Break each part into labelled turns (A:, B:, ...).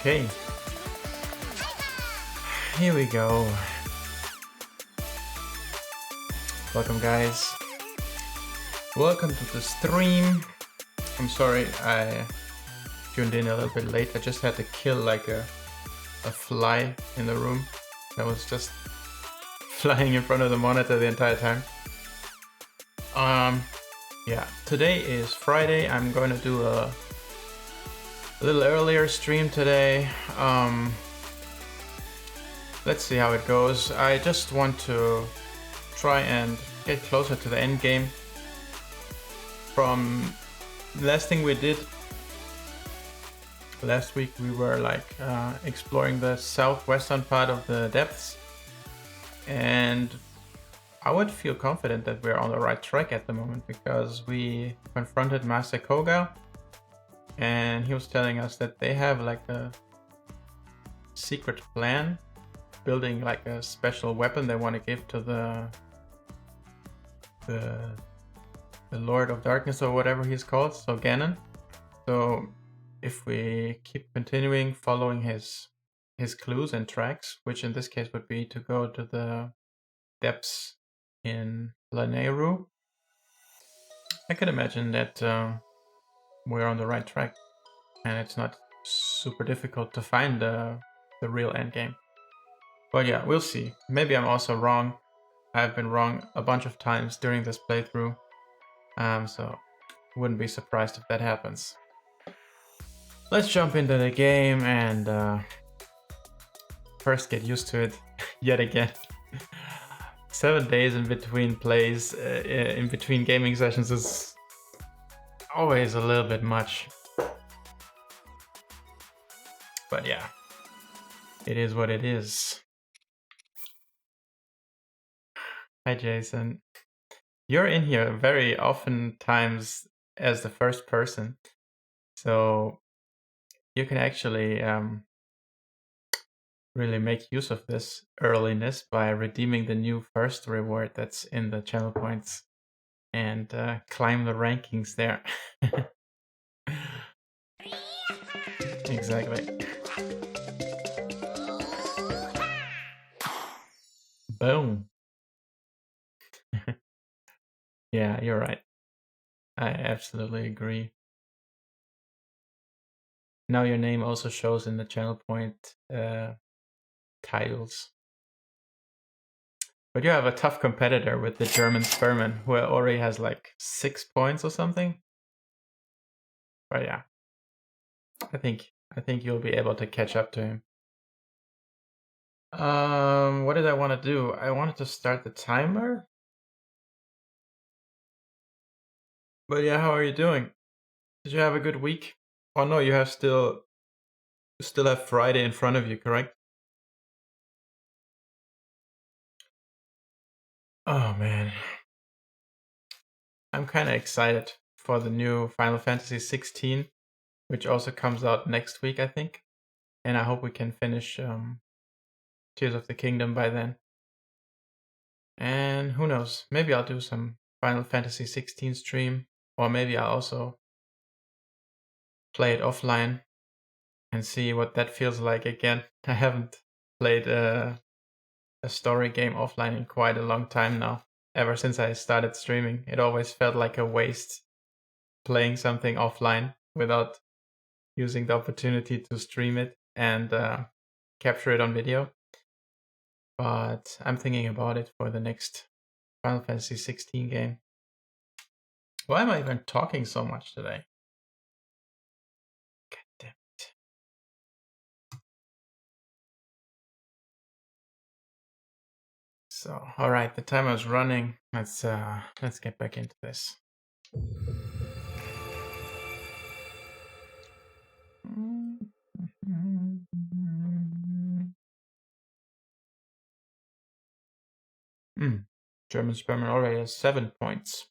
A: Okay, here we go. Welcome, guys. Welcome to the stream. I'm sorry I tuned in a little bit late. I just had to kill like a fly in the room that was just flying in front of the monitor the entire time. Yeah, today is Friday. I'm going to do a little earlier stream today. Let's see how it goes. I just want to try and get closer to the end game. From the last thing we did last week, we were like exploring the southwestern part of the depths, and I would feel confident that we're on the right track at the moment because we confronted Master Koga, and he was telling us that they have like a secret plan, building like a special weapon they want to give to the Lord of Darkness or whatever he's called, so Ganon. So if we keep continuing following his clues and tracks, which in this case would be to go to the depths in Lanayru, I can imagine that we're on the right track, and it's not super difficult to find the real endgame. But yeah, we'll see. Maybe I'm also wrong. I've been wrong a bunch of times during this playthrough, so wouldn't be surprised if that happens. Let's jump into the game and first get used to it yet again. 7 days in between plays, in between gaming sessions is always a little bit much. But yeah, it is what it is. Hi, Jason. You're in here very often times as the first person, so you can actually really make use of this earliness by redeeming the new first reward that's in the channel points and climb the rankings there. Exactly. Boom. Yeah, you're right. I absolutely agree. Now your name also shows in the channel point titles. But you have a tough competitor with the German Sperman, who already has like 6 points or something. But yeah, I think you'll be able to catch up to him. What did I want to do? I wanted to start the timer. But yeah, how are you doing? Did you have a good week? Oh no, you have still have Friday in front of you, correct? Oh man, I'm kind of excited for the new Final Fantasy 16, which also comes out next week, I think. And I hope we can finish Tears of the Kingdom by then. And who knows, maybe I'll do some Final Fantasy 16 stream, or maybe I'll also play it offline and see what that feels like again. I haven't played a story game offline in quite a long time now. Ever since I started streaming, it always felt like a waste playing something offline without using the opportunity to stream it and capture it on video. But I'm thinking about it for the next Final Fantasy 16 game. Why am I even talking so much today? God damn it. So, all right, the timer's running. Let's get back into this. German Sperman already has 7 points.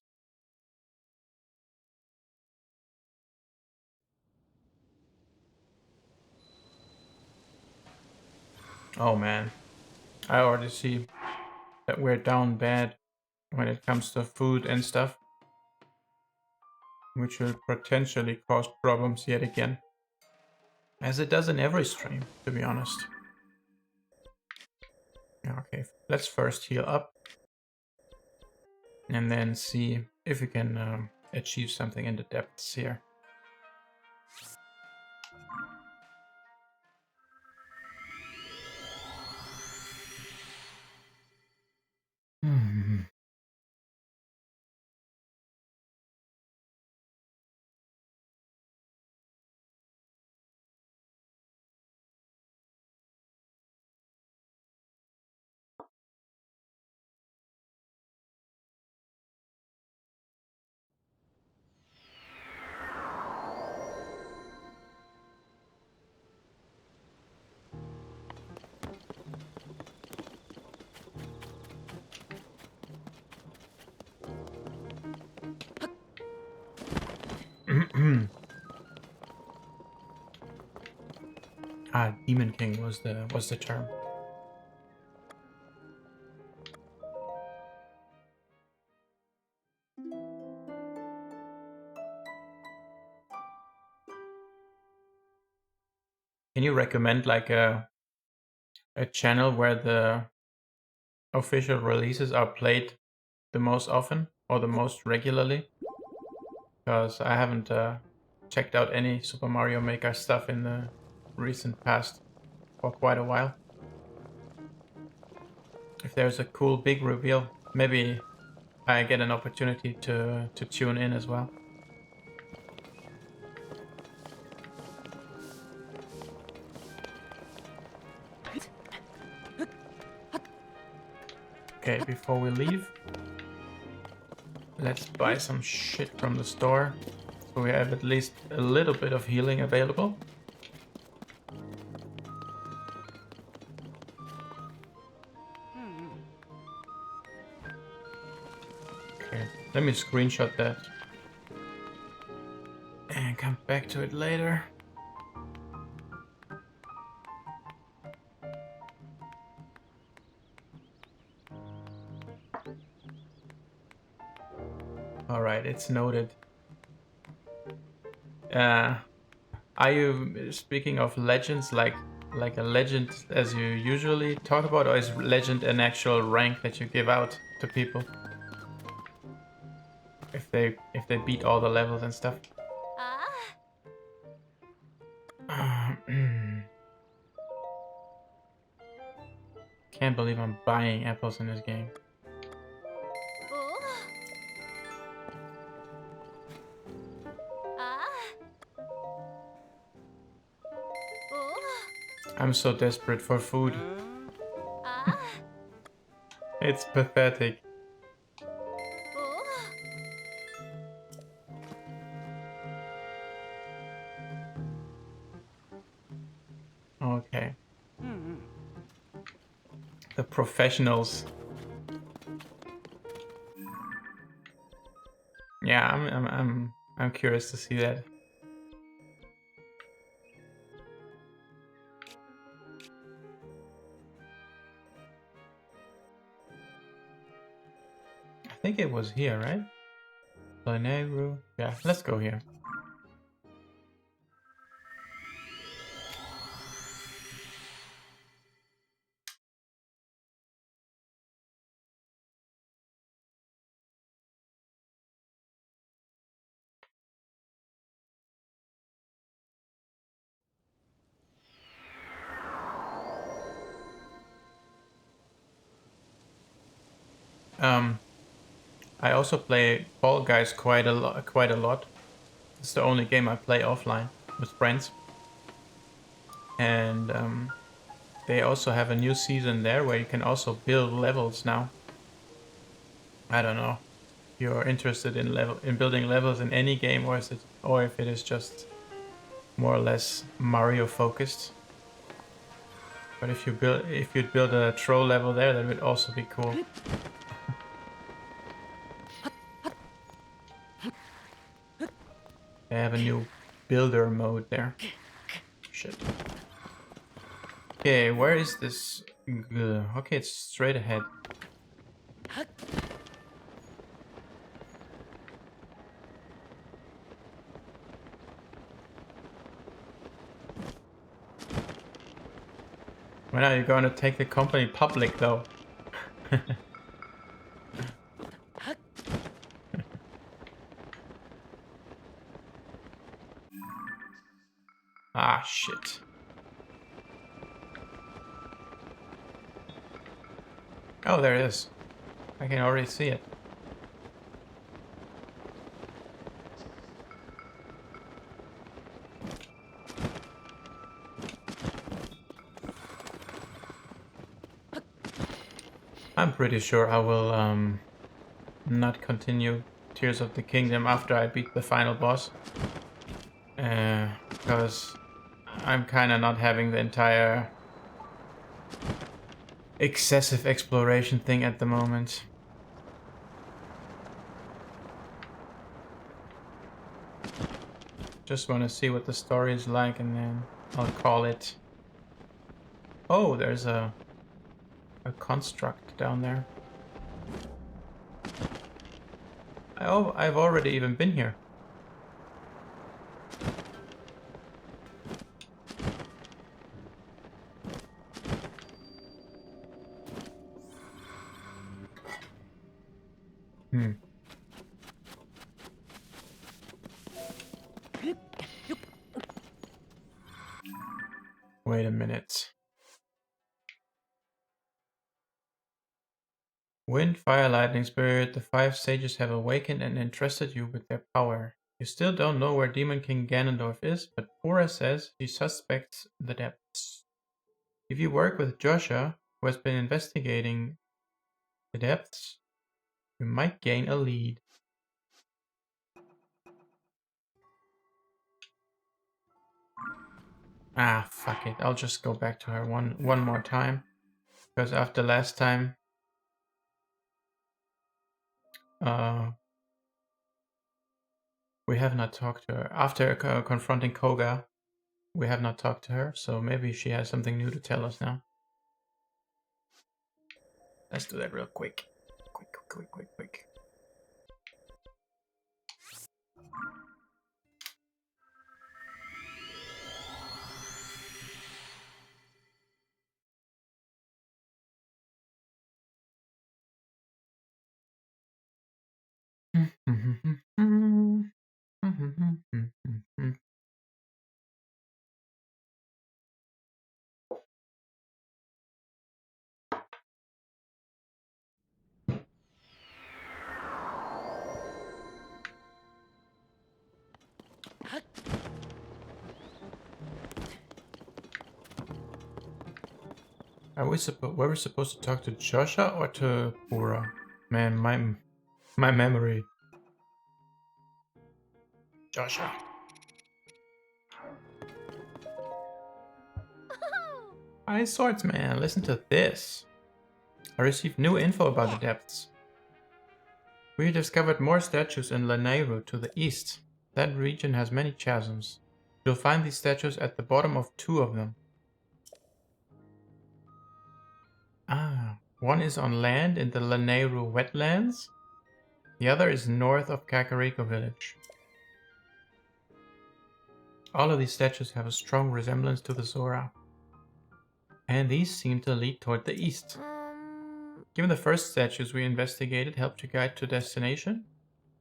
A: Oh man, I already see that we're down bad when it comes to food and stuff, which will potentially cause problems yet again. As it does in every stream, to be honest. Okay, let's first heal up. And then see if we can achieve something in the depths here. Demon King was the term. Can you recommend like a channel where the official releases are played the most often or the most regularly? Because I haven't checked out any Super Mario Maker stuff in the recent past for quite a while. If there's a cool big reveal, maybe I get an opportunity to tune in as well. Okay, before we leave, let's buy some shit from the store so we have at least a little bit of healing available. Okay, let me screenshot that and come back to it later. Alright, it's noted. Are you speaking of legends like a legend as you usually talk about, or is legend an actual rank that you give out to people if they beat all the levels and stuff? Can't believe I'm buying apples in this game. I'm so desperate for food. It's pathetic. Okay. The professionals. Yeah, I'm curious to see that. I think it was here, right? Planegru. Yeah, let's go here. I also play Fall Guys quite a lot. It's the only game I play offline with friends. And they also have a new season there where you can also build levels now. I don't know if you're interested in building levels in any game, or if it is just more or less Mario focused. But if you'd build a troll level there, that would also be cool. They have a new builder mode there. Shit. Okay, where is this? Okay, it's straight ahead. When are you going to take the company public, though? Ah, shit. Oh, there it is. I can already see it. I'm pretty sure I will not continue Tears of the Kingdom after I beat the final boss. Because I'm kind of not having the entire excessive exploration thing at the moment. Just want to see what the story is like and then I'll call it. Oh, there's a construct down there. Oh, I've already even been here. Wait a minute. Wind, fire, lightning, spirit, the 5 sages have awakened and entrusted you with their power. You still don't know where Demon King Ganondorf is, but Pora says she suspects the depths. If you work with Joshua, who has been investigating the depths, you might gain a lead. Ah, fuck it. I'll just go back to her one more time. Because after last time, we have not talked to her. After confronting Koga, we have not talked to her, so maybe she has something new to tell us now. Let's do that real quick. Quick. Were we supposed to talk to Joshua or to Pura? Man, my memory. Joshua. Hi, swordsman. Listen to this. I received new info about the depths. We discovered more statues in Lanayru to the east. That region has many chasms. You'll find these statues at the bottom of 2 of them. Ah, one is on land in the Lanayru wetlands. The other is north of Kakariko village. All of these statues have a strong resemblance to the Zora. And these seem to lead toward the east. Given the first statues we investigated helped you guide to destination,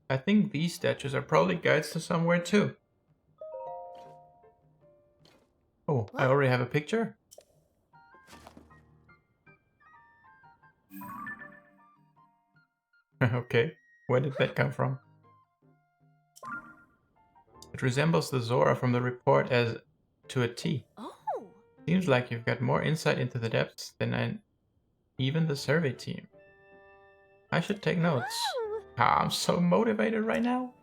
A: I think these statues are probably guides to somewhere too. Oh, I already have a picture? Okay, where did that come from? It resembles the Zora from the report as to a T.
B: Oh.
A: Seems like you've got more insight into the depths than even the survey team. I should take notes. Ah, I'm so motivated right now.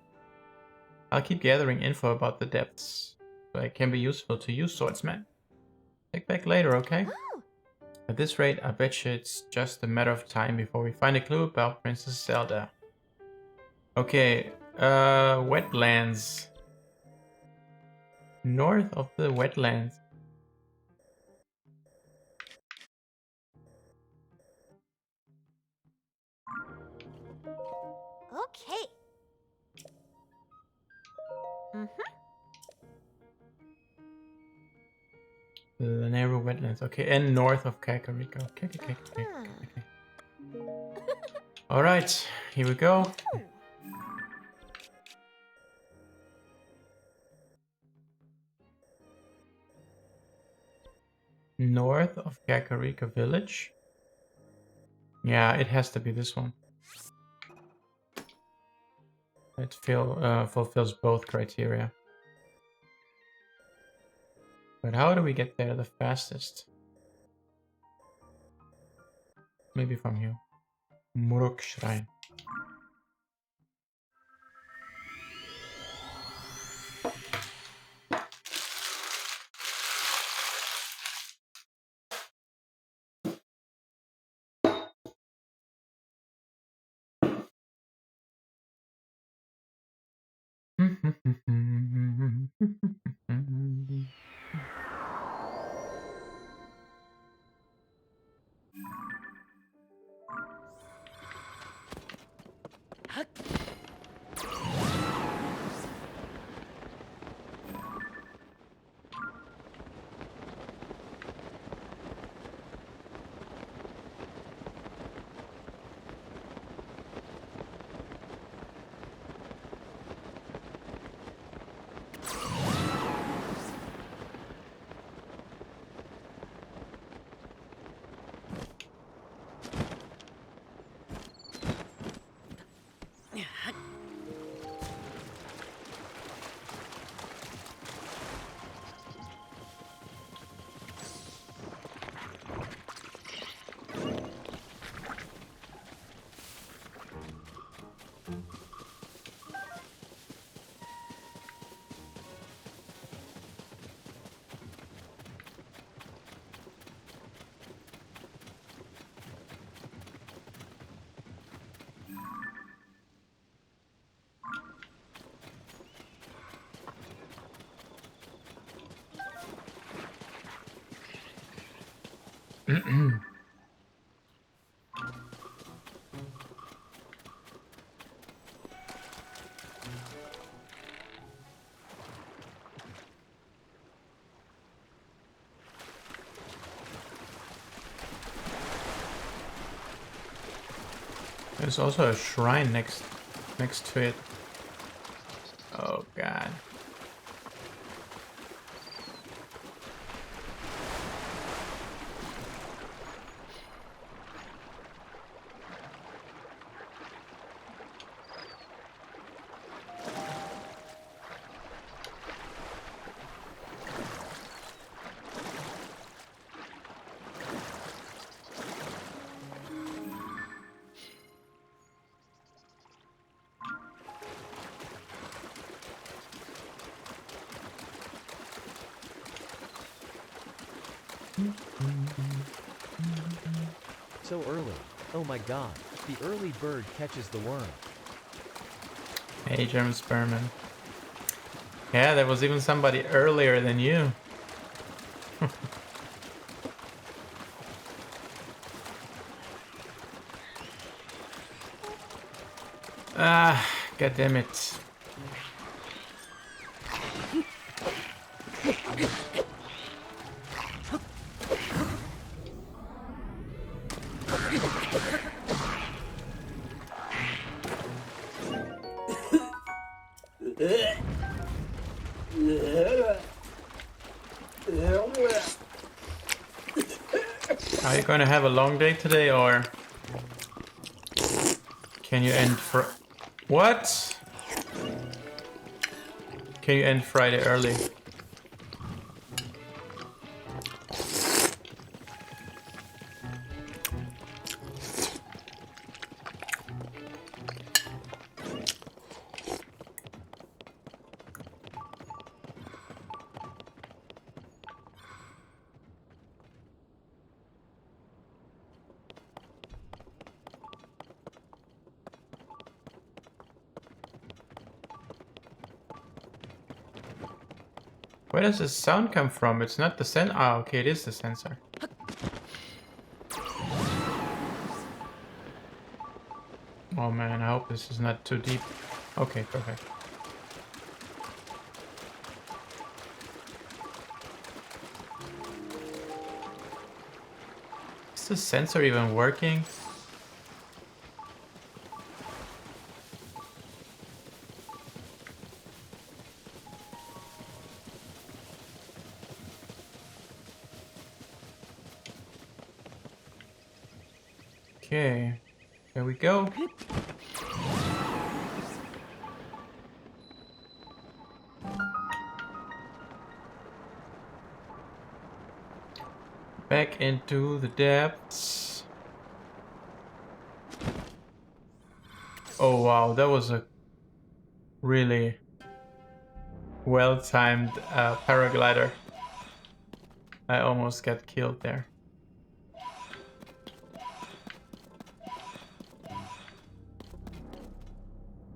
A: I'll keep gathering info about the depths, so it can be useful to you, swordsman. Check back later, okay?
B: Oh.
A: At this rate, I bet you it's just a matter of time before we find a clue about Princess Zelda. Okay, wetlands. North of the wetlands.
B: Okay.
A: The narrow Badlands. Okay, and north of Kakariko. Okay. Alright, here we go. North of Kakariko village. Yeah, it has to be this one. It fulfills both criteria. But how do we get there the fastest? Maybe from here. Muruk Shrine. There's also a shrine next to it. Oh god.
B: So early. Oh my god. The early bird catches the worm.
A: Hey, German Spearman. Yeah, there was even somebody earlier than you. Ah, god damn it. Are you going to have a long day today, or can you end what? Can you end Friday early? Where does this sound come from? It's not the sensor. Ah, okay, it is the sensor. Oh man, I hope this is not too deep. Okay, perfect. Is the sensor even working? Okay, there we go. Back into the depths. Oh wow, that was a really well-timed paraglider. I almost got killed there.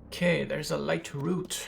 A: Okay, there's a light route.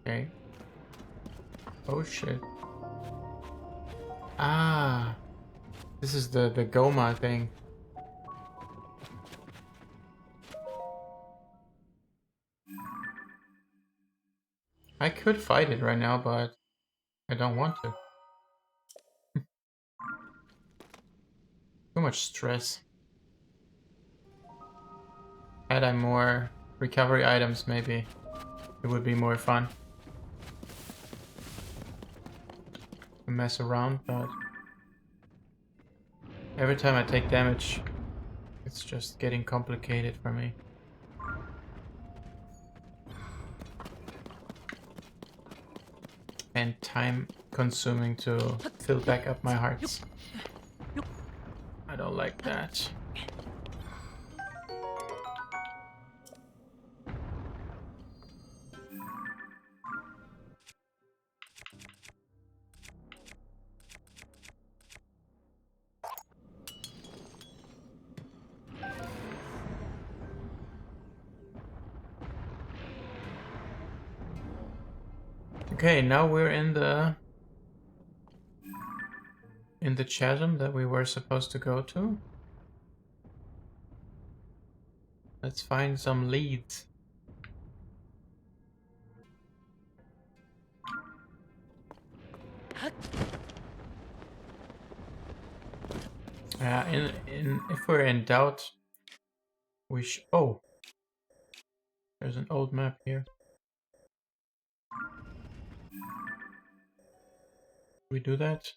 A: Okay. Oh shit. Ah, this is the Goma thing. I could fight it right now, but I don't want to. Too much stress. Had I more recovery items, maybe it would be more fun to mess around, but every time I take damage, it's just getting complicated for me. And time consuming to fill back up my hearts. I don't like that. Okay, now we're in the chasm that we were supposed to go to. Let's find some leads. If we're in doubt, we oh, there's an old map here. We do that?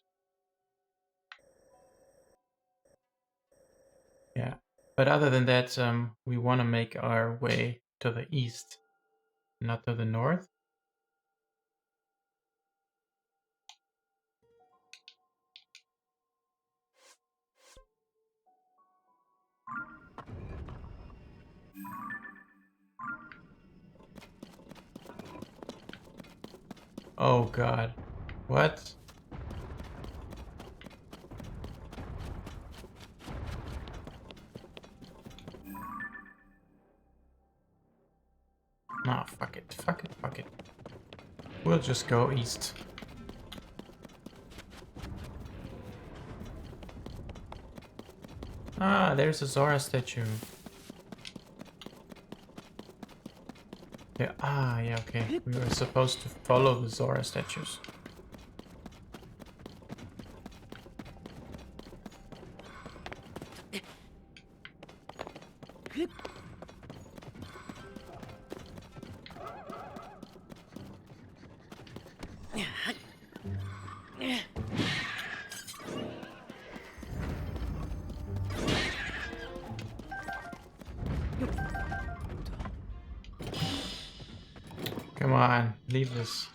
A: Yeah. But other than that, we want to make our way to the east, not to the north. Oh god. What? Nah, fuck it. Fuck it. Fuck it. We'll just go east. Ah, there's a Zora statue. Yeah, yeah, okay. We were supposed to follow the Zora statues. leave this.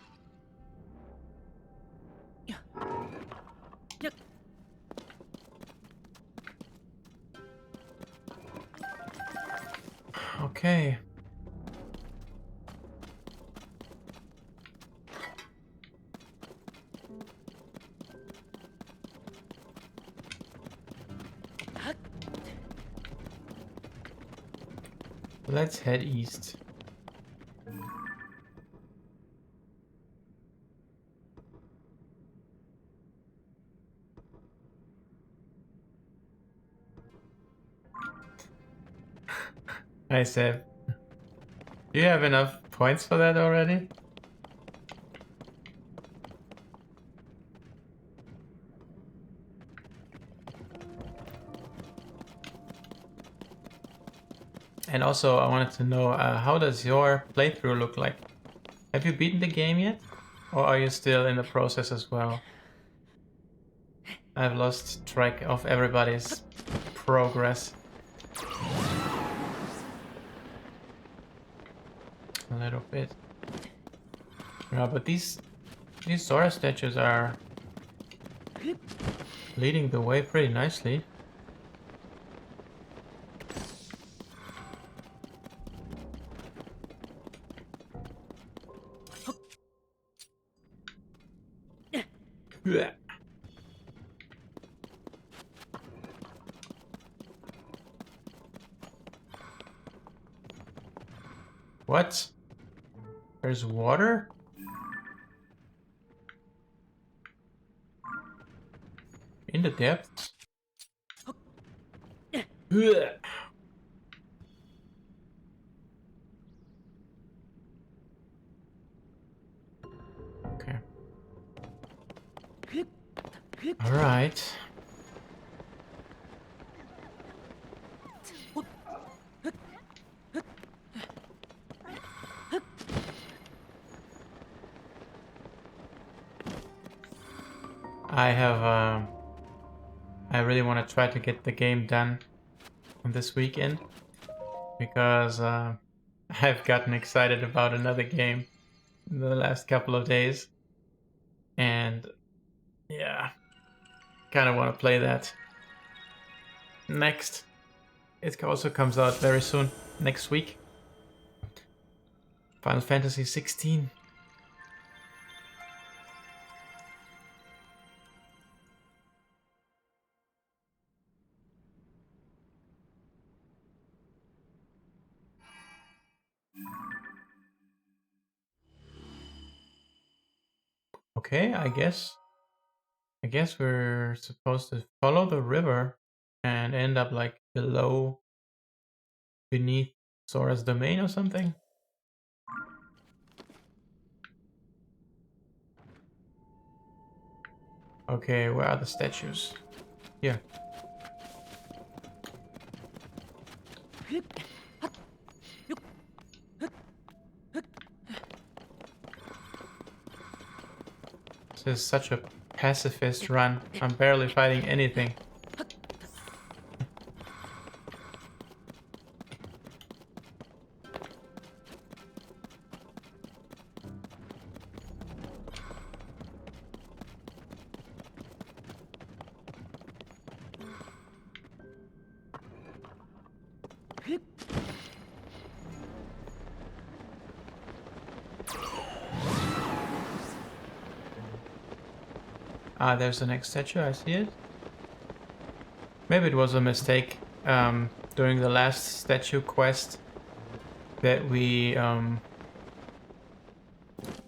A: Okay. Let's head east. Hi, Seb. Do you have enough points for that already? And also, I wanted to know, how does your playthrough look like? Have you beaten the game yet? Or are you still in the process as well? I've lost track of everybody's progress. A little bit. Yeah, but these Zora statues are leading the way pretty nicely. Yeah. What? There's water? In the depths? Yeah. Okay. Alright. I really want to try to get the game done on this weekend because I've gotten excited about another game in the last couple of days, and yeah, kind of want to play that next. It also comes out very soon, next week. Final Fantasy 16. Okay, I guess we're supposed to follow the river and end up like beneath Sora's domain or something. Okay, where are the statues? Here. This is such a pacifist run. I'm barely fighting anything. Ah, there's the next statue, I see it. Maybe it was a mistake during the last statue quest that we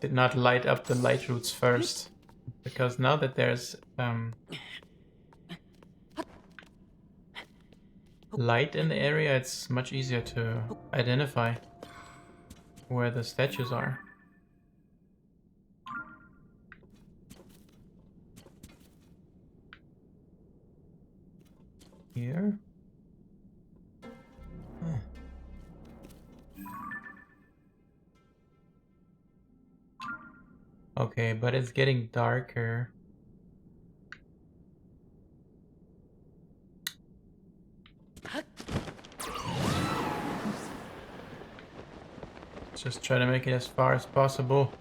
A: did not light up the light roots first. Because now that there's light in the area, it's much easier to identify where the statues are. Here? Huh. Okay, but it's getting darker. Just try to make it as far as possible.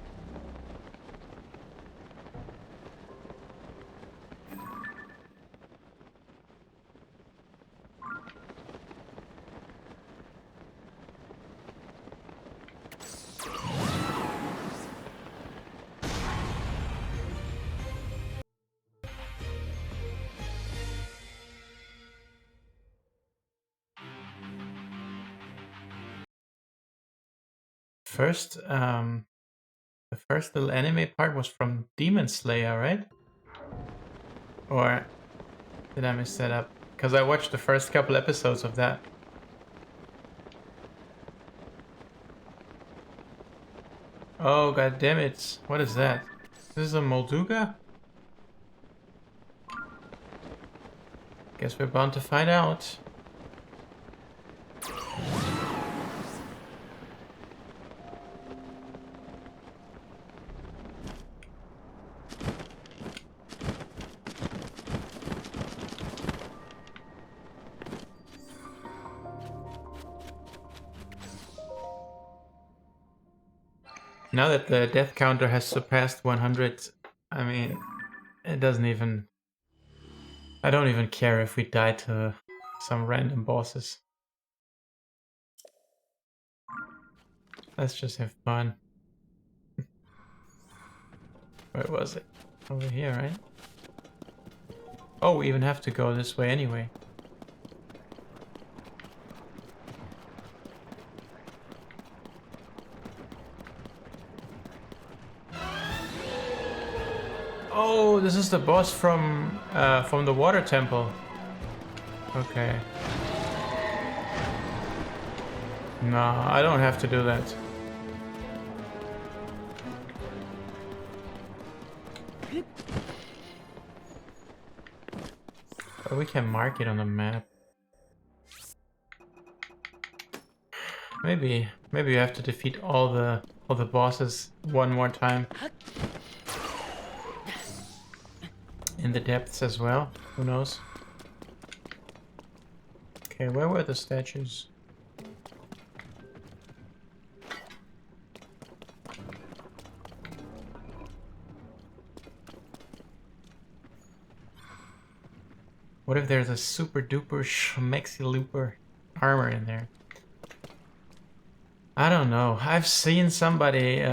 A: first the first little anime part was from Demon Slayer, right? Or did I mess that up? Because I watched the first couple episodes of that. Oh, god damn it. What is that? This is a Molduga? Guess we're bound to find out. Now that the death counter has surpassed 100, I mean, it doesn't even... I don't even care if we die to some random bosses. Let's just have fun. Where was it? Over here, right? Oh, we even have to go this way anyway. Oh, this is the boss from the water temple. Okay. No, I don't have to do that. But we can mark it on the map. Maybe you have to defeat all the bosses one more time. In the depths as well. Who knows? Okay, where were the statues? What if there's a super duper schmexy looper armor in there? I don't know. I've seen somebody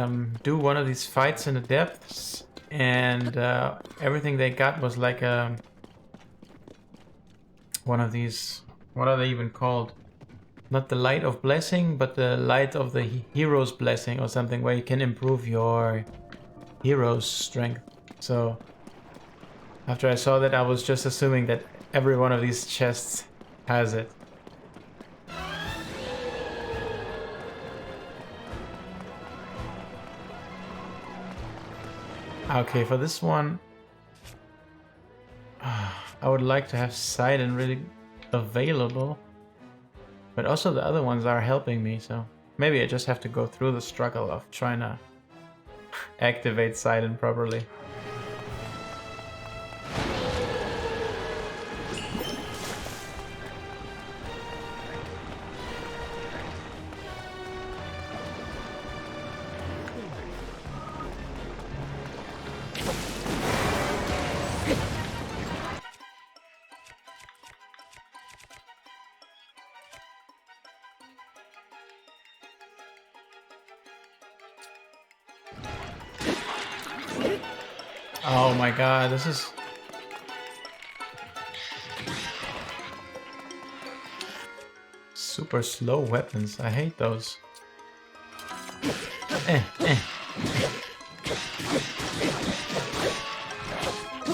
A: do one of these fights in the depths, and everything they got was like one of these. What are they even called? Not the light of blessing, but the light of the hero's blessing or something, where you can improve your hero's strength. So after I saw that, I was just assuming that every one of these chests has it. Okay, for this one, I would like to have Sidon really available. But also the other ones are helping me, so maybe I just have to go through the struggle of trying to activate Sidon properly. Oh my god, this is... super slow weapons. I hate those.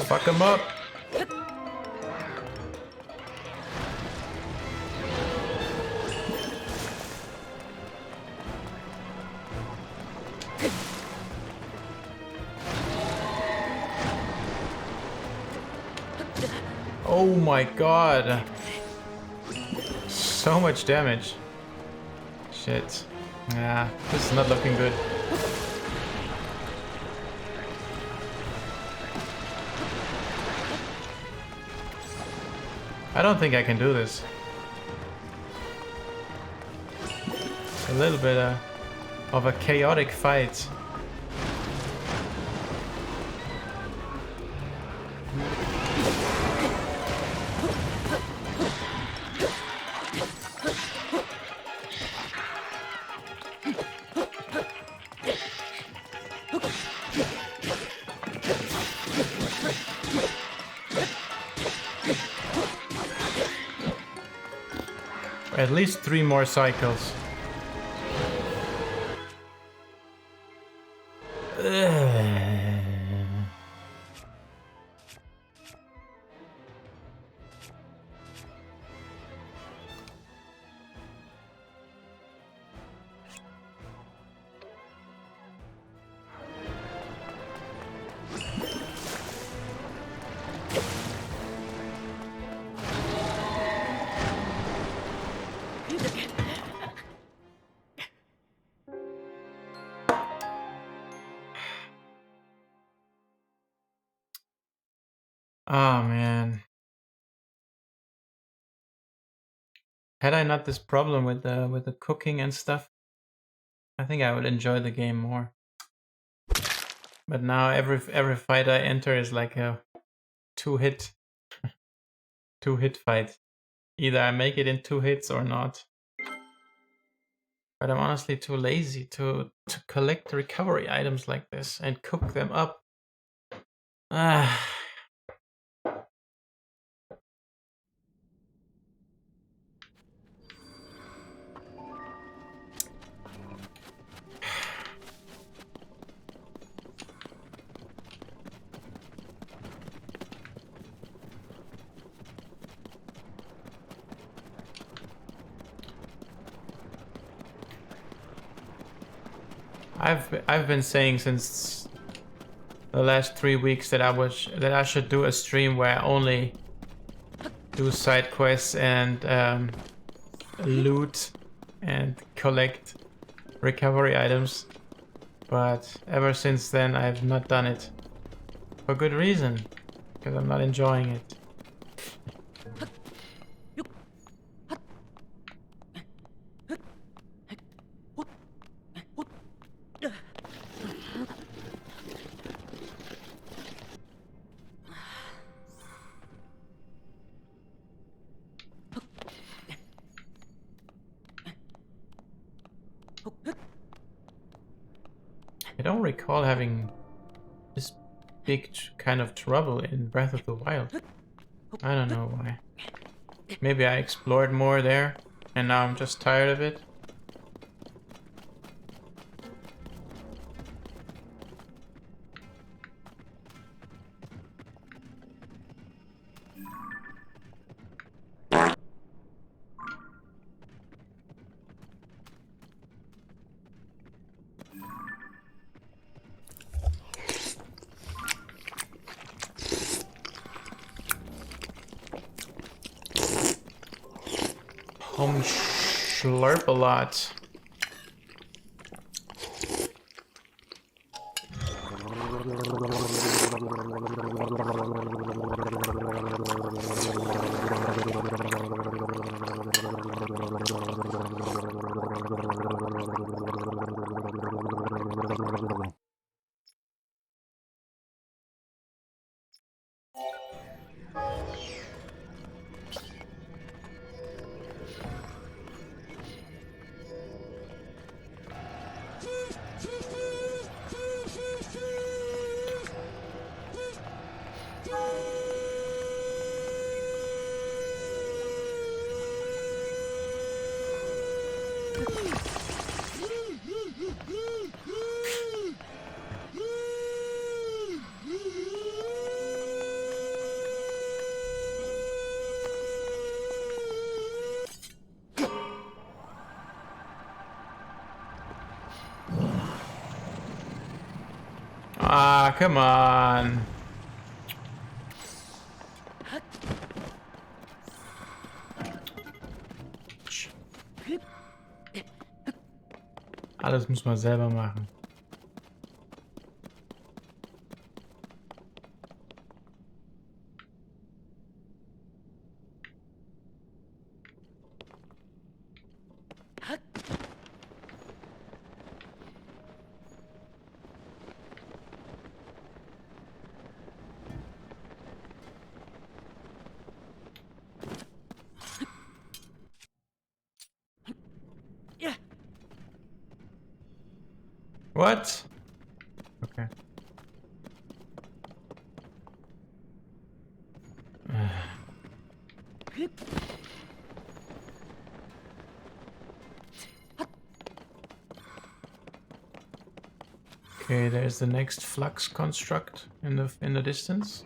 A: Fuck them up. Oh my god. So much damage. Shit. Yeah, this is not looking good. I don't think I can do this. It's a little bit of a chaotic fight. At least 3 more cycles. Oh man. Had I not this problem with the cooking and stuff, I think I would enjoy the game more. But now every fight I enter is like a two hit fight. Either I make it in 2 hits or not. But I'm honestly too lazy to collect recovery items like this and cook them up. Ah. I've been saying since the last 3 weeks that I should do a stream where I only do side quests and loot and collect recovery items, but ever since then I've not done it for good reason, because I'm not enjoying it. I don't recall having this big kind of trouble in Breath of the Wild. I don't know why. Maybe I explored more there and now I'm just tired of it. Homie slurp a lot. Ah, come on. Alles muss man selber machen. What? Okay. Okay, there's the next flux construct in the distance.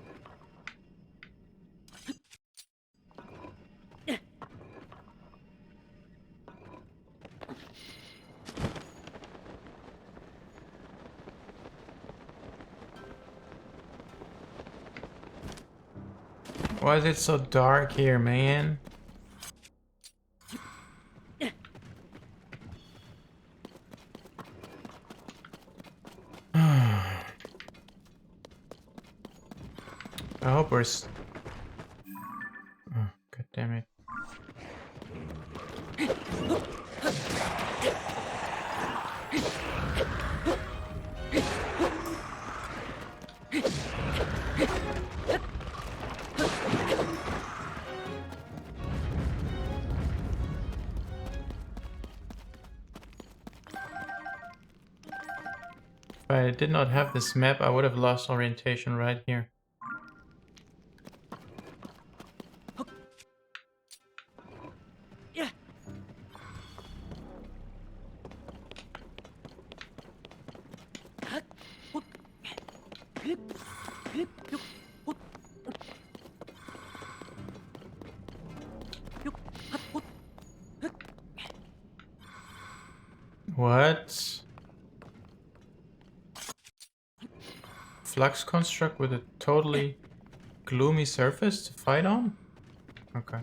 A: Why is it so dark here, man? I hope we're oh, god damn it. If I did not have this map, I would have lost orientation right here. What? Flux construct with a totally gloomy surface to fight on? Okay.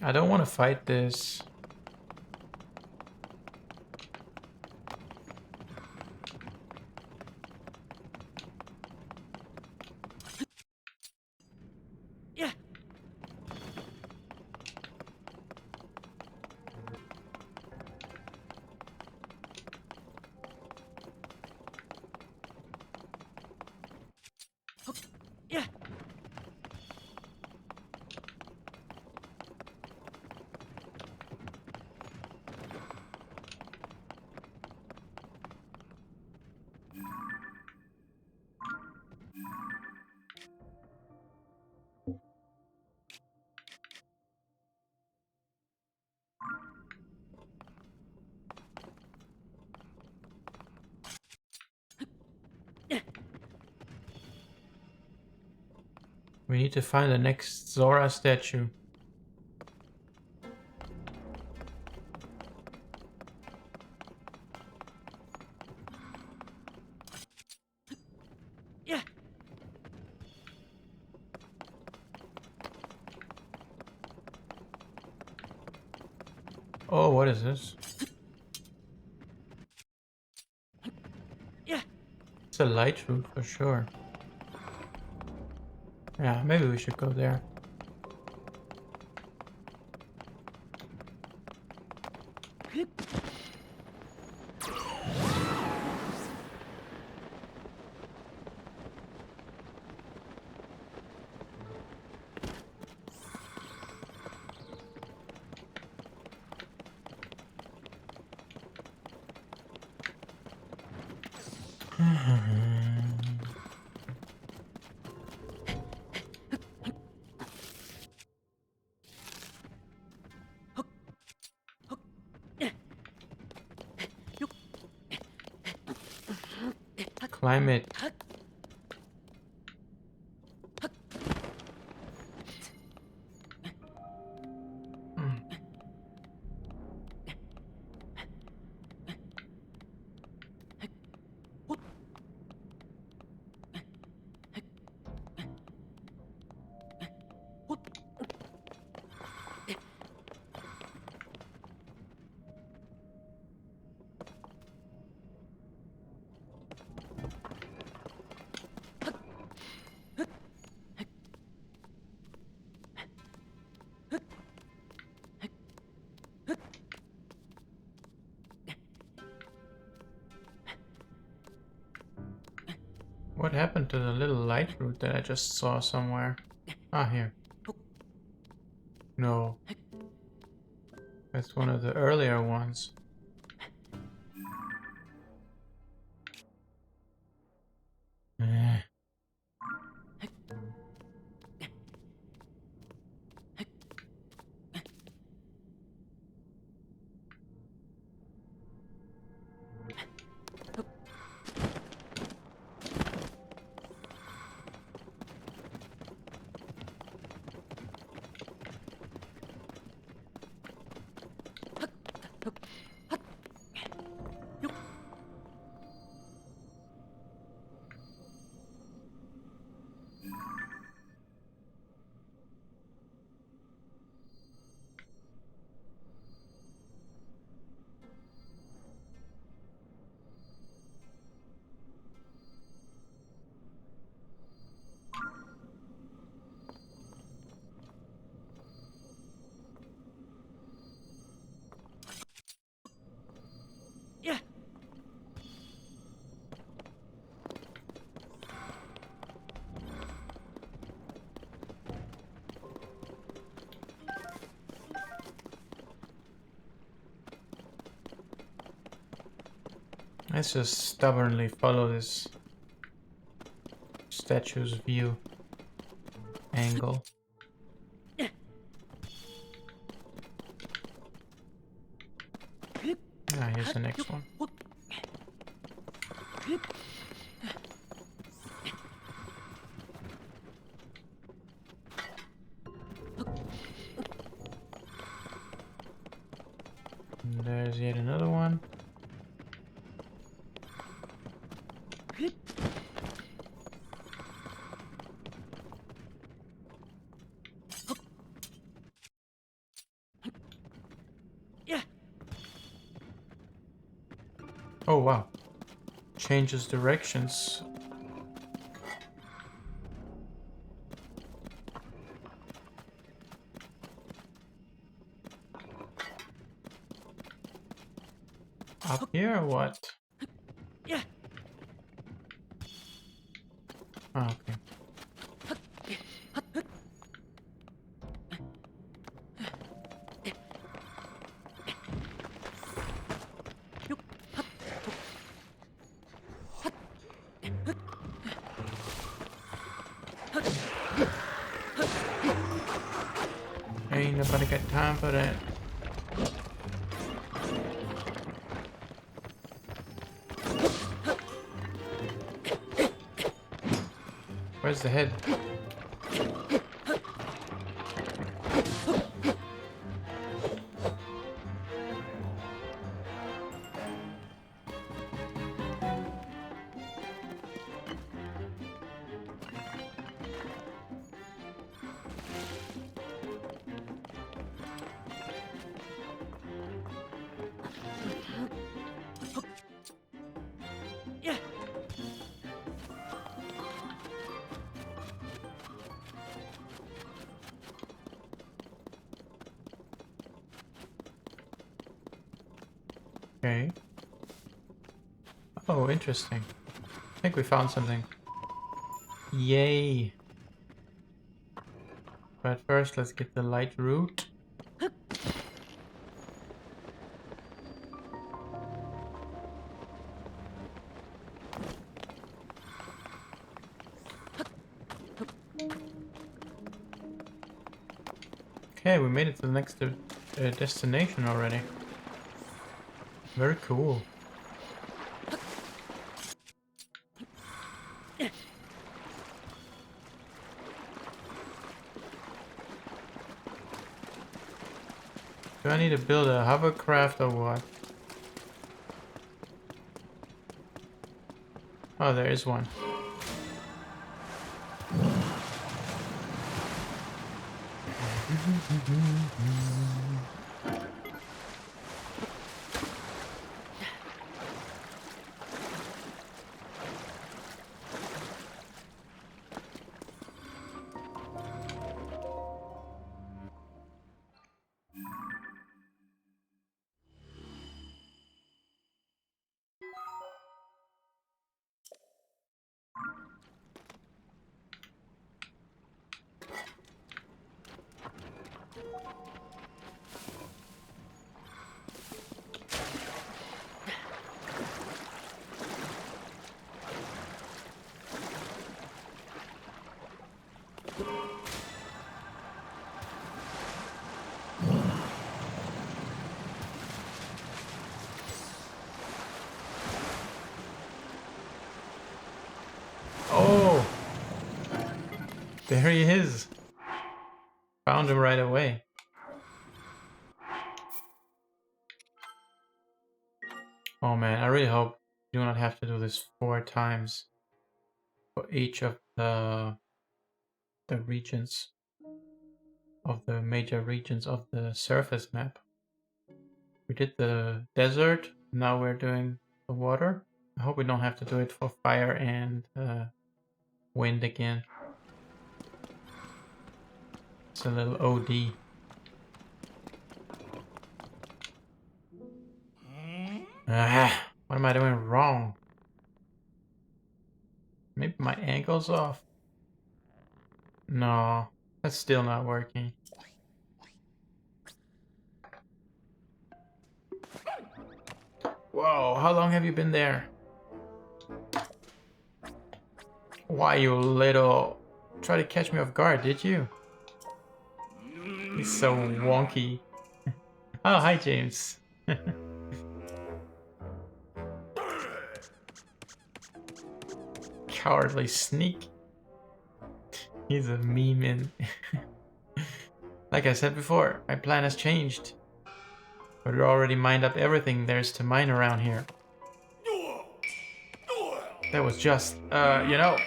A: I don't want to fight this. We need to find the next Zora statue. Oh, what is this? It's a light route for sure. Yeah, maybe we should go there. Climate. What happened to the little light route that I just saw somewhere? Ah, here. No. That's one of the earlier ones. Eh. Let's just stubbornly follow this statue's view angle. Ah, here's the next one. And there's yet another one. Oh wow. Changes directions. Up here or what? Oh, okay. Ain't nobody got time for that. Where's the head? Okay. Oh, interesting. I think we found something. Yay. But first, let's get the light root. Okay, we made it to the next destination already. Very cool. Do I need to build a hovercraft or what? Oh, there is one. Oh! There he is! Found him right away. Oh man, I really hope you do not have to do this 4 times for each of the regions of the major regions of the surface map. We did the desert, now we're doing the water. I hope we don't have to do it for fire and wind again. It's a little OD. Ah, what am I doing wrong? Maybe my angle's off. No, that's still not working. Whoa, how long have you been there? Why, you little... Try to catch me off guard, did you? He's so wonky. Oh, hi, James. Cowardly sneak. He's a meme in... Like I said before, my plan has changed. But we already mined up everything there is to mine around here. That was just, you know...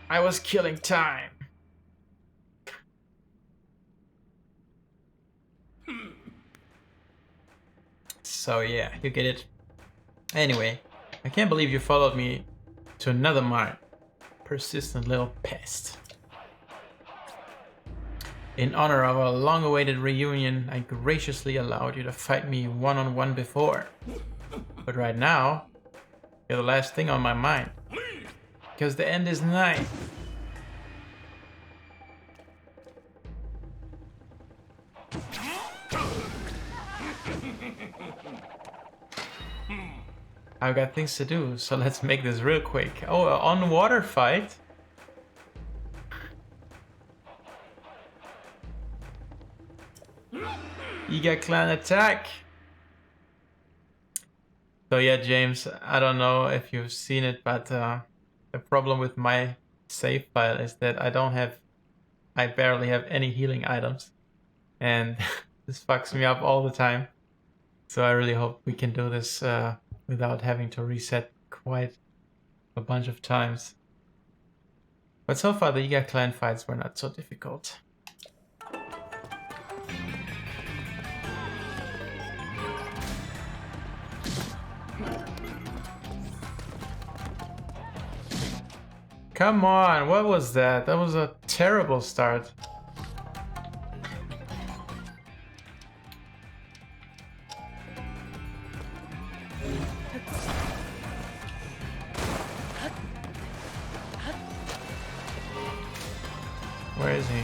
A: I was killing time. So yeah, you get it. Anyway, I can't believe you followed me to another mine. Persistent little pest. In honor of a long-awaited reunion, I graciously allowed you to fight me one-on-one before. But right now, you're the last thing on my mind. Because the end is nigh. I've got things to do, so let's make this real quick. Oh, on water fight? Iga clan attack! So yeah, James, I don't know if you've seen it, but the problem with my save file is that I barely have any healing items. And this fucks me up all the time. So I really hope we can do this without having to reset quite a bunch of times. But so far the Iga clan fights were not so difficult. Come on, what was that? That was a terrible start. Where is he?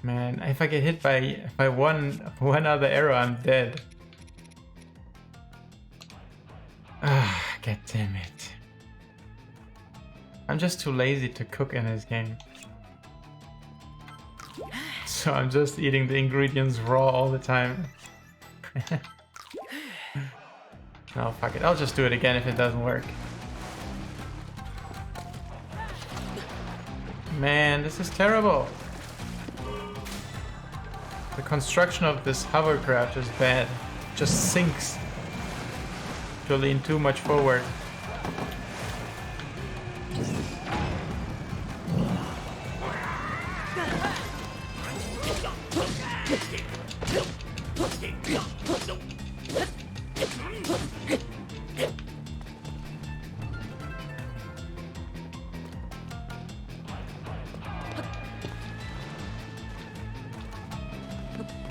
A: Man, if I get hit by one other arrow, I'm dead. Ah, god damn it. I'm just too lazy to cook in this game. So I'm just eating the ingredients raw all the time. No, fuck it. I'll just do it again if it doesn't work. Man, this is terrible. The construction of this hovercraft is bad. It just sinks. To lean too much forward.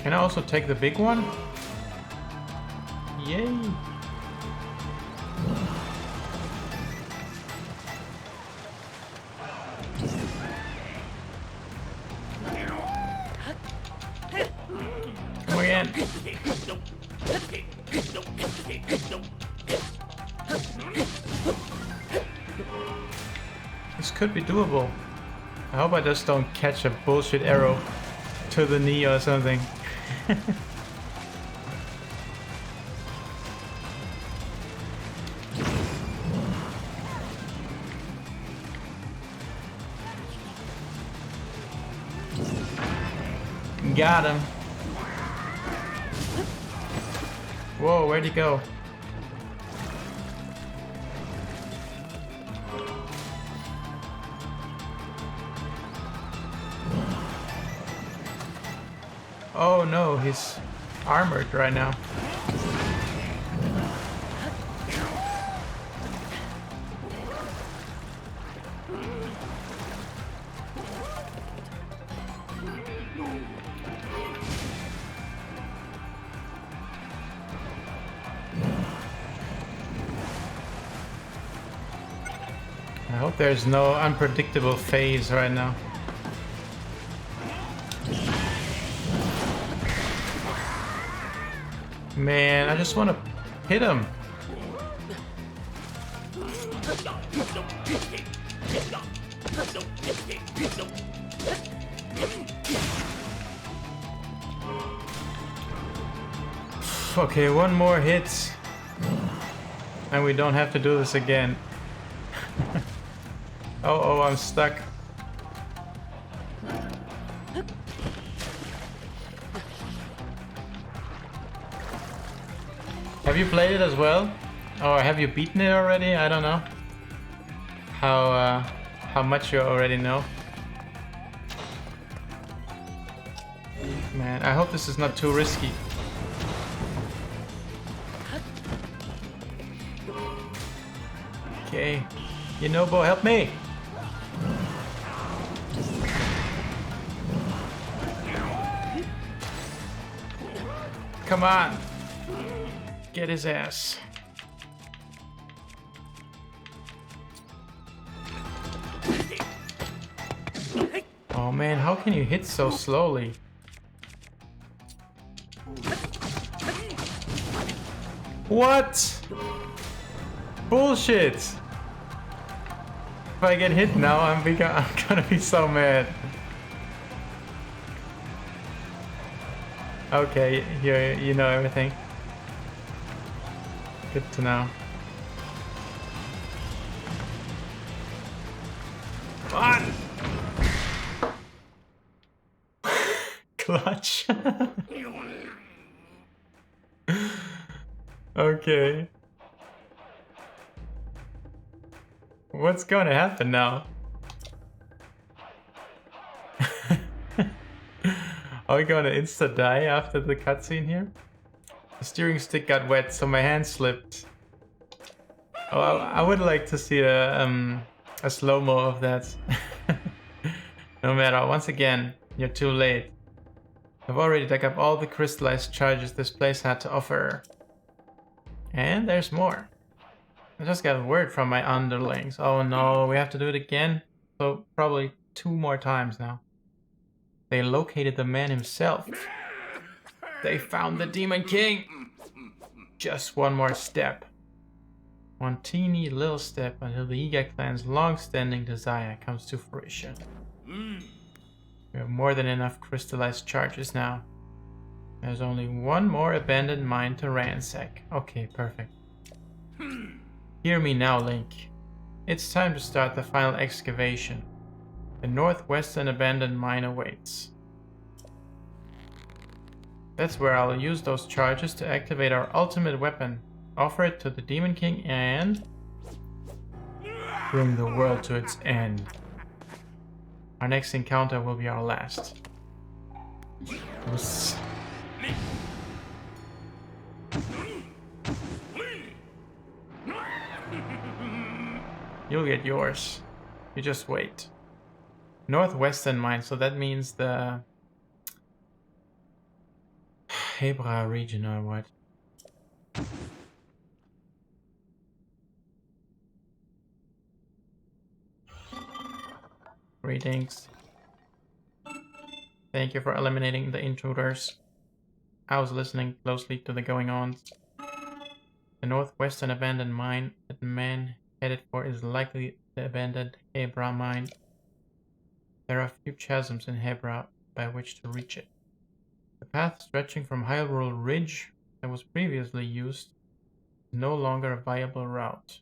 A: Can I also take the big one? Yay! Come again. This could be doable. I hope I just don't catch a bullshit arrow to the knee or something. Got him. Whoa, where'd he go? Oh no, he's armored right now. I hope there's no unpredictable phase right now. Man, I just want to hit him. Okay, one more hit. And we don't have to do this again. Oh, I'm stuck. Have you played it as well? Or have you beaten it already? I don't know. How much you already know. Man, I hope this is not too risky. Okay. Yunobo, help me! Come on! Get his ass. Oh man, how can you hit so slowly? What? Bullshit! If I get hit now, I'm gonna be so mad. Okay, you know everything. Good to know. Come on! Clutch. Okay. What's going to happen now? Are we going to insta die after the cutscene here? The steering stick got wet, so my hand slipped. Oh, I would like to see a slow-mo of that. No matter, once again, you're too late. I've already dug up all the crystallized charges this place had to offer. And there's more. I just got word from my underlings. Oh no, we have to do it again? So probably 2 more times now. They located the man himself. They found the Demon King! Just one more step. One teeny little step until the Iga clan's long-standing desire comes to fruition. We have more than enough crystallized charges now. There's only one more abandoned mine to ransack. Okay, perfect. Hear me now, Link. It's time to start the final excavation. The northwestern abandoned mine awaits. That's where I'll use those charges to activate our ultimate weapon. Offer it to the Demon King and bring the world to its end. Our next encounter will be our last. Oops. You'll get yours. You just wait. Northwestern mine, so that means the Hebra region or what? Greetings. Thank you for eliminating the intruders. I was listening closely to the going-ons. The northwestern abandoned mine that the man headed for is likely the abandoned Hebra mine. There are a few chasms in Hebra by which to reach it. The path stretching from Hyrule Ridge that was previously used is no longer a viable route.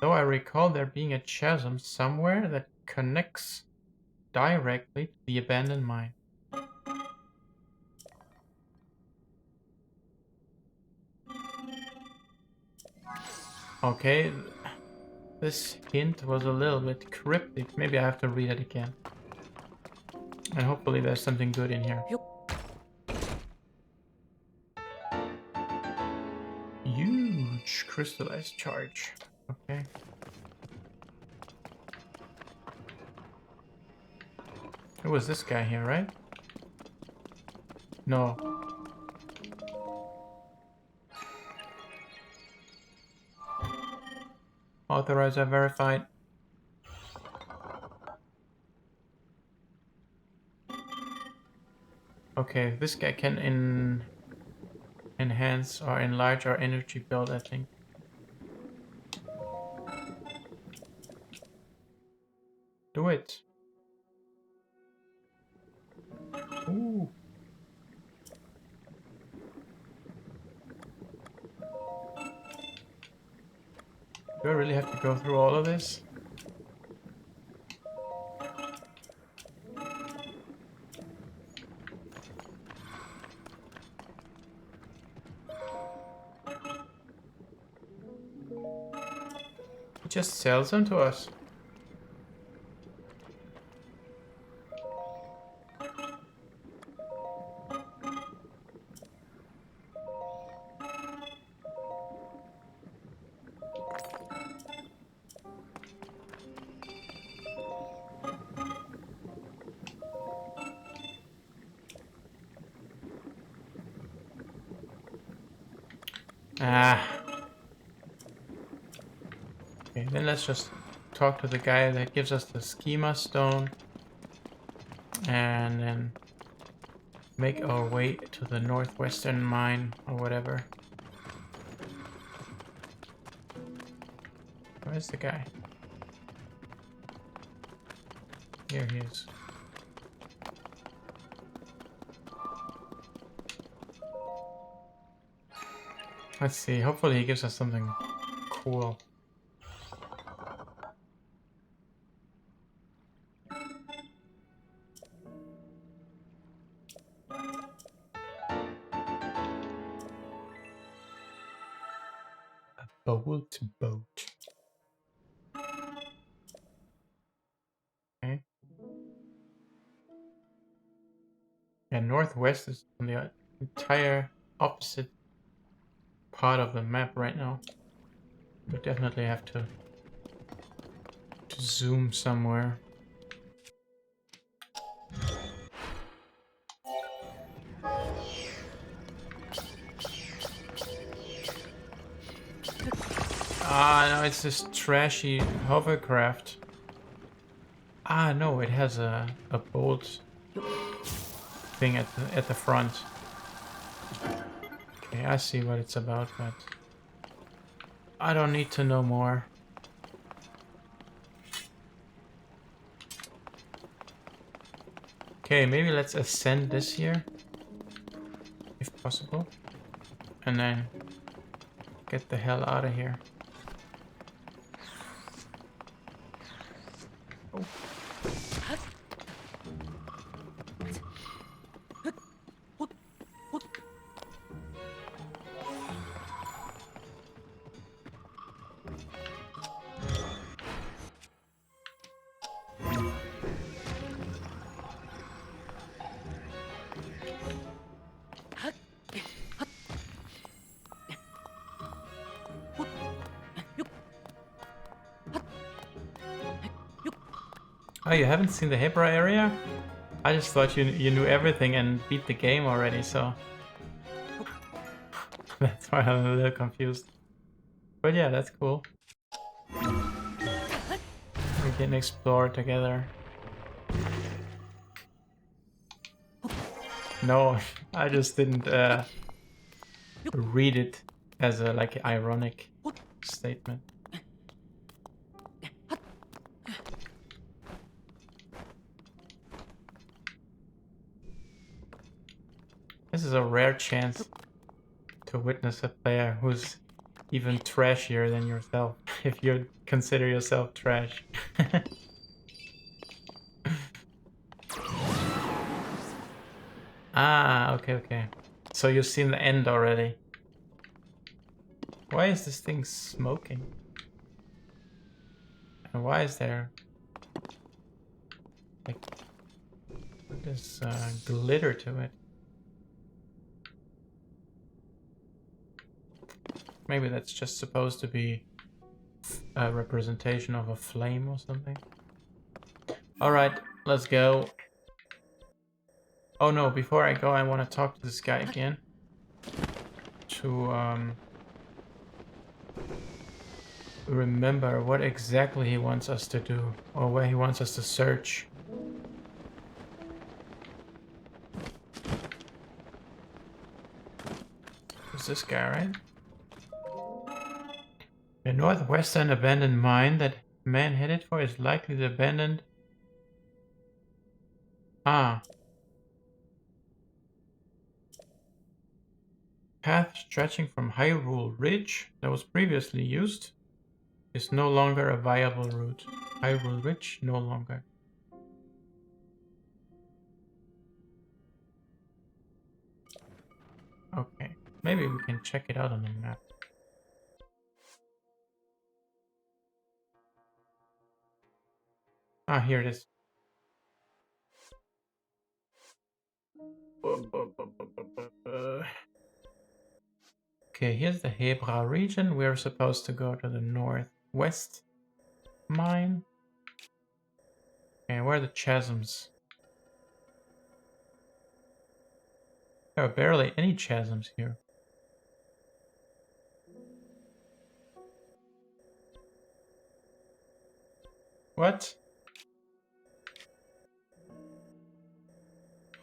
A: Though I recall there being a chasm somewhere that connects directly to the abandoned mine. Okay, this hint was a little bit cryptic. Maybe I have to read it again. And hopefully there's something good in here. Huge crystallized charge. Okay. It was this guy here, right? No. Authorizer verified. Okay, this guy can enhance or enlarge our energy build, I think. Do it. Ooh. Do I really have to go through all of this? He just sells them to us. Ah. Okay, then let's just talk to the guy that gives us the schema stone. And then make our way to the northwestern mine or whatever. Where's the guy? Here he is. Let's see, hopefully he gives us something cool. A bolt boat. Okay. Yeah, northwest is on the entire opposite part of the map right now. We definitely have to zoom somewhere. Ah, no, it's this trashy hovercraft. Ah, no, it has a bolt thing at the front. Okay, I see what it's about, but I don't need to know more. Okay, maybe let's ascend this here, if possible, and then get the hell out of here. Oh. Oh, you haven't seen the Hebra area? I just thought you knew everything and beat the game already, so that's why I'm a little confused. But yeah, that's cool. We can explore together. No, I just didn't read it as a like ironic statement. This is a rare chance to witness a player who's even trashier than yourself, if you consider yourself trash. Ah, okay. So you've seen the end already. Why is this thing smoking? And why is there like this glitter to it? Maybe that's just supposed to be a representation of a flame or something. Alright, let's go. Oh no, before I go I want to talk to this guy again. To remember what exactly he wants us to do or where he wants us to search. It's this guy, right? The northwestern abandoned mine that man headed for is likely the abandoned. Ah. Path stretching from Hyrule Ridge that was previously used is no longer a viable route. Hyrule Ridge no longer. Okay, maybe we can check it out on the map. Ah, here it is. Okay, here's the Hebra region. We're supposed to go to the northwest mine. Okay, where are the chasms? There are barely any chasms here. What?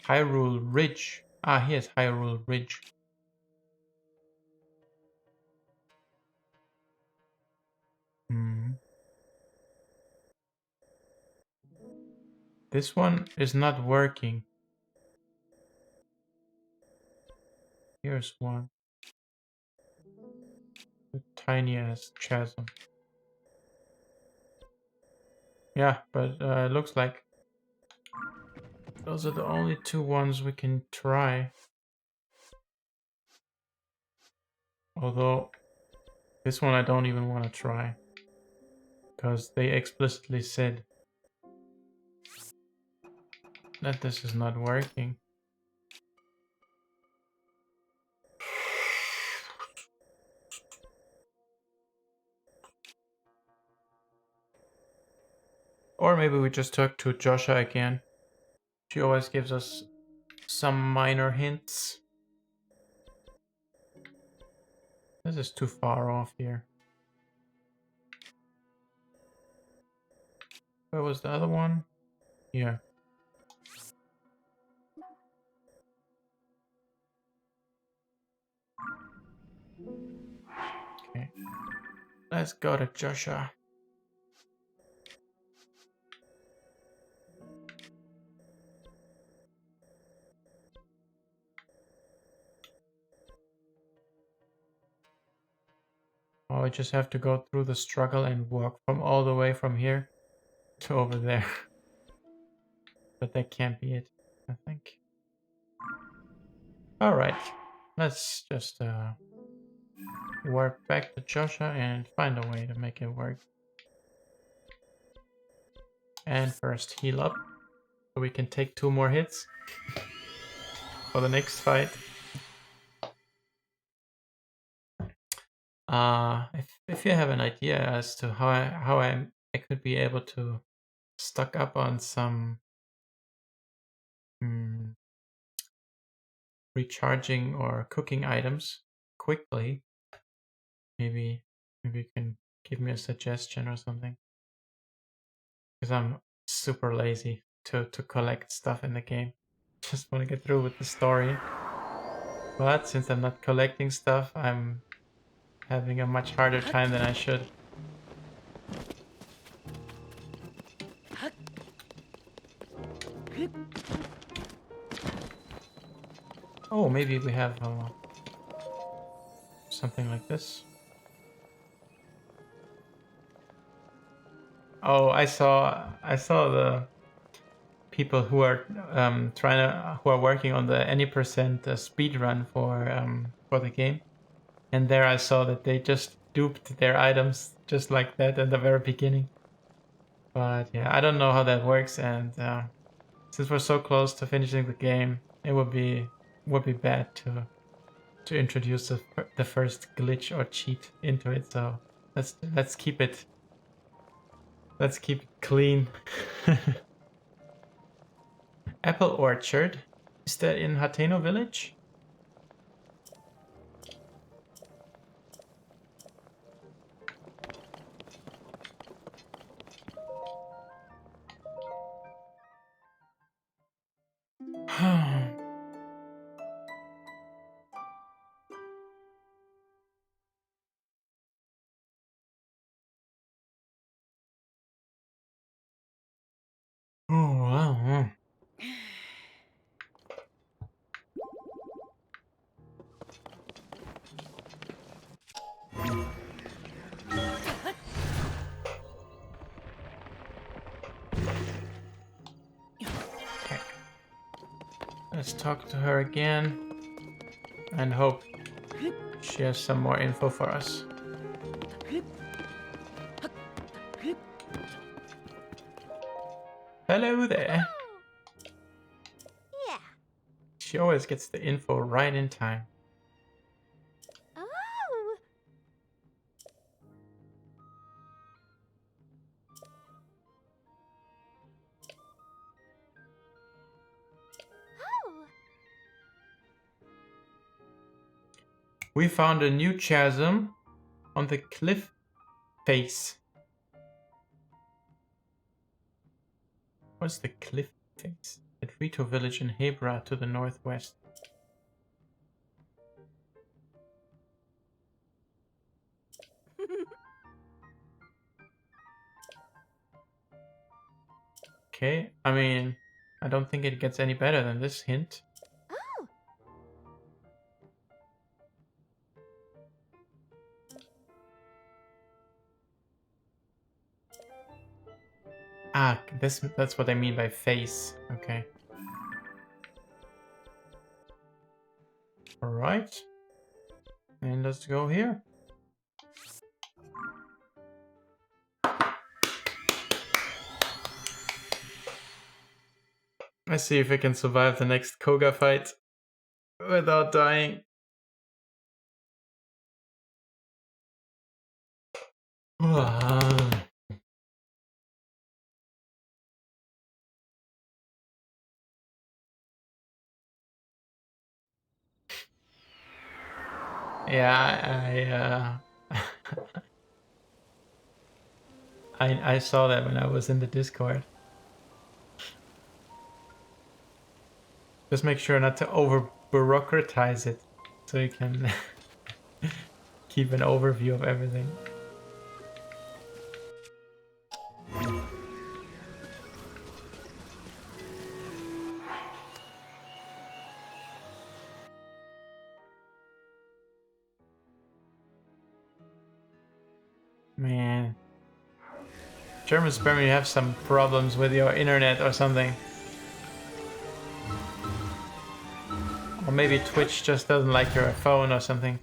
A: Hyrule Ridge. Ah, here's Hyrule Ridge. This one is not working. Here's one. The tiniest chasm. Yeah, but it looks like those are the only two ones we can try. Although, this one I don't even want to try. Because they explicitly said that this is not working. Or maybe we just talk to Joshua again. She always gives us some minor hints. This is too far off here. Where was the other one? Here. Okay. Let's go to Joshua. Oh, I just have to go through the struggle and walk from all the way from here to over there. But that can't be it, I think. Alright, let's just work back to Joshua and find a way to make it work. And first heal up, so we can take 2 more hits for the next fight. If you have an idea as to how I could be able to stock up on some recharging or cooking items quickly, maybe you can give me a suggestion or something. Because I'm super lazy to collect stuff in the game. Just want to get through with the story. But since I'm not collecting stuff, I'm having a much harder time than I should. Oh, maybe we have something like this. Oh, I saw the people who are who are working on the any percent speed run for the game, and there I saw that they just duped their items just like that at the very beginning. But yeah, I don't know how that works, and since we're so close to finishing the game, it would be bad to introduce the first glitch or cheat into it. So let's keep it clean. Apple orchard, is that in Hateno village? Oh, wow. Okay. Let's talk to her again and hope she has some more info for us. Hello there.
C: Yeah.
A: She always gets the info right in time.
C: Oh. Oh.
A: We found a new chasm on the cliff face. What's the cliff face? At Rito village in Hebra to the northwest. Okay, I mean, I don't think it gets any better than this hint.
C: Oh.
A: Ah, that's what I mean by face. Okay. Alright. And let's go here. Let's see if I can survive the next Koga fight without dying. Ah. Yeah, I saw that when I was in the Discord. Just make sure not to over bureaucratize it, so you can keep an overview of everything. Man, German Sperm, you have some problems with your internet or something. Or maybe Twitch just doesn't like your phone or something.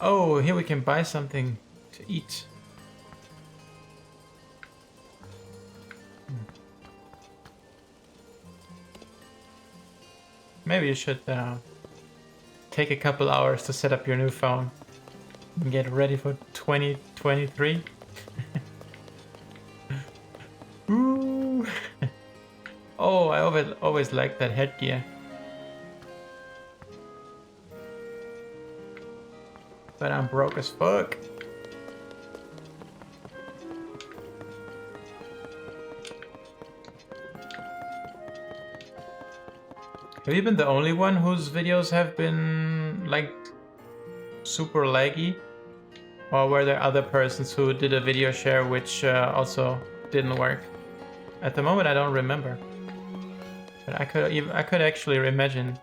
A: Oh, here we can buy something to eat. Maybe you should take a couple hours to set up your new phone and get ready for 2023. Ooh. Oh, I always liked that headgear. But I'm broke as fuck. Have you been the only one whose videos have been like super laggy? Or were there other persons who did a video share which also didn't work? At the moment I don't remember. But I could actually imagine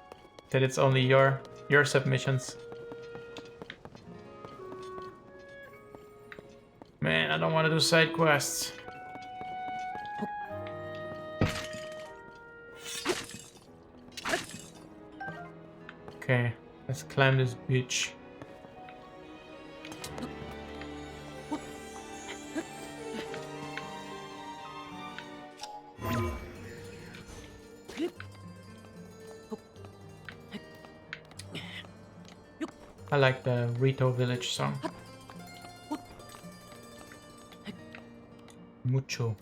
A: that it's only your submissions. Man, I don't want to do side quests. Okay, let's climb this beach. I like the Rito village song. Mucho.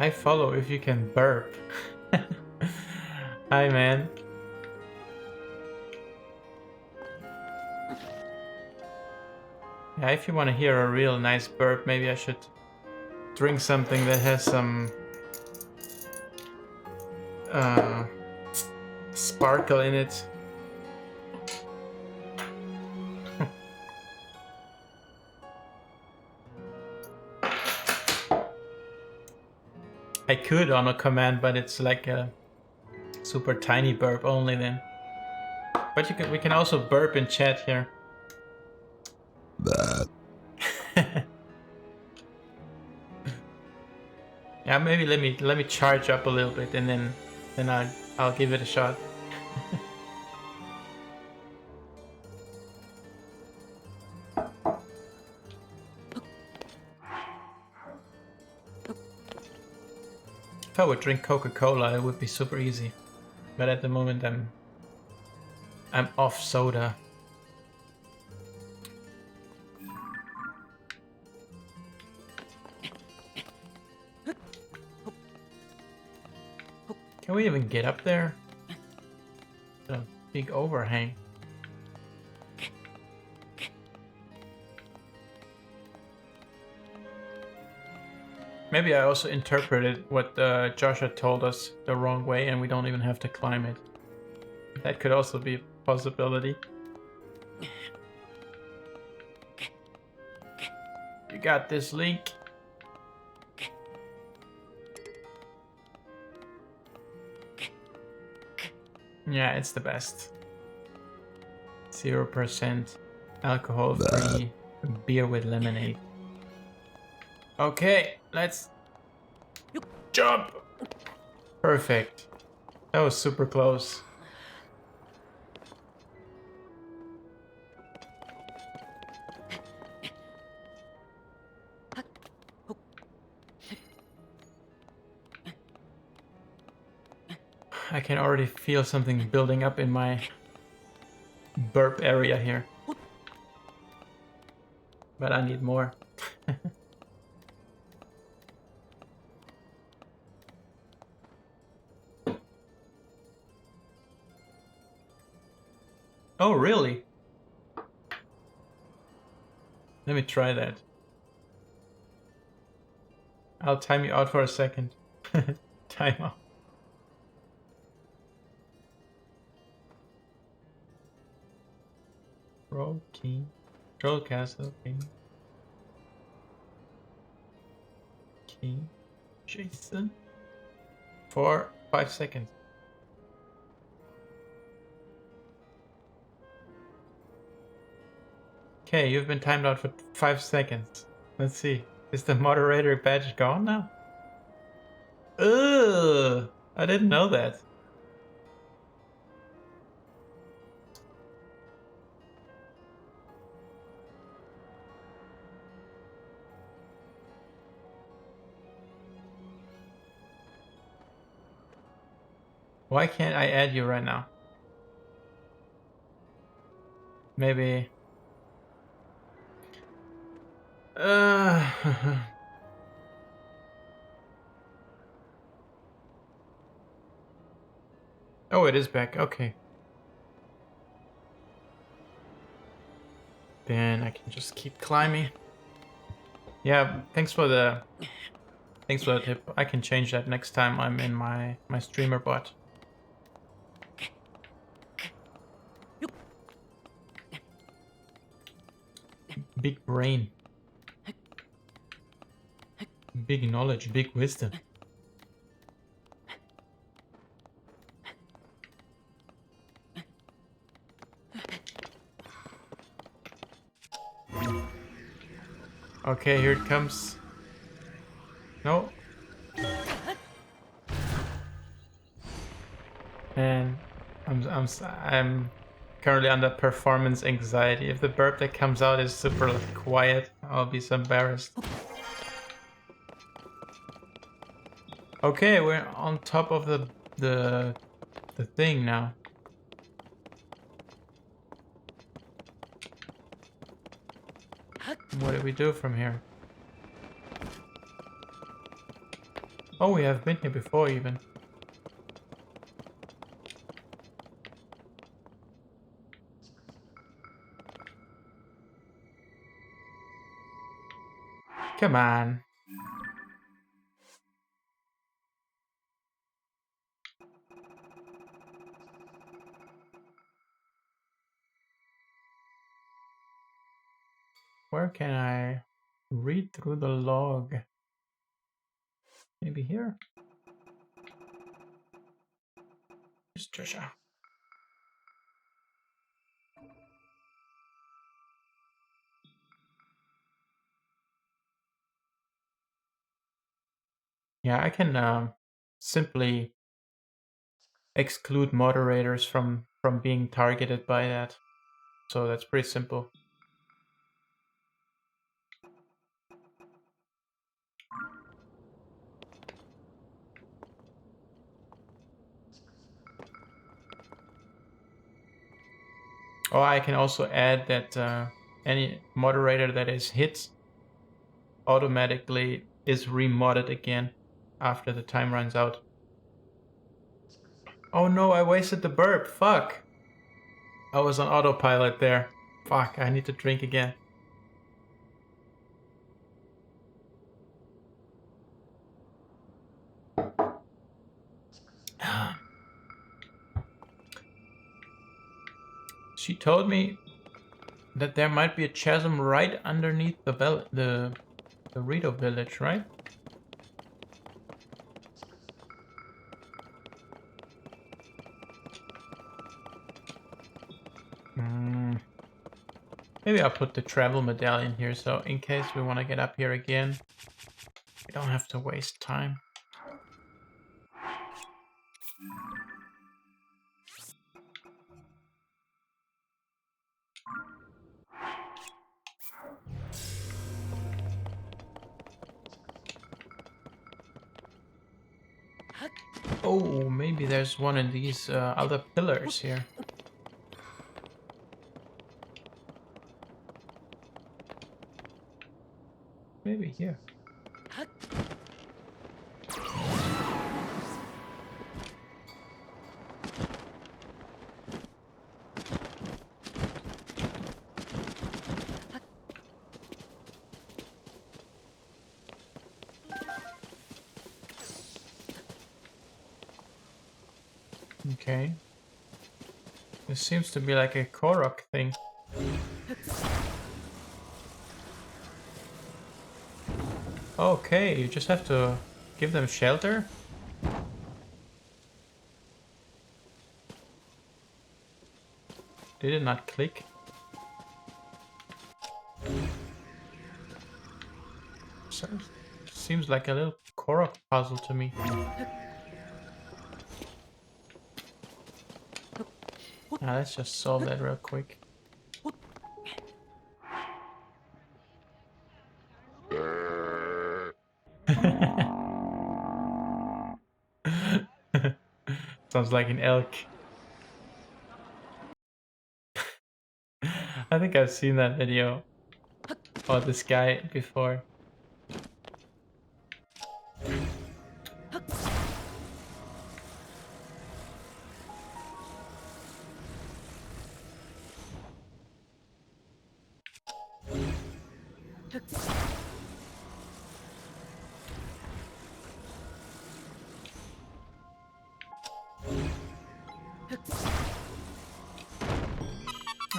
A: I follow if you can burp. Hi, man. Yeah, if you want to hear a real nice burp, maybe I should drink something that has some sparkle in it. I could on a command, but it's like a super tiny burp only then. But we can also burp in chat here. Yeah, maybe let me charge up a little bit and then I'll give it a shot. If I would drink Coca-Cola, it would be super easy. But at the moment I'm off soda. Can we even get up there? A big overhang. Maybe I also interpreted what Josh had told us the wrong way and we don't even have to climb it. That could also be a possibility. You got this, Link. Yeah, it's the best. 0% alcohol-free beer with lemonade. Okay, let's jump. Perfect. That was super close. I can already feel something building up in my burp area here. But I need more. Oh, really? Let me try that. I'll time you out for a second. Time out. Roll key. Control castle. Key. Key. Jason. 5 seconds. Okay, you've been timed out for 5 seconds. Let's see. Is the moderator badge gone now? Ugh! I didn't know that. Why can't I add you right now? Maybe... Oh, it is back. Okay. Then I can just keep climbing. Yeah, thanks for the tip. I can change that next time I'm in my streamer bot. Big brain. Big knowledge, big wisdom. Okay, here it comes. No. And I'm currently under performance anxiety. If the burp that comes out is super quiet, I'll be so embarrassed. Okay, we're on top of the thing now. What do we do from here? Oh, we have been here before even. Come on. Where can I read through the log? Maybe here? Here's Trisha. Yeah, I can simply exclude moderators from being targeted by that. So that's pretty simple. Or I can also add that any moderator that is hit automatically is remodded again after the time runs out. Oh no, I wasted the burp. Fuck. I was on autopilot there. Fuck, I need to drink again. She told me that there might be a chasm right underneath the Rito village, right? Maybe I'll put the travel medallion here, so in case we want to get up here again, we don't have to waste time. Oh, maybe there's one in these other pillars here. Maybe here. Okay. This seems to be like a Korok thing. Okay, you just have to give them shelter? Did it not click? Seems like a little Korok puzzle to me. Let's just solve that real quick. Sounds like an elk. I think I've seen that video of this guy before.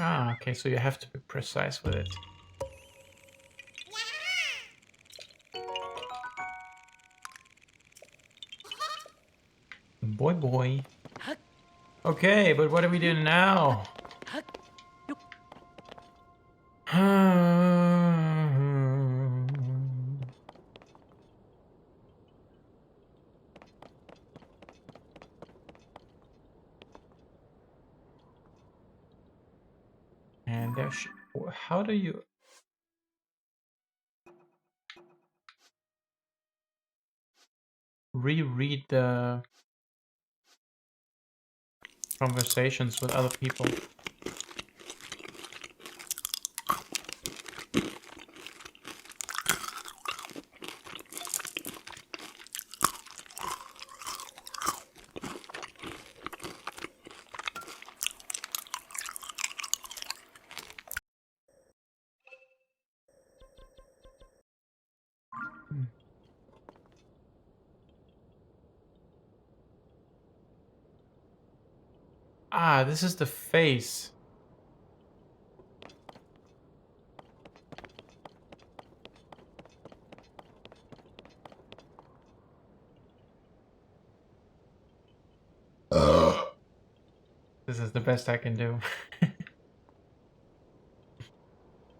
A: Ah, okay, so you have to be precise with it. Boy, boy. Okay, but what are we doing now? And there's... How do you... reread the conversations with other people? Ah, this is the face. This is the best I can do.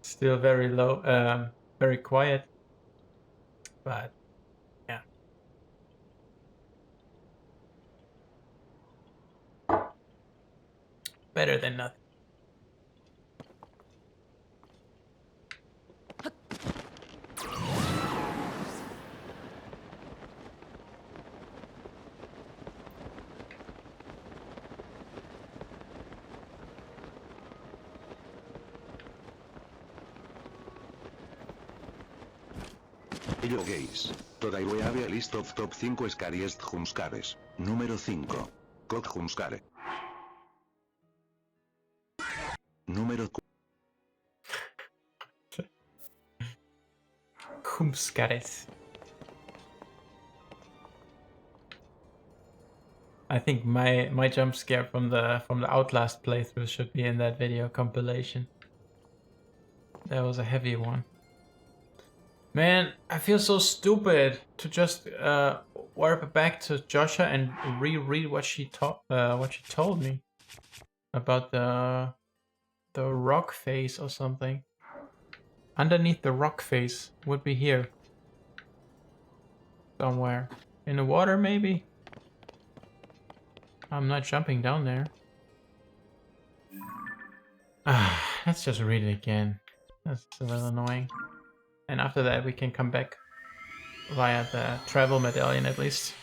A: Still very low, very quiet, but yeah. Better than nothing.
C: Hello guys. Today we have a list of top 5 scariest jumpscares. Número 5. Cock jumpscare. Número 4.
A: Jumpscares. I think my jump scare from the Outlast playthrough should be in that video compilation. That was a heavy one. Man, I feel so stupid to just warp back to Joshua and reread what she told me about the rock face or something. Underneath the rock face would be here somewhere in the water, maybe. I'm not jumping down there. Let's just read it again. That's a little annoying. And after that, we can come back via the travel medallion at least.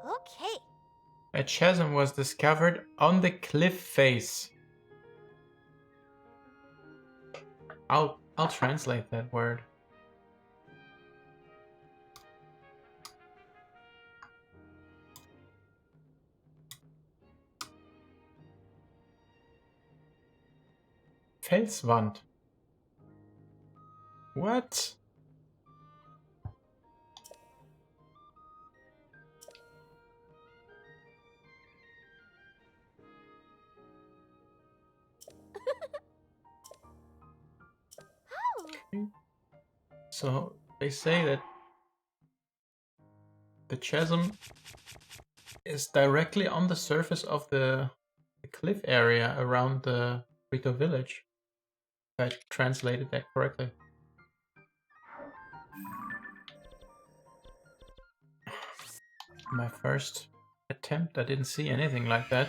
D: Okay.
A: A chasm was discovered on the cliff face. I'll translate that word. Felswand. What? Okay. So they say that the chasm is directly on the surface of the cliff area around the Rito village. If I translated that correctly. My first attempt, I didn't see anything like that.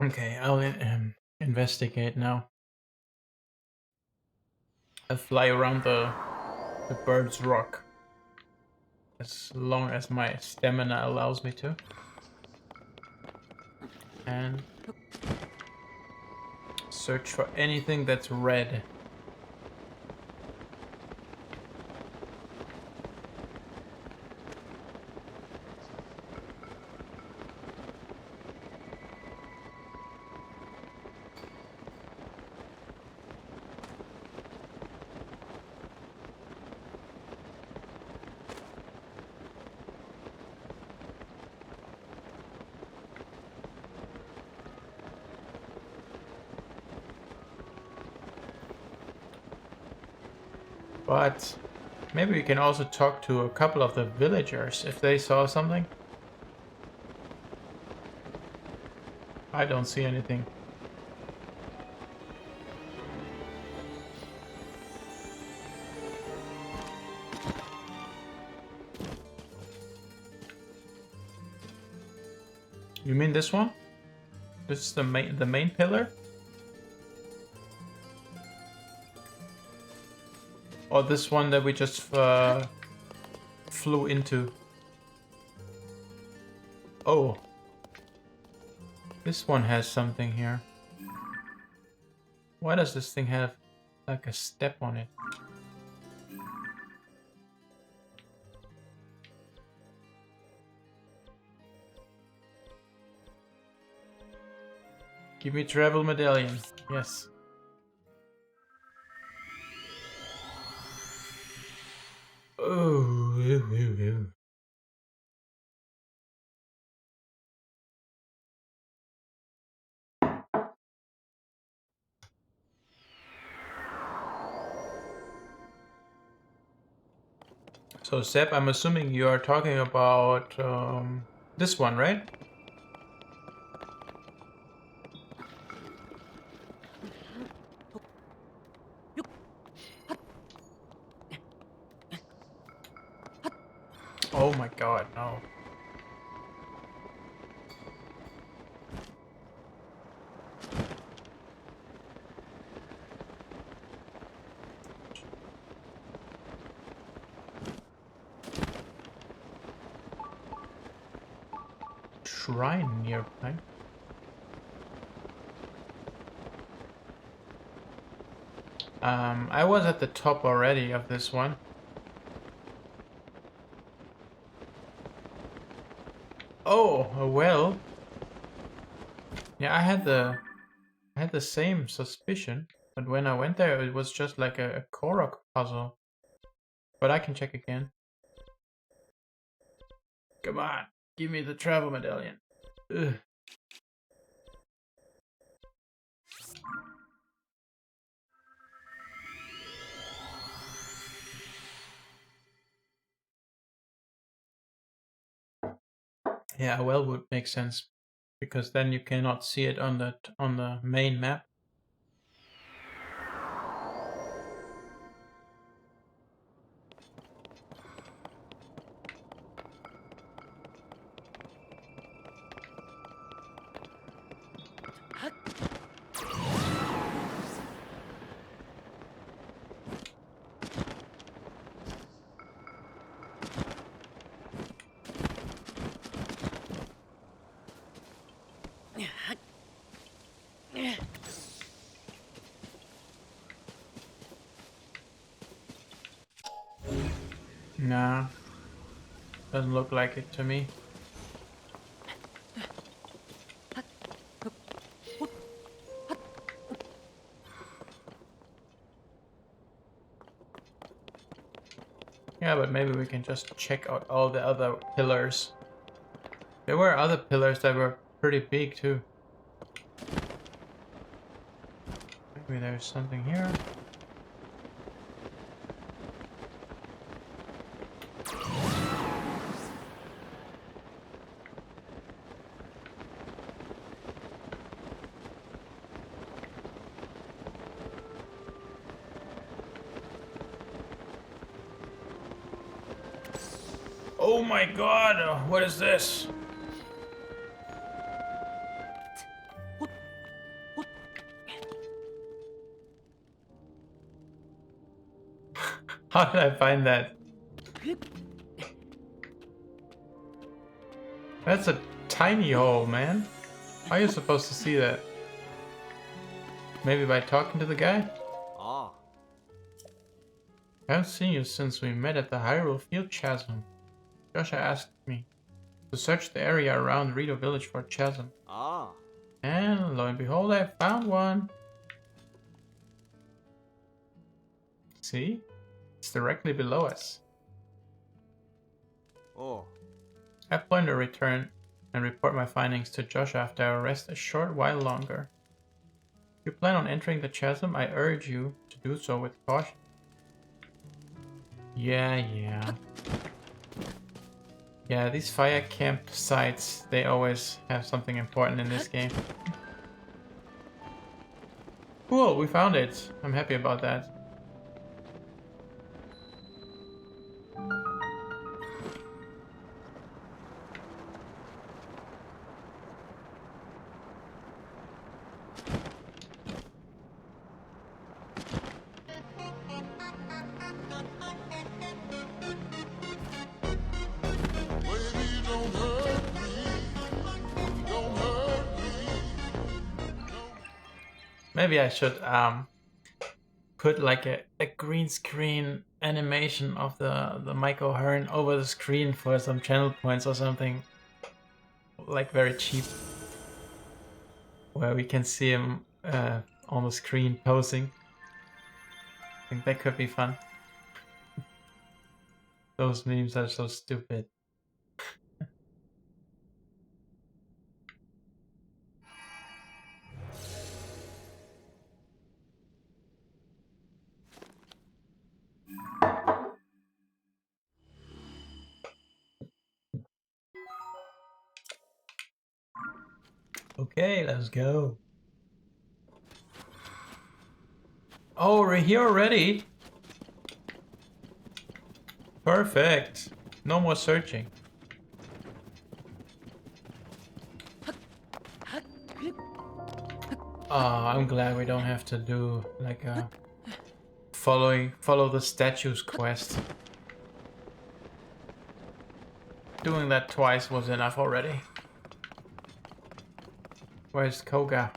A: Okay, I'll investigate now. I'll fly around the bird's rock as long as my stamina allows me to. And search for anything that's red. But maybe we can also talk to a couple of the villagers if they saw something. I don't see anything. You mean this one? This is the main pillar? Or this one that we just flew into? Oh. This one has something here. Why does this thing have like a step on it? Give me travel medallion. Yes. Oh, ew, ew, ew. So Seb, I'm assuming you are talking about this one, right? Oh my god, no. Shrine nearby. I was at the top already of this one. Oh, a well. Yeah, I had the same suspicion, but when I went there, it was just like a Korok puzzle. But I can check again. Come on, give me the travel medallion. Ugh. Yeah, well, would make sense because then you cannot see it on the main map. Nah, doesn't look like it to me. Yeah, but maybe we can just check out all the other pillars. There were other pillars that were pretty big too. Maybe there's something here. Oh my god, what is this? How did I find that? That's a tiny hole, man. How are you supposed to see that? Maybe by talking to the guy?
B: Ah.
A: I haven't seen you since we met at the Hyrule Field Chasm. Joshua asked me to search the area around Rito Village for a chasm.
B: Ah.
A: And lo and behold, I found one. See? It's directly below us.
B: Oh.
A: I plan to return and report my findings to Joshua after I rest a short while longer. If you plan on entering the chasm, I urge you to do so with caution. Yeah. Yeah, these fire camp sites, they always have something important in this game. Cool, we found it. I'm happy about that. Maybe I should put like a green screen animation of the Mike O'Hearn over the screen for some channel points or something, like very cheap, where we can see him on the screen posing. I think that could be fun. Those memes are so stupid. Okay, let's go. Oh, we're here already? Perfect. No more searching. I'm glad we don't have to do like a follow the statues quest. Doing that twice was enough already. Where's Koga?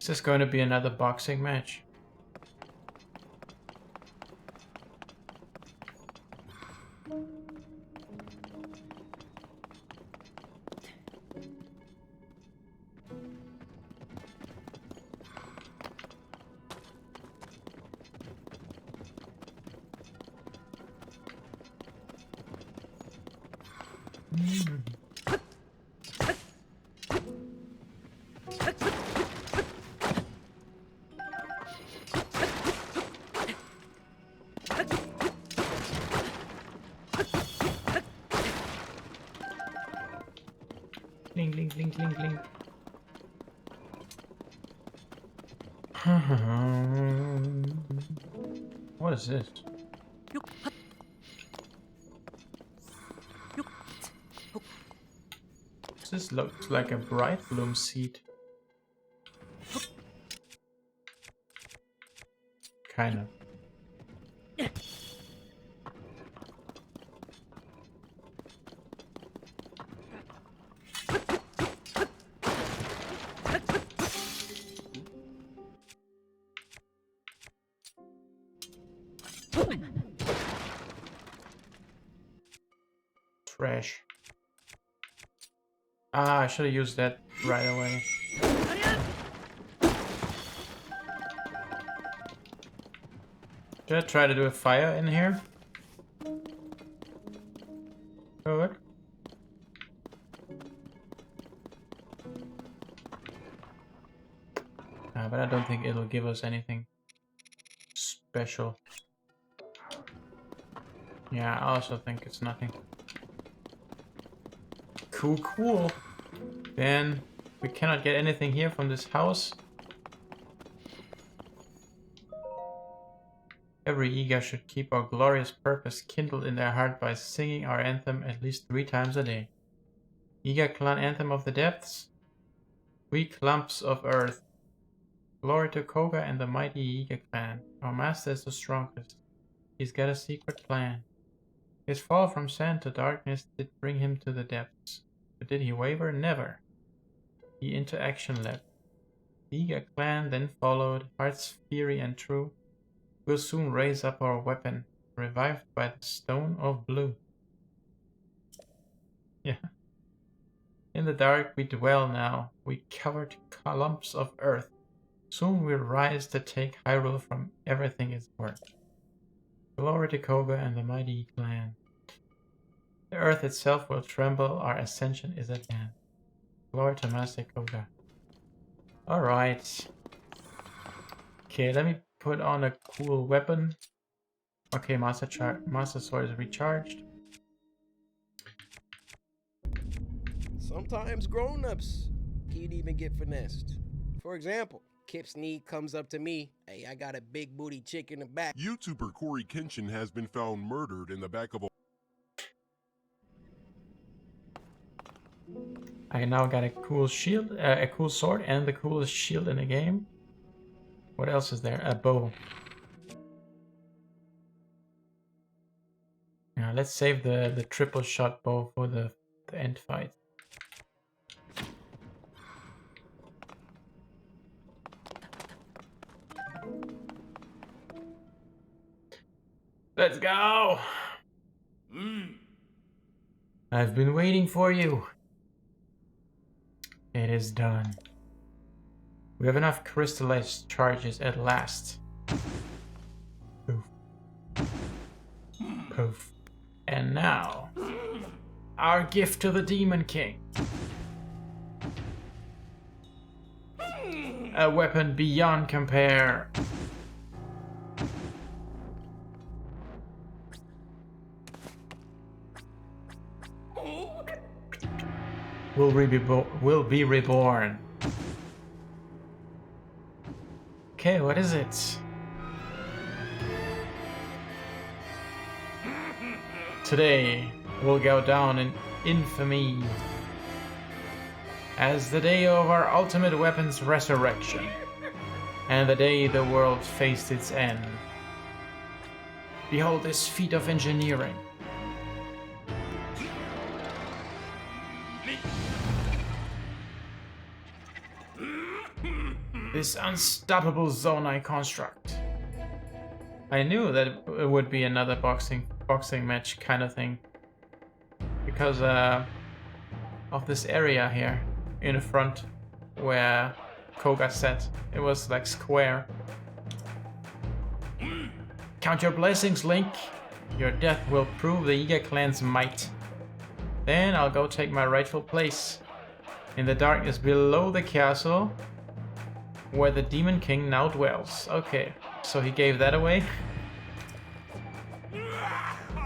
A: Is this going to be another boxing match? Cling, cling, cling, cling, cling. What is this? This looks like a bright bloom seed. Kind of. Trash. Ah, I should have used that right away. Should I try to do a fire in here? Good. But I don't think it'll give us anything special. Yeah, I also think it's nothing. Cool, cool. Then we cannot get anything here from this house. Every Iga should keep our glorious purpose kindled in their heart by singing our anthem at least 3 times a day. Iga clan anthem of the depths. We clumps of earth. Glory to Koga and the mighty Iga clan. Our master is the strongest. He's got a secret plan. His fall from sand to darkness did bring him to the depths. But did he waver? Never. He into action leapt. The Iga clan then followed, hearts fiery and true. We'll soon raise up our weapon, revived by the stone of blue. Yeah. In the dark we dwell now, we covered clumps of earth. Soon we'll rise to take Hyrule from everything it's worth. Glory to Koga and the mighty clan. The earth itself will tremble, our ascension is at hand. Glory to Master Koga. Alright. Okay, let me put on a cool weapon. Okay, Master Sword is recharged.
D: Sometimes grown-ups can't even get finessed. For example, Kip Sneed comes up to me, hey, I got a big booty chick in the back.
E: YouTuber Corey Kenshin has been found murdered in the back of a...
A: I now got a cool shield, a cool sword, and the coolest shield in the game. What else is there? A bow. Now let's save the triple shot bow for the end fight. Let's go! I've been waiting for you. It is done. We have enough crystallized charges at last. Poof. Poof. And now, our gift to the Demon King. A weapon beyond compare. Will be reborn. Okay, what is it? Today will go down in infamy as the day of our ultimate weapon's resurrection, and the day the world faced its end. Behold this feat of engineering. This unstoppable Zonai construct. I knew that it would be another boxing match kind of thing, because of this area here in the front where Koga sat. It was like square. Count your blessings, Link. Your death will prove the Yiga clan's might. Then I'll go take my rightful place in the darkness below the castle where the Demon King now dwells. Okay, so he gave that away.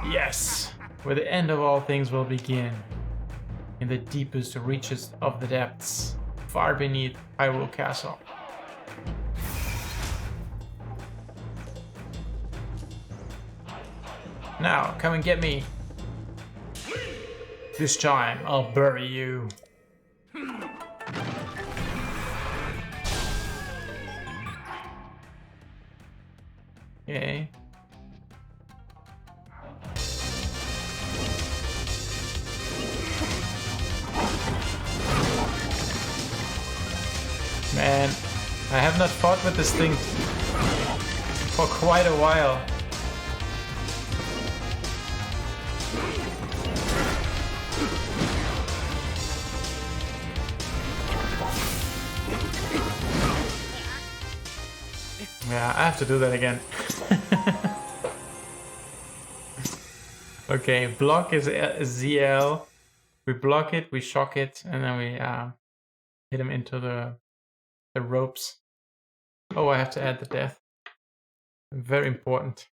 A: Yes, where the end of all things will begin. In the deepest reaches of the depths, far beneath Hyrule Castle. Now, come and get me. This time, I'll bury you. Okay. Man, I have not fought with this thing for quite a while. Yeah, I have to do that again. Okay, block is ZL. We block it, we shock it, and then we hit him into the ropes. Oh, I have to add the death. Very important.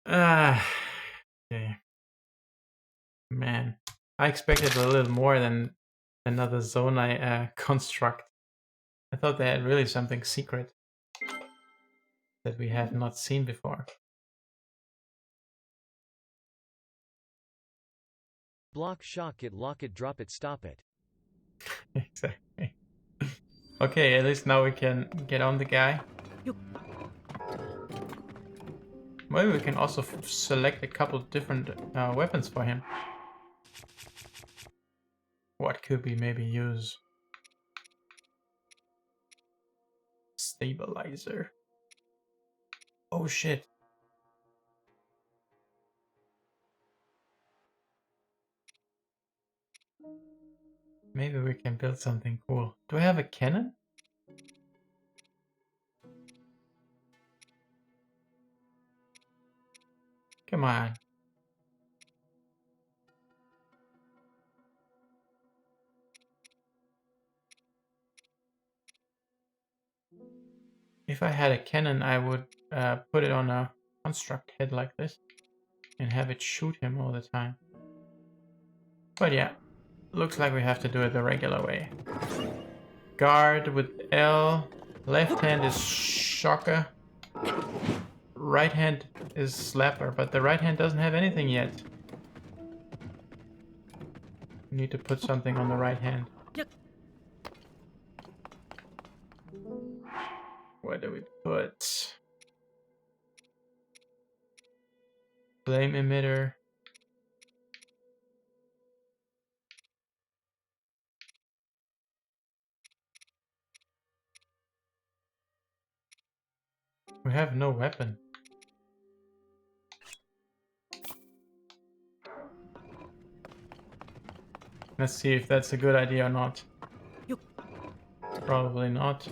A: Okay. Man, I expected a little more than another Zonai construct. I thought they had really something secret that we had not seen before.
B: Block, shock it, lock it, drop it, stop it.
A: Exactly. Okay, at least now we can get on the guy. Maybe we can also select a couple different weapons for him. What could we maybe use? Stabilizer. Oh shit. Maybe we can build something cool. Do I have a cannon? Come on. If I had a cannon, I would put it on a construct head like this and have it shoot him all the time. But yeah, looks like we have to do it the regular way. Guard with L. Left hand is shocker. Right hand is Slapper, but the right hand doesn't have anything yet. We need to put something on the right hand. Where do we put? Flame emitter. We have no weapon. Let's see if that's a good idea or not. Probably not.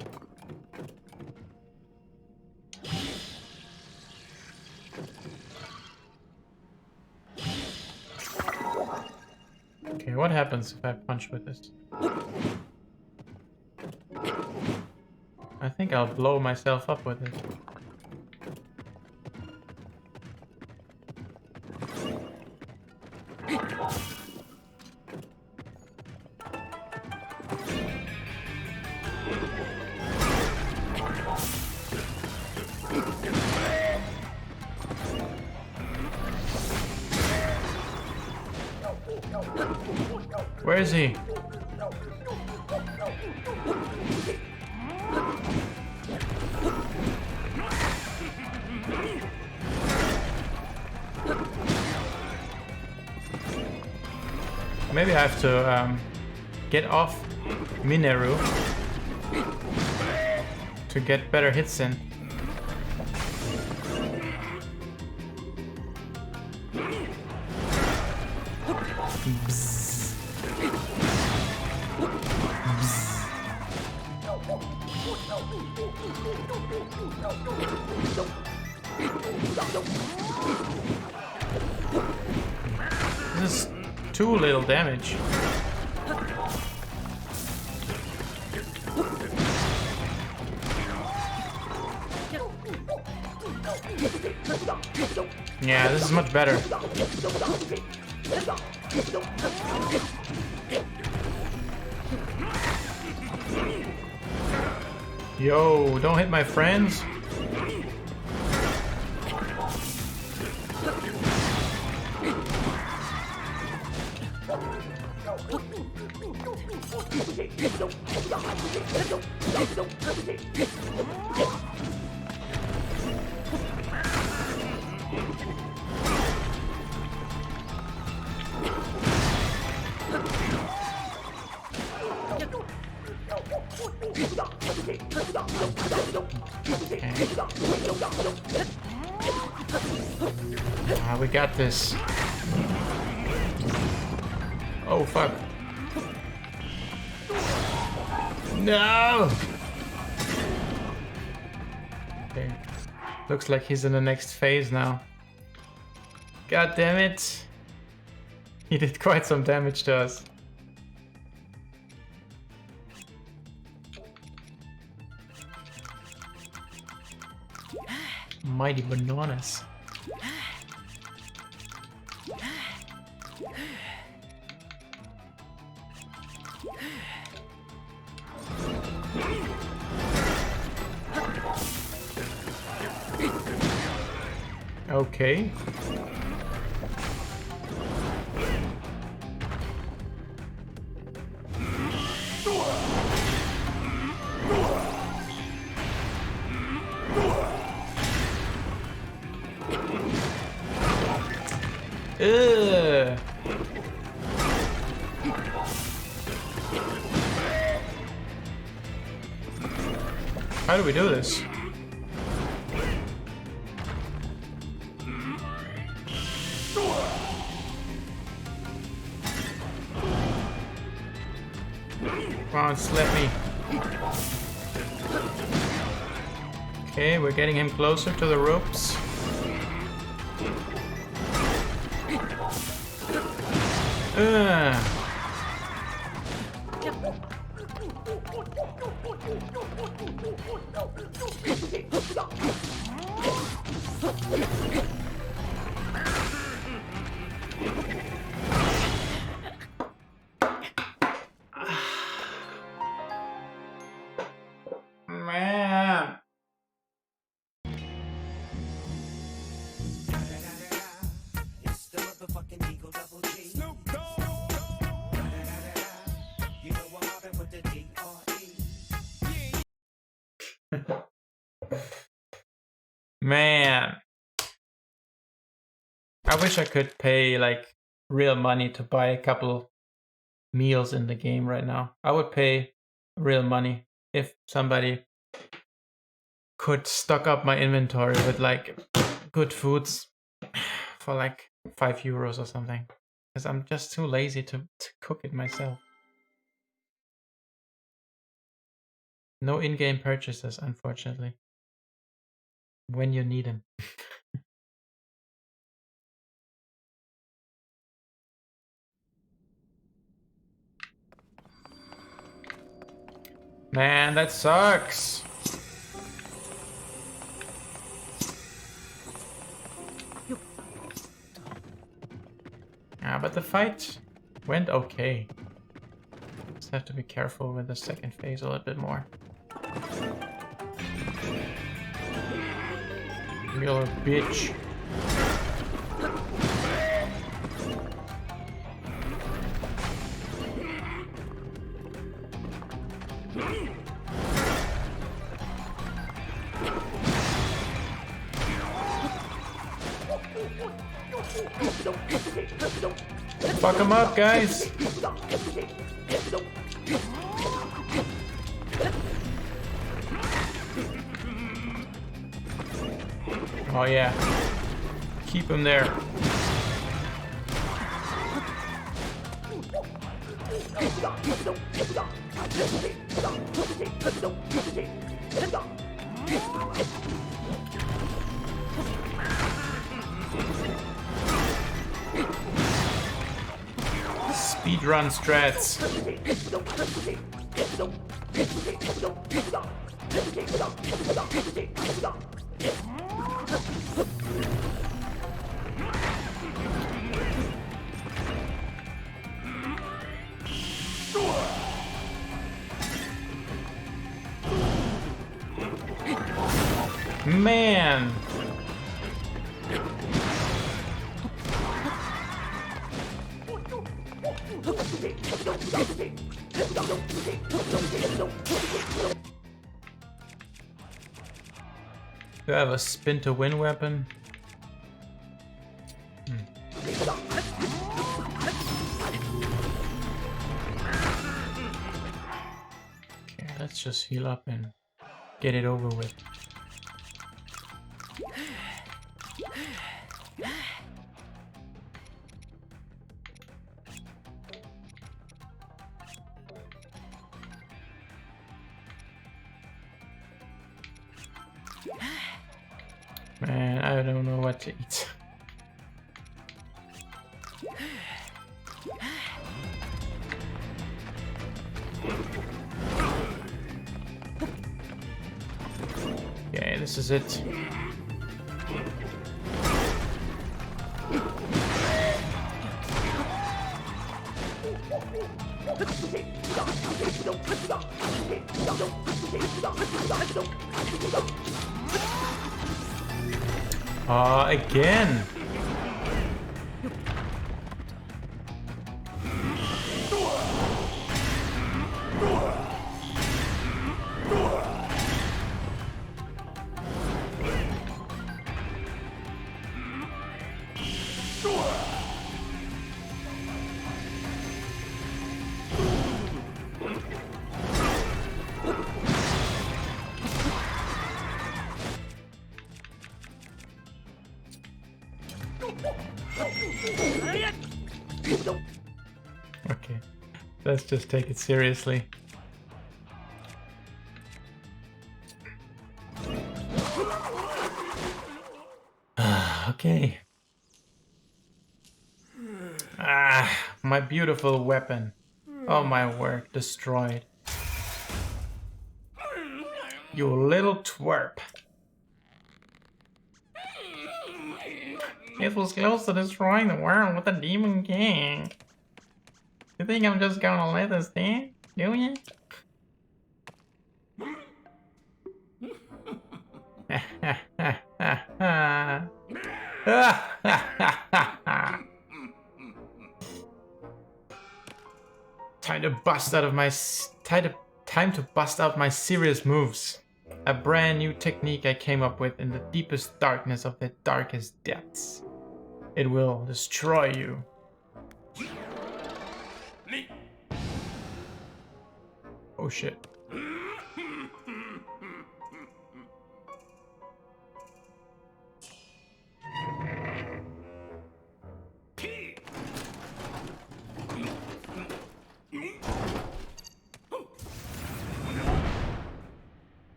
A: Okay, what happens if I punch with this? I think I'll blow myself up with it. Where is he? Maybe I have to get off Mineru to get better hits in. Bzz. Bzz. This is too little damage. Yeah, this is much better. Yo, don't hit my friends. We got this. Oh fuck. No! Okay. Looks like he's in the next phase now. God damn it. He did quite some damage to us. Mighty bananas. Okay. Ugh. How do we do this? Come on, slap me. Okay, we're getting him closer to the ropes. Man. Man. I wish I could pay like real money to buy a couple meals in the game right now. I would pay real money if somebody could stock up my inventory with like good foods for like €5 or something. Because I'm just too lazy to cook it myself. No in-game purchases, unfortunately. When you need them. Man, that sucks. Yeah, but the fight went okay. Just have to be careful with the second phase a little bit more. You're a bitch. Fuck him up, guys. Oh yeah. Keep him there. Speedrun strats. Man. Do I have a spin to win weapon? Okay, let's just heal up and get it over with. Man, I don't know what to eat. Okay, this is it. Again. Okay, let's just take it seriously. Okay. My beautiful weapon. Oh my word, destroyed. You little twerp. It was close to destroying the world with a demon king. You think I'm just gonna let this stand? Do you? Time to bust out my serious moves. A brand new technique I came up with in the deepest darkness of the darkest depths. It will destroy you. Oh shit.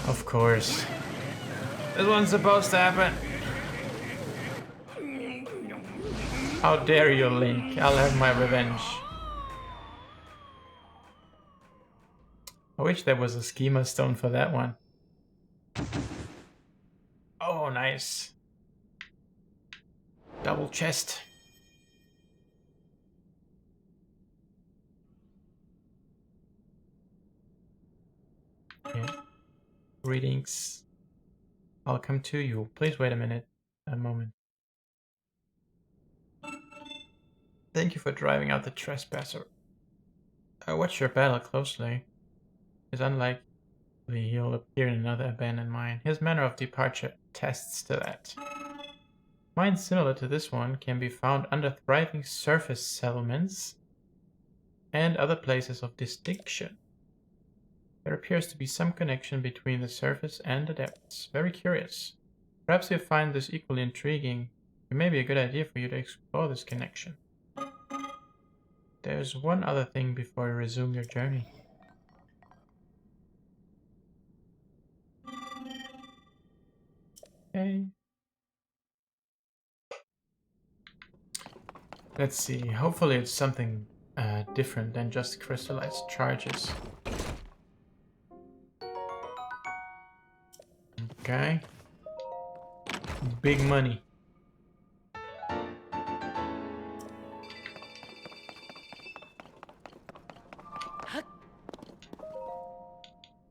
A: Of course. This one's supposed to happen. How dare you, Link? I'll have my revenge. I wish there was a schema stone for that one. Oh, nice. Double chest. Okay. Greetings. I'll come to you. Please wait a minute. A moment. Thank you for driving out the trespasser. Watch your battle closely. It's unlikely he'll appear in another abandoned mine. His manner of departure attests to that. Mines similar to this one can be found under thriving surface settlements and other places of distinction. There appears to be some connection between the surface and the depths. Very curious. Perhaps you'll find this equally intriguing. It may be a good idea for you to explore this connection. There's one other thing before you resume your journey. Okay. Let's see. Hopefully it's something different than just crystallized charges. Okay. Big money.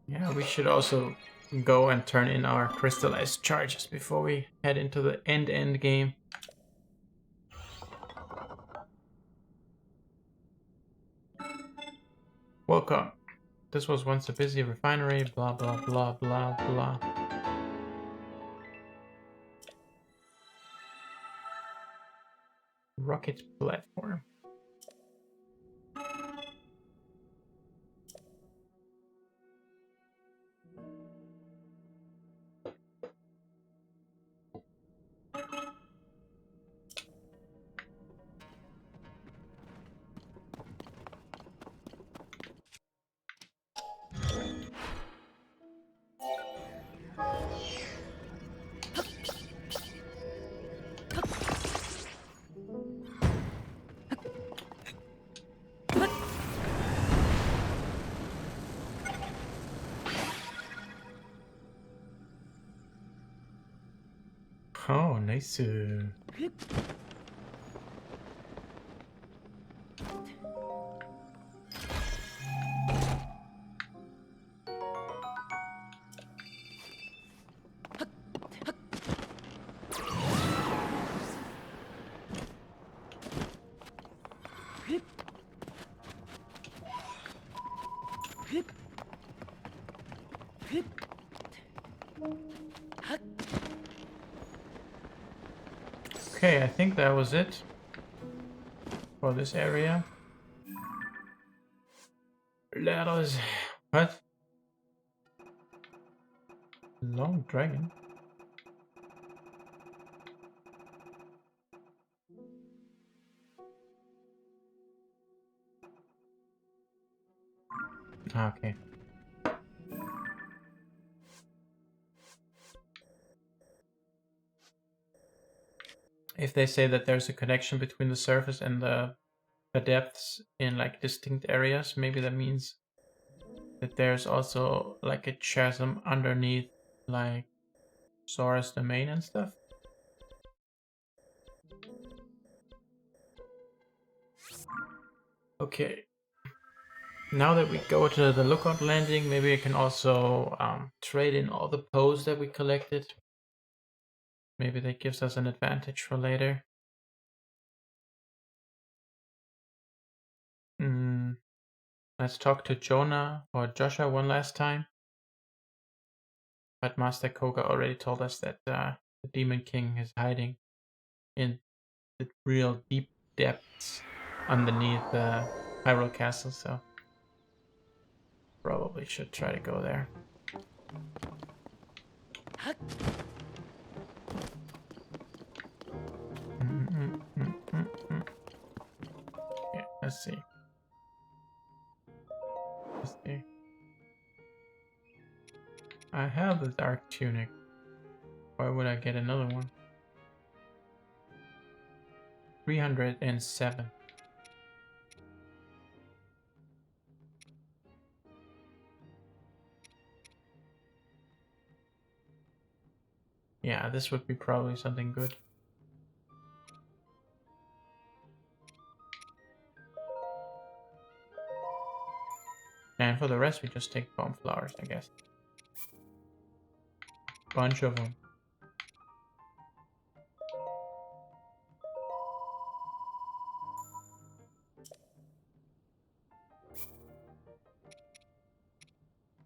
A: Yeah, we should also go and turn in our crystallized charges before we head into the end game. Welcome. This was once a busy refinery, blah blah blah blah blah. Rocket platform. Oh, nice. Okay, I think that was it for this area. Let us... What? Long dragon? Okay. If they say that there's a connection between the surface and the depths in like distinct areas, maybe that means that there's also like a chasm underneath like Sora's domain and stuff. Okay. Now that we go to the lookout landing, maybe I can also trade in all the poes that we collected. Maybe that gives us an advantage for later. Let's talk to Jonah or Joshua one last time. but Master Koga already told us that the Demon King is hiding in the real deep depths underneath the Hyrule Castle, so probably should try to go there. Yeah, let's see. Let's see. I have the dark tunic. Why would I get another one? 307. Yeah, this would be probably something good. And for the rest, we just take bomb flowers, I guess. Bunch of them.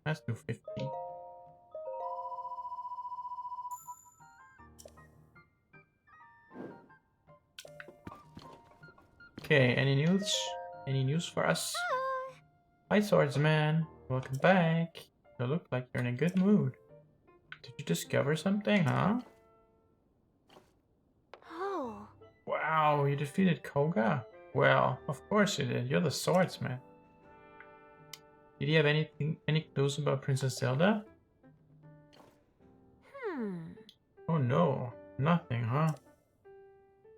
A: Let's do 50. Okay, any news? Any news for us? Hi, swordsman. Welcome back. You look like you're in a good mood. Did you discover something, huh?
F: Oh.
A: Wow, you defeated Koga? Well, of course you did. You're the swordsman. Did you have any clues about Princess Zelda? Oh no, nothing, huh?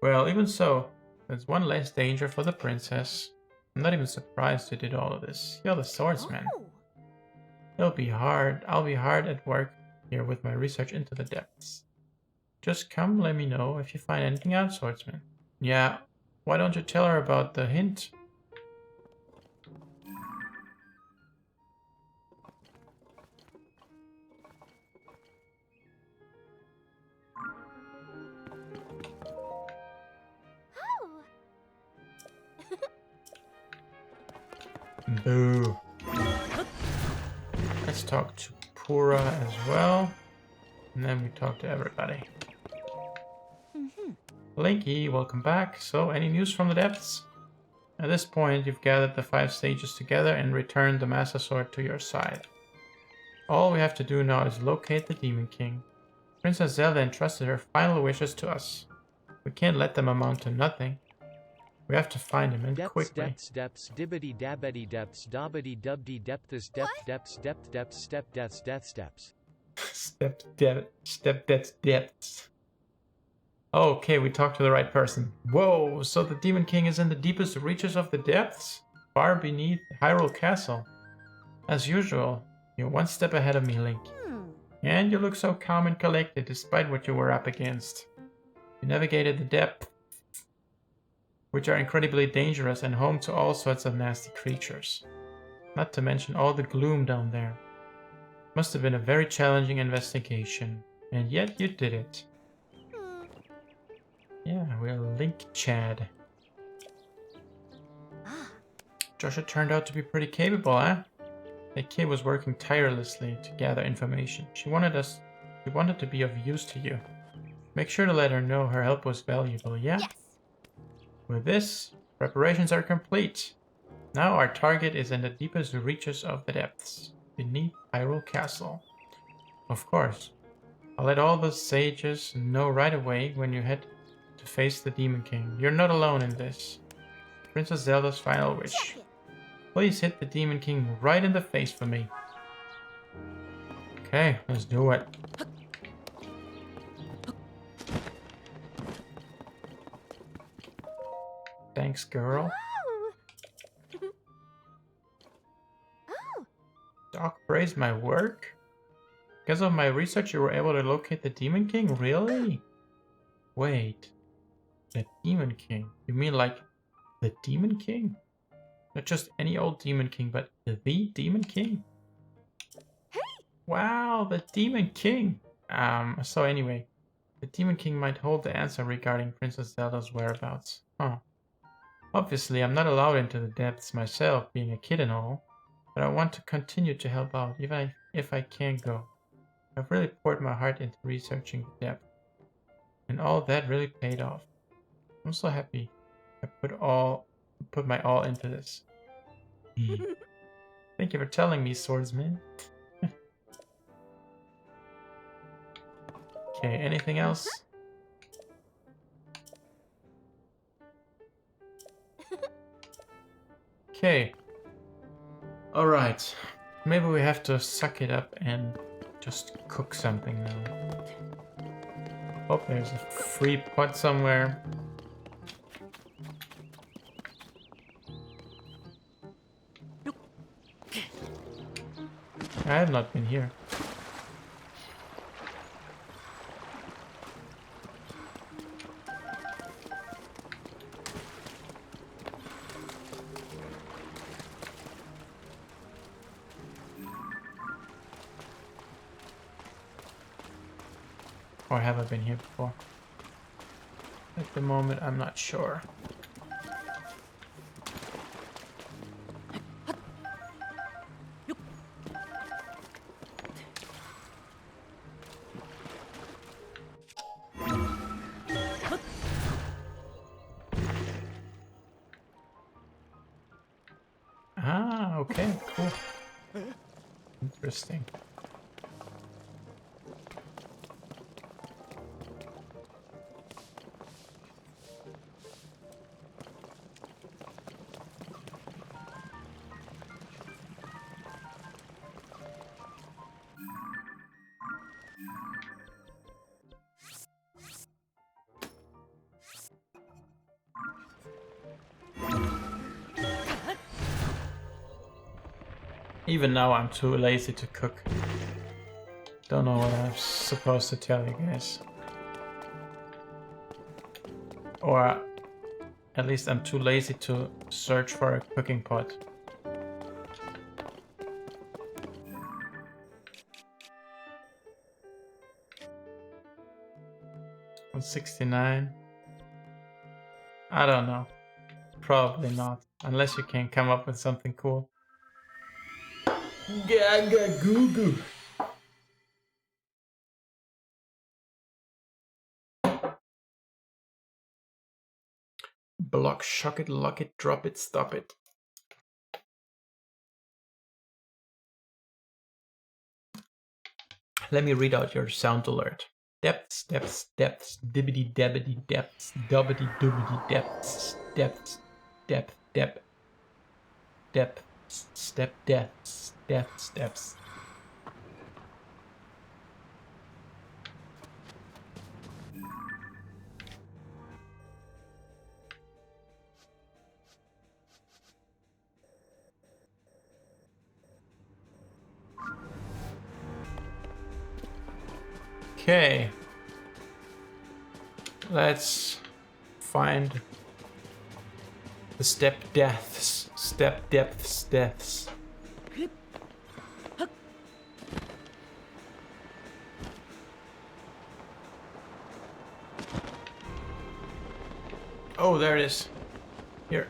A: Well, even so, there's one less danger for the princess. I'm not even surprised you did all of this. You're the swordsman.
F: Oh.
A: I'll be hard at work here with my research into the depths. Just come let me know if you find anything out, swordsman. Yeah, why don't you tell her about the hint?
F: Oh.
A: Boo. Let's talk to Pura as well. And then we talk to everybody. Blinky, welcome back. So, any news from the depths? At this point, you've gathered the 5 sages together and returned the Master Sword to your side. All we have to do now is locate the Demon King. Princess Zelda entrusted her final wishes to us. We can't let them amount to nothing. We have to find him, and quickly.
B: Depths, dibbity dabbity depths, dobbity dubdy depths, depths,
A: Depths. Okay, we talked to the right person. Whoa, so the Demon King is in the deepest reaches of the depths? Far beneath Hyrule Castle. As usual, you're one step ahead of me, Link. And you look so calm and collected despite what you were up against. You navigated the depths, which are incredibly dangerous and home to all sorts of nasty creatures. Not to mention all the gloom down there. Must have been a very challenging investigation, and yet you did it. Yeah, we're Link Chad. Joshua turned out to be pretty capable, eh? That kid was working tirelessly to gather information. She wanted to be of use to you. Make sure to let her know her help was valuable, yeah?
F: Yes.
A: With this, preparations are complete. Now our target is in the deepest reaches of the depths, beneath Hyrule Castle. Of course, I'll let all the sages know right away when you head to face the Demon King. You're not alone in this. Princess Zelda's final wish. Please hit the Demon King right in the face for me. Okay, let's do it. Thanks, girl. Doc praised my work? Because of my research, you were able to locate the Demon King? Really? Wait. The Demon King? You mean like the Demon King? Not just any old Demon King, but the Demon King?
F: Hey!
A: Wow, the Demon King! So anyway, the Demon King might hold the answer regarding Princess Zelda's whereabouts. Huh. Obviously, I'm not allowed into the depths myself, being a kid and all, but I want to continue to help out, even if I can't go. I've really poured my heart into researching the depth, and all that really paid off. I'm so happy I put my all into this. Thank you for telling me, swordsman. Okay, anything else? Okay. Alright. Maybe we have to suck it up and just cook something now. Hope there's a free pot somewhere. I have not been here. Or have I been here before? At the moment, I'm not sure. Ah, okay, cool. Interesting. Even now, I'm too lazy to cook. Don't know what I'm supposed to tell you guys. Or at least I'm too lazy to search for a cooking pot. 169. I don't know. Probably not. Unless you can come up with something cool. Gaga goo goo. Block, shock it, lock it, drop it, stop it. Let me read out your sound alert. Depths, depths, depths, dibbity dabbity depths, dubbity doobity depths, depths, depth, depth, depth, step, depths, depths, depths. Okay. Let's find the step depths, step depths, depths. Oh, there it is. Here.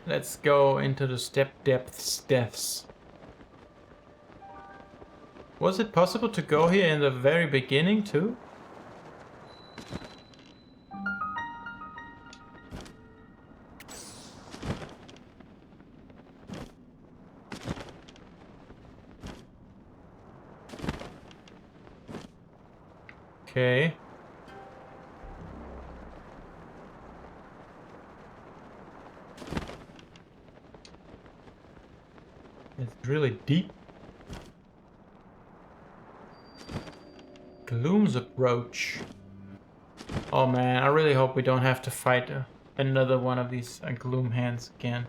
A: Let's go into the step depths, depths. Was it possible to go here in the very beginning too? Okay. It's really deep. Gloom's approach. Oh man, I really hope we don't have to fight another one of these gloom hands again.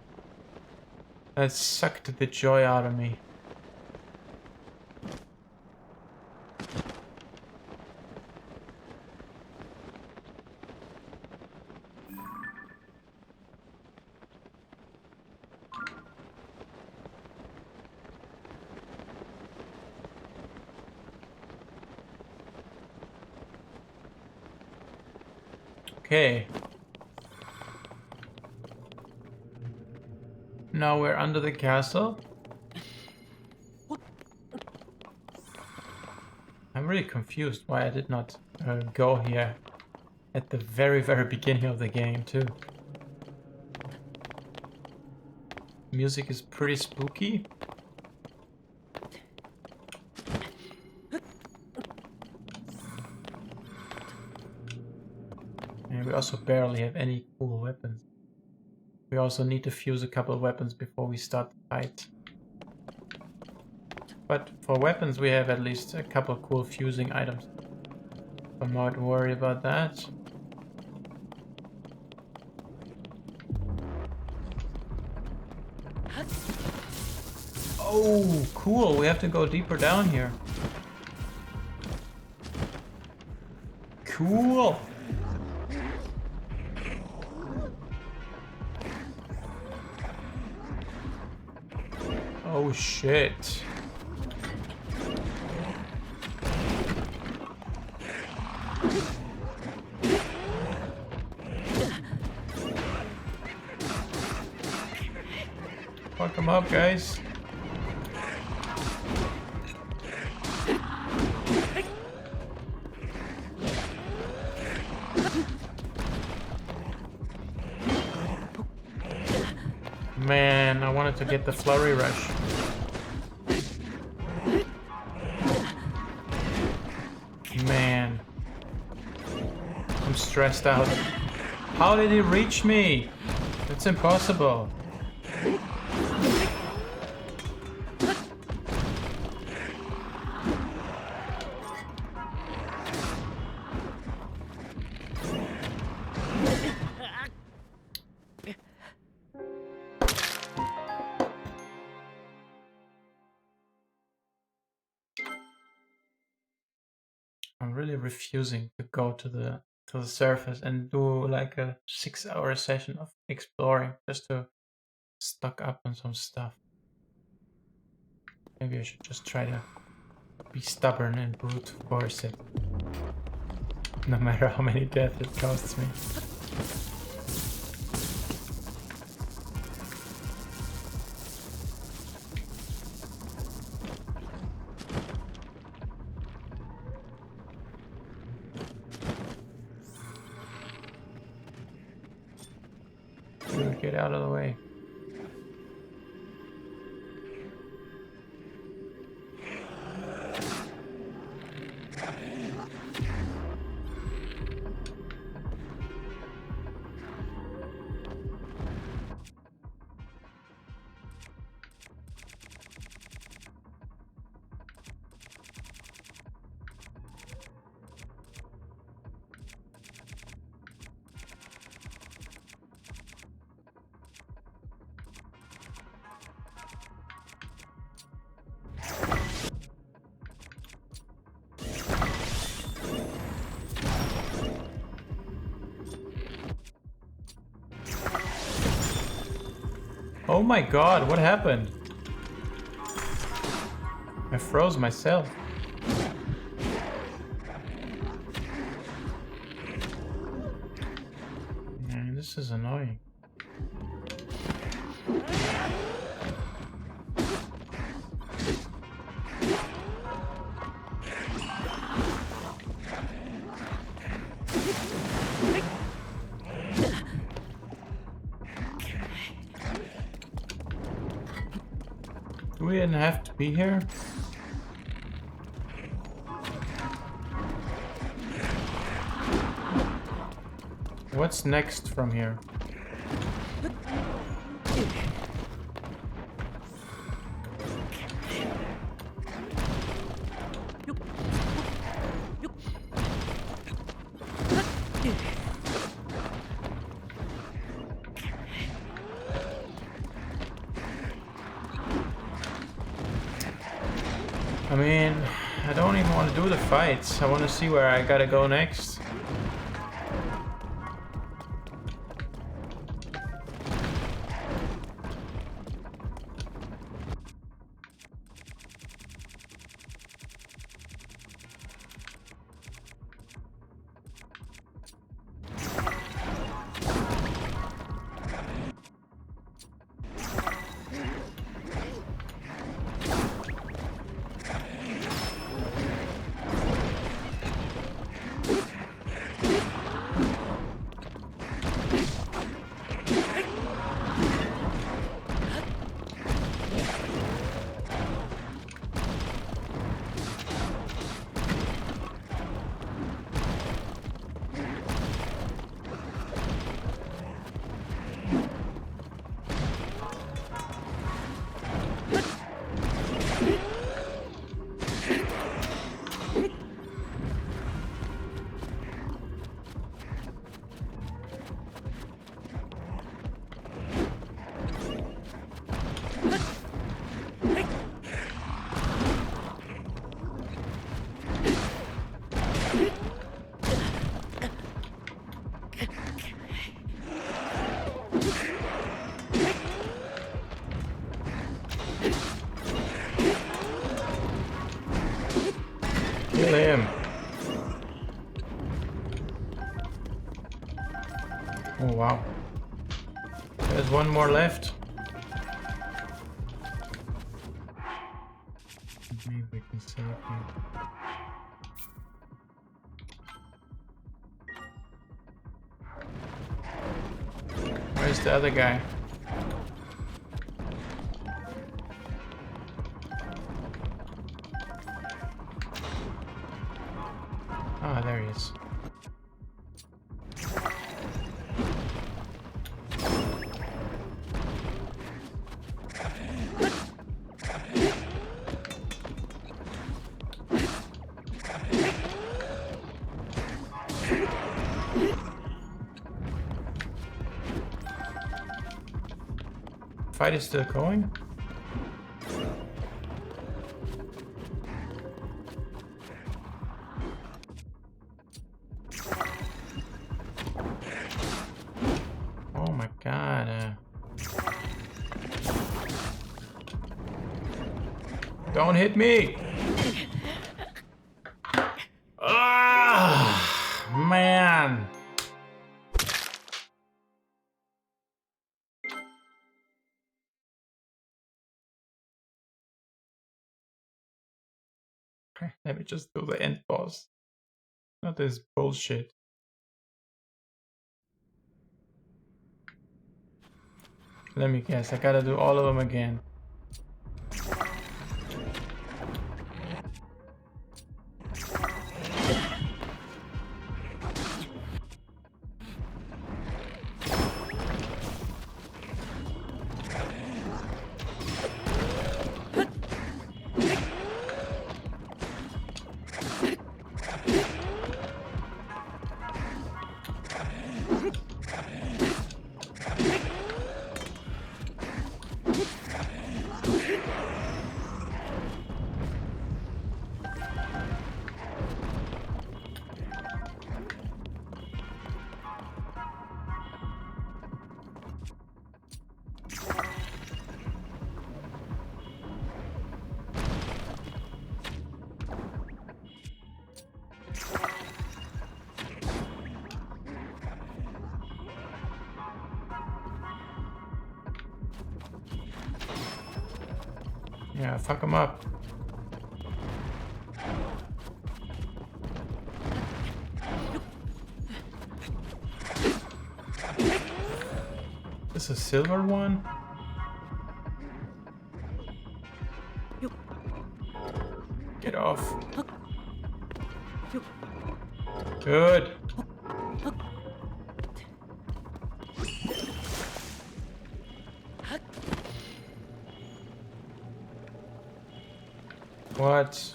A: That sucked the joy out of me. Okay. Now we're under the castle. really confused why I did not go here at the very beginning of the game too. Music is pretty spooky. And we also barely have any cool weapons. We also need to fuse a couple of weapons before we start the fight. But for weapons we have at least a couple of cool fusing items. I'm not worried about that. Oh, cool. We have to go deeper down here. Cool. Oh, shit. Fuck them up, guys. Man, I wanted to get the flurry rush. Man. I'm stressed out. How did he reach me? It's impossible. I'm really refusing to go to the surface and do like a 6-hour session of exploring just to stock up on some stuff. Maybe I should just try to be stubborn and brute force it. No matter how many deaths it costs me. Get out of the way. Oh my god, what happened? I froze myself. Man, this is annoying. We didn't have to be here. What's next from here? I mean, I don't even want to do the fights. I want to see where I gotta go next. wow. There's one more left. Maybe we can save him. Where's the other guy? Ah, there he is. Fight is still going? Oh my god. Don't hit me! Ah, man! Let me just do the end boss. Not this bullshit. Let me guess, I gotta do all of them again. Yeah, fuck him up. This a silver one? Get off. Good. What?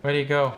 A: Where'd he go?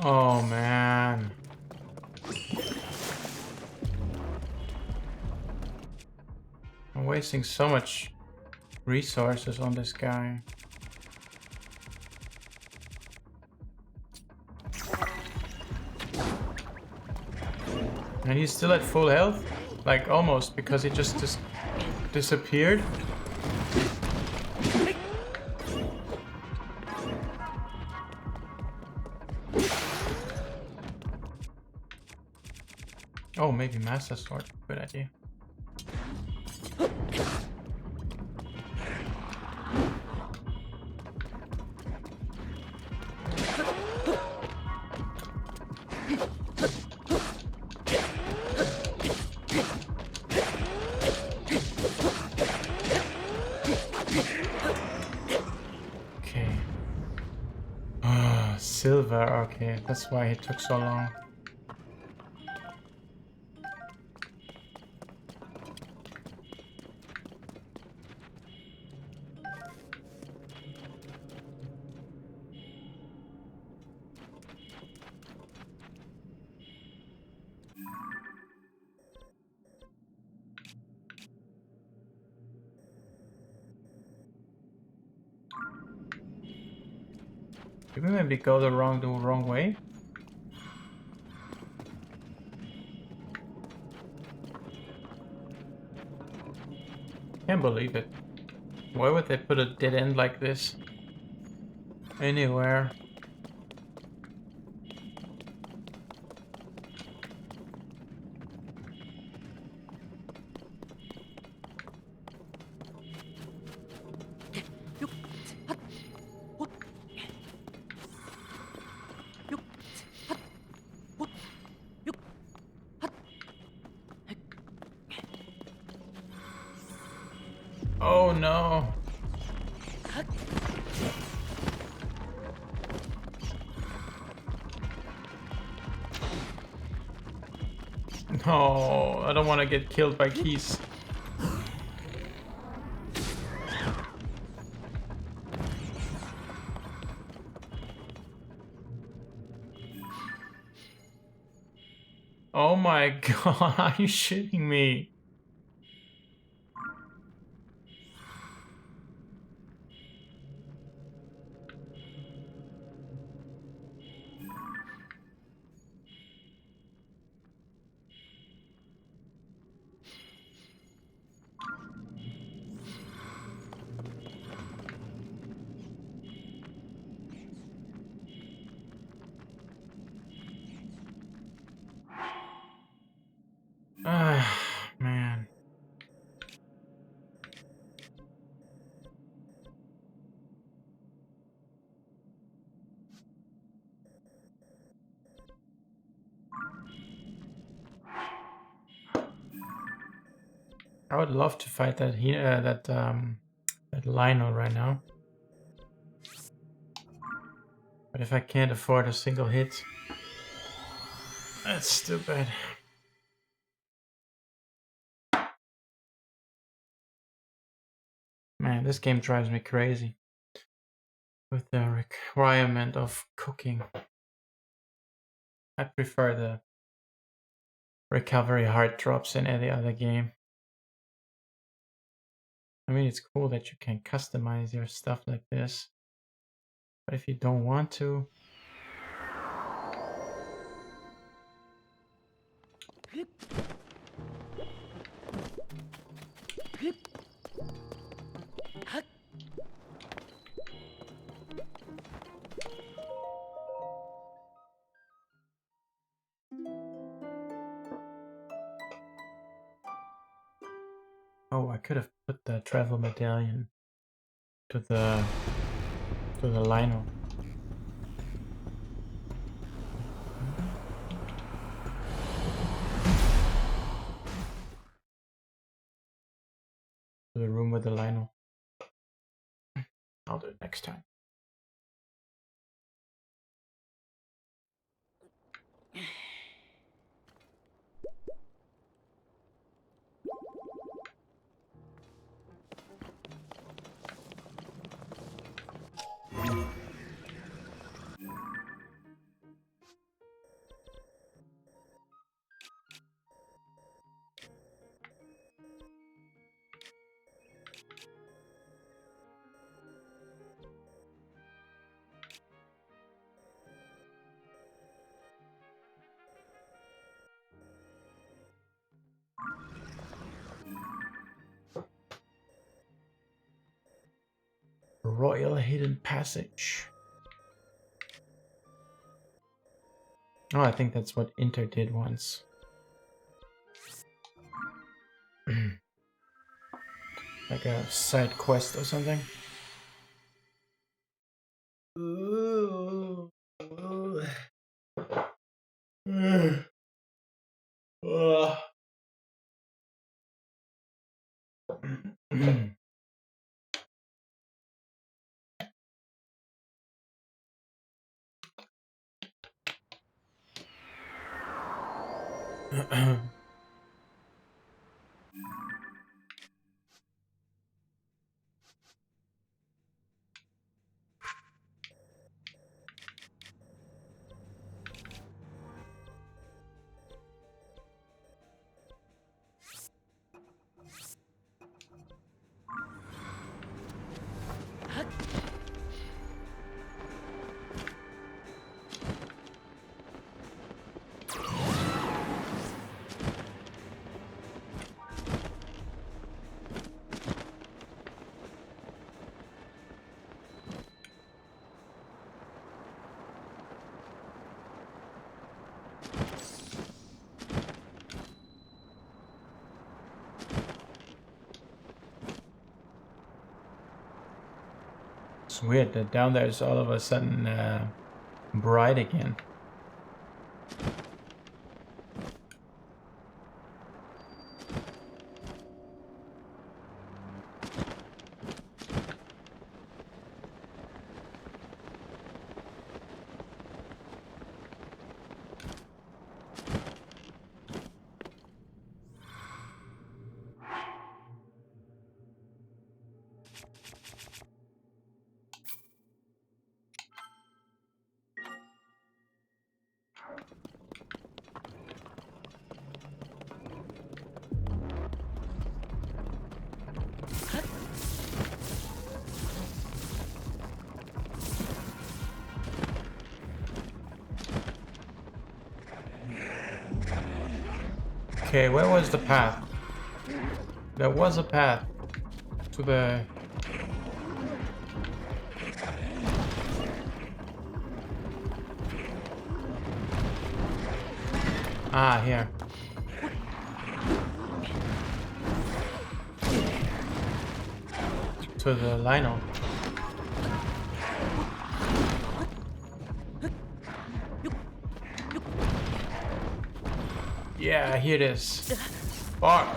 A: Oh man. I'm wasting so much resources on this guy. And he's still at full health? Like almost, because he just disappeared. Oh, maybe Master Sword. Good idea. silver. Okay, that's why it took so long. Did we maybe go the wrong way? Can't believe it. Why would they put a dead end like this anywhere? Oh no. No, I don't want to get killed by keys. Oh my god, are you shitting me? Ah, man. I would love to fight that that Lionel right now. But if I can't afford a single hit, that's stupid. Man, this game drives me crazy with the requirement of cooking. I prefer the recovery heart drops in any other game. I mean, it's cool that you can customize your stuff like this, but if you don't want to, oh, I could have put the travel medallion to the Lionel. To the room with the Lionel. I'll do it next time. Royal Hidden Passage. Oh, I think that's what Inter did once. Like a side quest or something. Ooh. It's weird that down there is all of a sudden bright again. Okay, where was the path? There was a path to the... Ah, here. To the lino. Yeah, here it is. Fuck.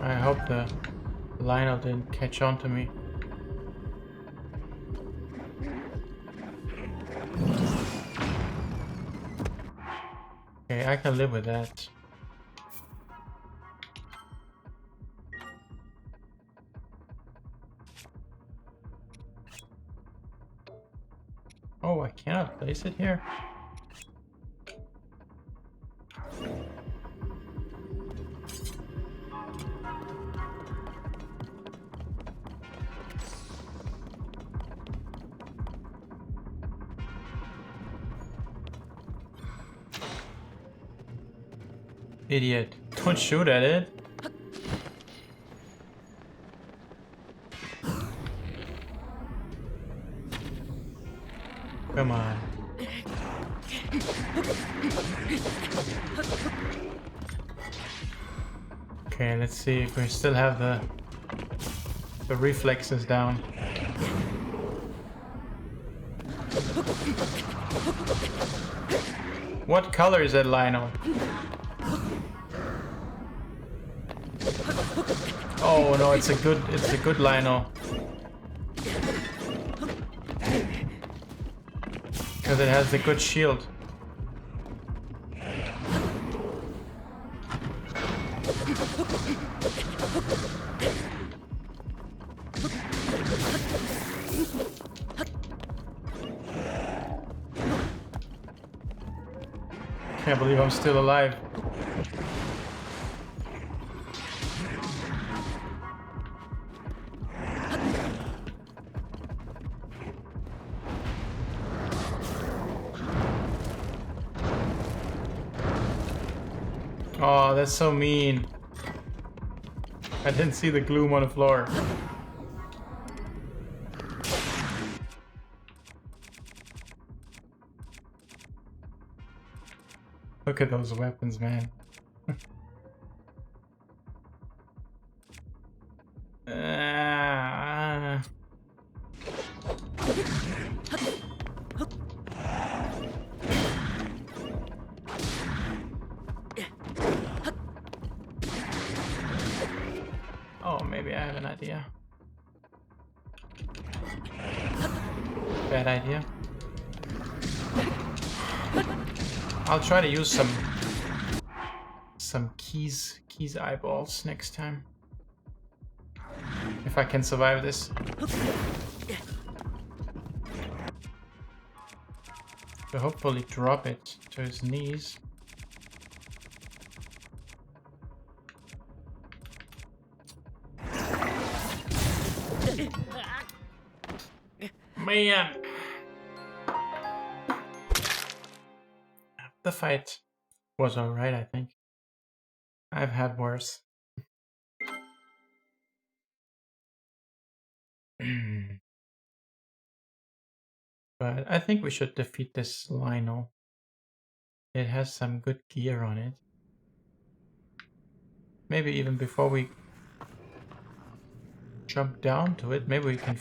A: I hope the lino didn't catch on to me. Okay, I can live with that. Oh, I cannot place it here. Idiot. Don't shoot at it. Come on. Okay, let's see if we still have the reflexes down. What color is that lino? Oh no, it's a good lino. Because it has the good shield. Can't believe I'm still alive. Oh, that's so mean. I didn't see the gloom on the floor. Look at those weapons, man. Oh, maybe I have an idea. Bad idea. I'll try to use some keys eyeballs next time. If I can survive this. So hopefully drop it to his knees. Man! The fight was alright, I think. I've had worse. But I think we should defeat this Lionel. It has some good gear on it. Maybe even before we jump down to it, maybe we can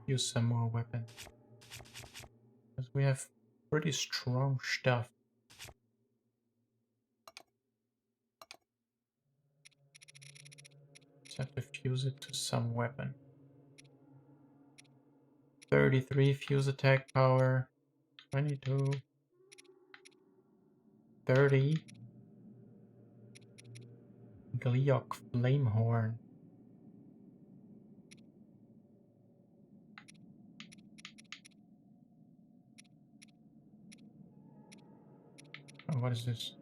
A: use some more weapons. Because we have pretty strong stuff. Just have to fuse it to some weapon. 33 fuse attack power. 22. 30. Gliok Flamehorn. Oh, what is this?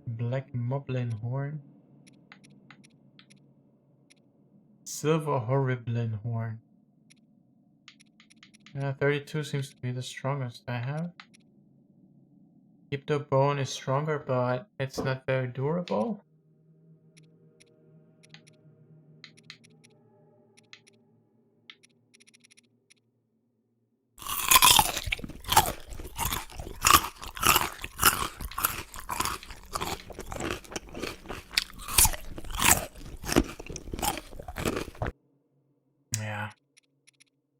A: Black Moblin Horn. Silver Horriblin Horn. 32 seems to be the strongest I have. Keep the bone is stronger, but it's not very durable. Yeah.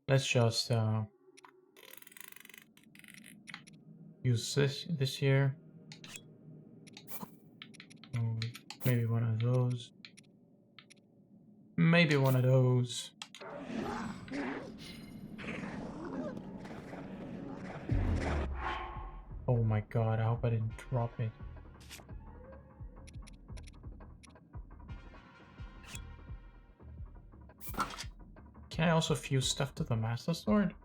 A: Let's just use this here. Oh, maybe one of those. Maybe one of those. Oh my god, I hope I didn't drop it. Can I also fuse stuff to the Master Sword?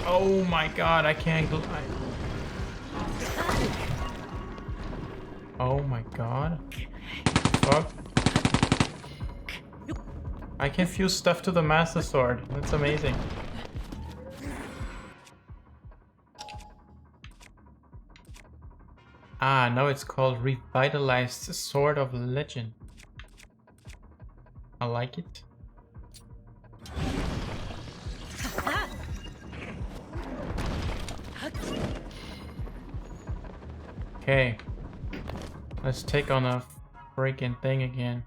A: Oh my god, I can't glide. Oh my god. Fuck. I can fuse stuff to the Master Sword. That's amazing. Ah, now it's called Revitalized Sword of Legend. I like it. Okay. Let's take on a freaking thing again.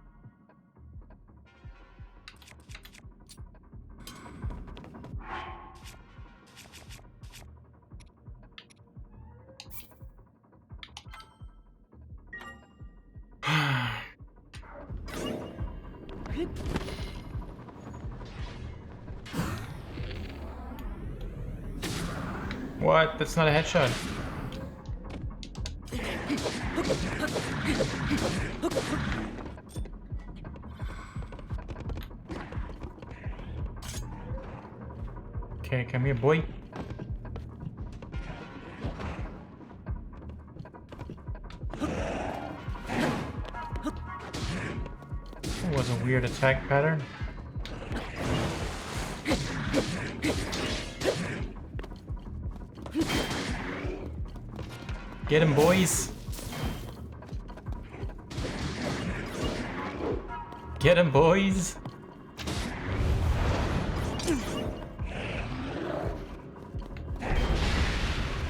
A: What? That's not a headshot. Okay, come here, boy. That was a weird attack pattern. Get him, boys. Get him, boys.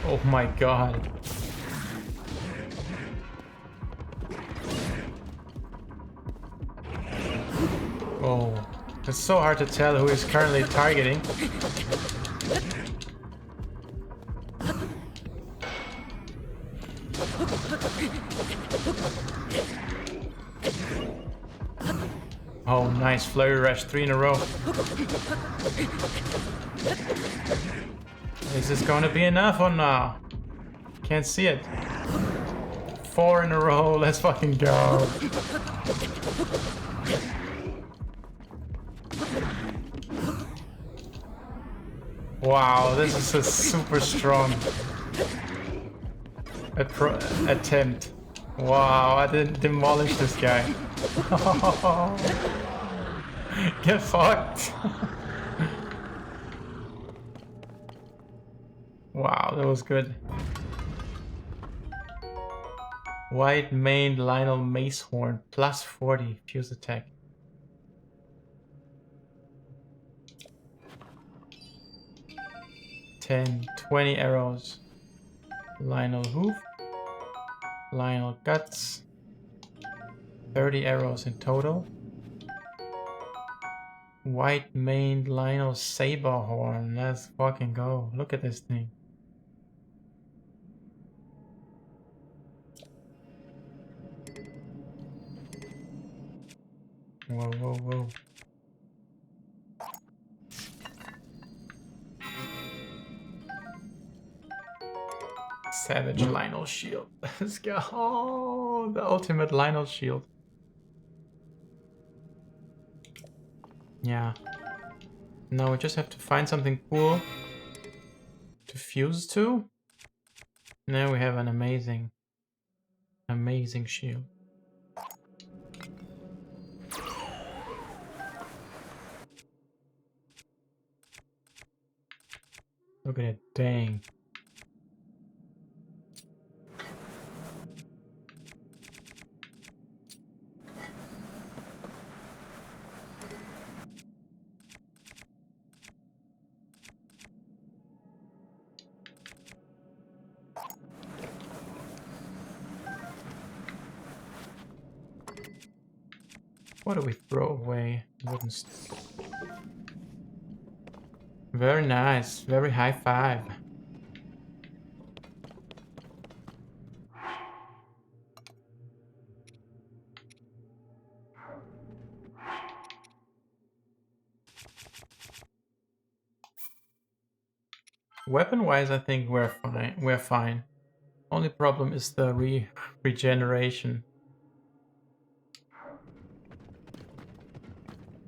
A: Oh my god. It's so hard to tell who is currently targeting. Oh, nice flurry rush, 3 in a row. Is this gonna be enough or no? Can't see it. 4 in a row, let's fucking go. Wow, this is a super strong attempt. Wow, I didn't demolish this guy. Get fucked. Wow, that was good. White maned Lionel Macehorn, plus 40 fuse attack. $10, 20 arrows. Lionel Hoof. Lionel Guts. 30 arrows in total. White maned Lionel Saberhorn. Let's fucking go. Look at this thing. Whoa, whoa, whoa. Savage Lionel Shield. Let's go. Oh, the ultimate Lionel Shield. Yeah. Now we just have to find something cool to fuse to. Now we have an amazing, amazing shield. Look at it, dang. What do we throw away? Wooden stick. Very nice, very high five. Weapon-wise, I think we're fine. We're fine. Only problem is the regeneration.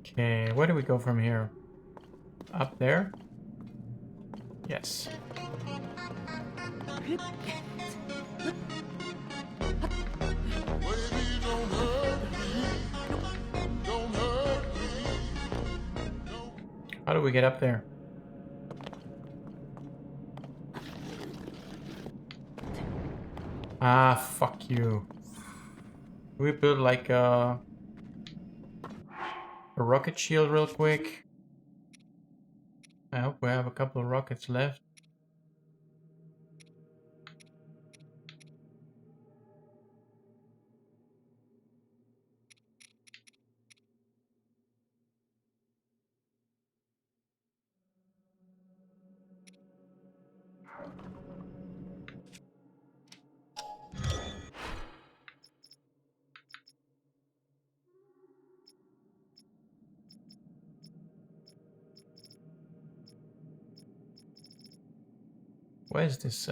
A: Okay, where do we go from here? Up there? Yes. How do we get up there? Ah, fuck you. We build like a rocket shield real quick. I hope we have a couple of rockets left. Where's this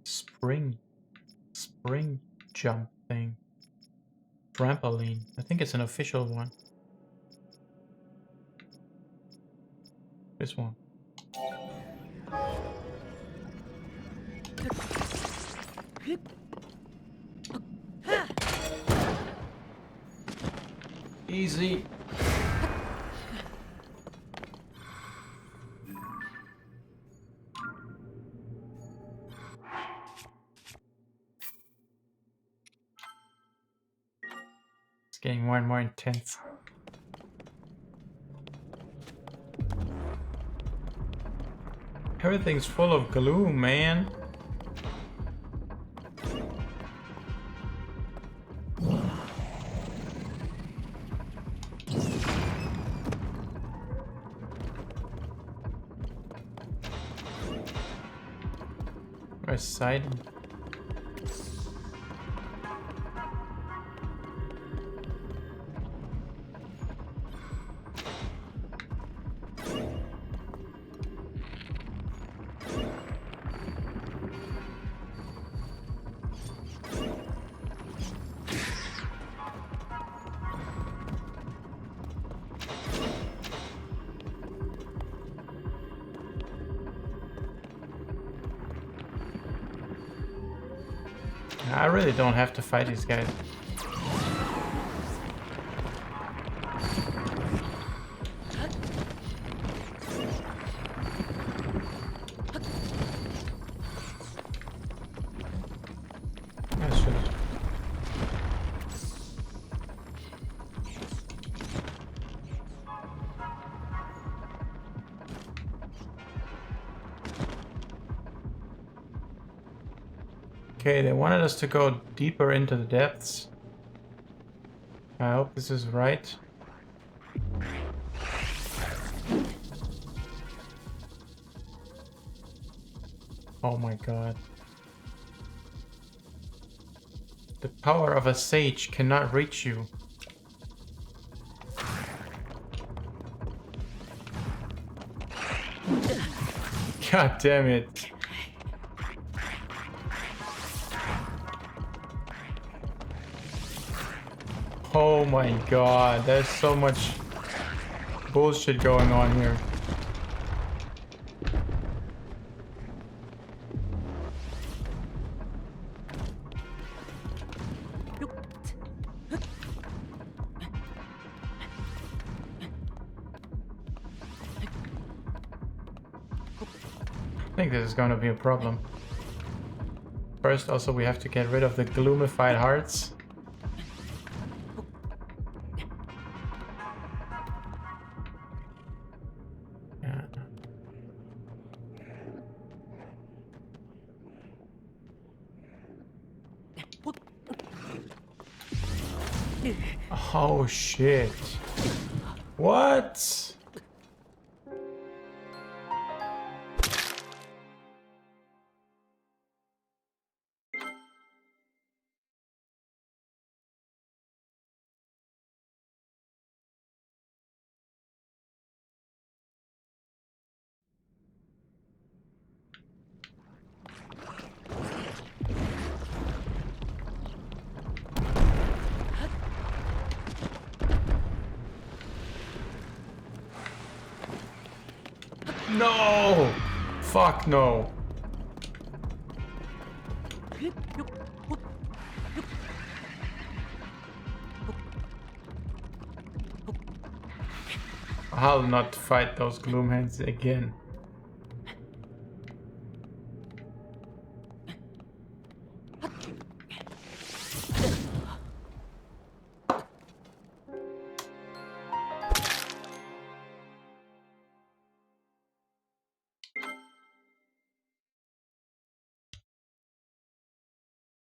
A: spring jump thing? Trampoline. I think it's an official one. This one. Easy. It's getting more and more intense. Everything's full of glue, man. Press side. I really don't have to fight these guys. I should. Okay, they wanted us to go deeper into the depths. I hope this is right. Oh my god. The power of a sage cannot reach you. God damn it. Oh my god, there's so much bullshit going on here. I think this is gonna be a problem. First, also, we have to get rid of the gloomified hearts. Oh shit. What? No! Fuck no. I'll not fight those gloomheads again.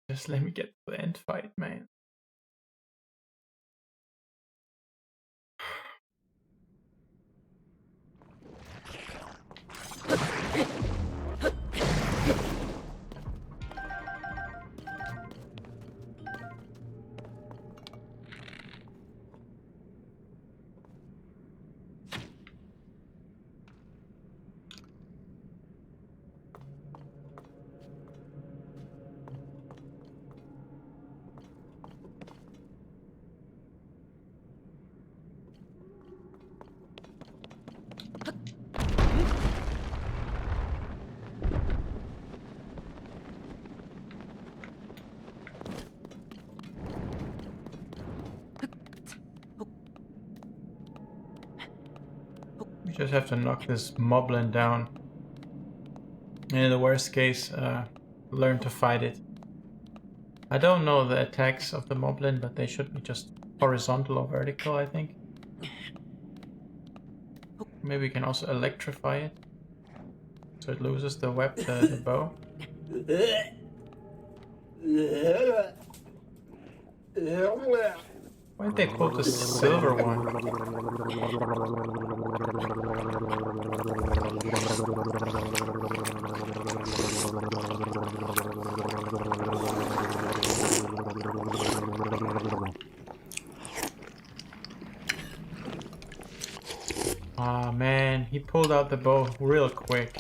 A: Just let me get to the end fight, man. We just have to knock this moblin down. And in the worst case, learn to fight it. I don't know the attacks of the moblin, but they should be just horizontal or vertical, I think. Maybe we can also electrify it, so it loses the the bow. Why did they pull the silver one? Aw, man, he pulled out the bow real quick.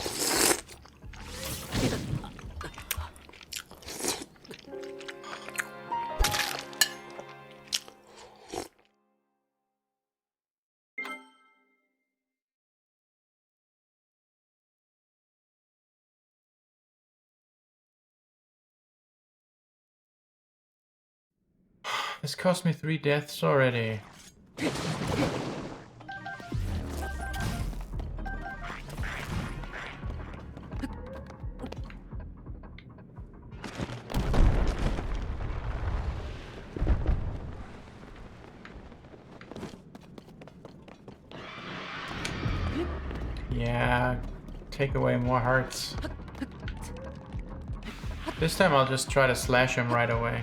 A: This cost me 3 deaths already. Yeah, take away more hearts. This time I'll just try to slash him right away.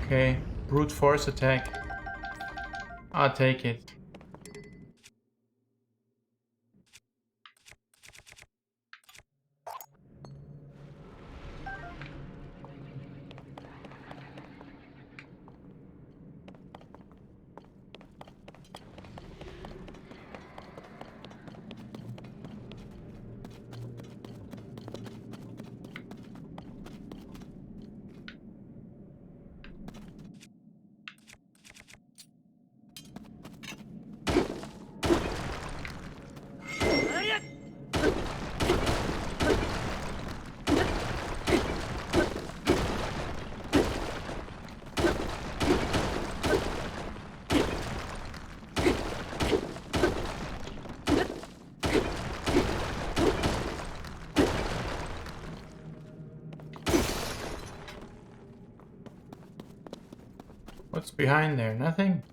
A: Okay, brute force attack. I'll take it. What's behind there? Nothing?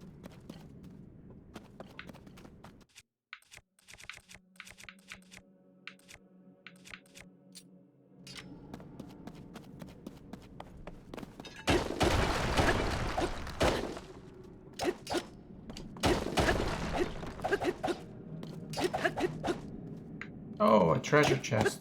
A: Oh, a treasure chest.